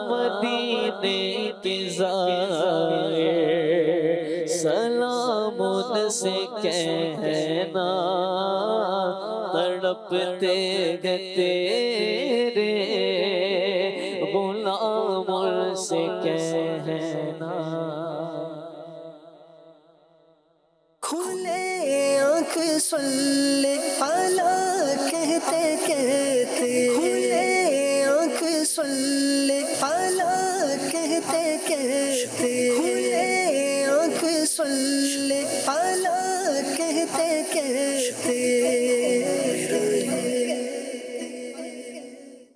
مدینے کی زائر سلام ان سے کہنا تڑپتے گے تیرے غلام سے کہنا کھلے آنکھ صلی اعلیٰ کہتے کہتے کھلے آنکھ صلی اعلیٰ کہتے کہتے کھلے آنکھ صلی اعلیٰ کہتے کہتے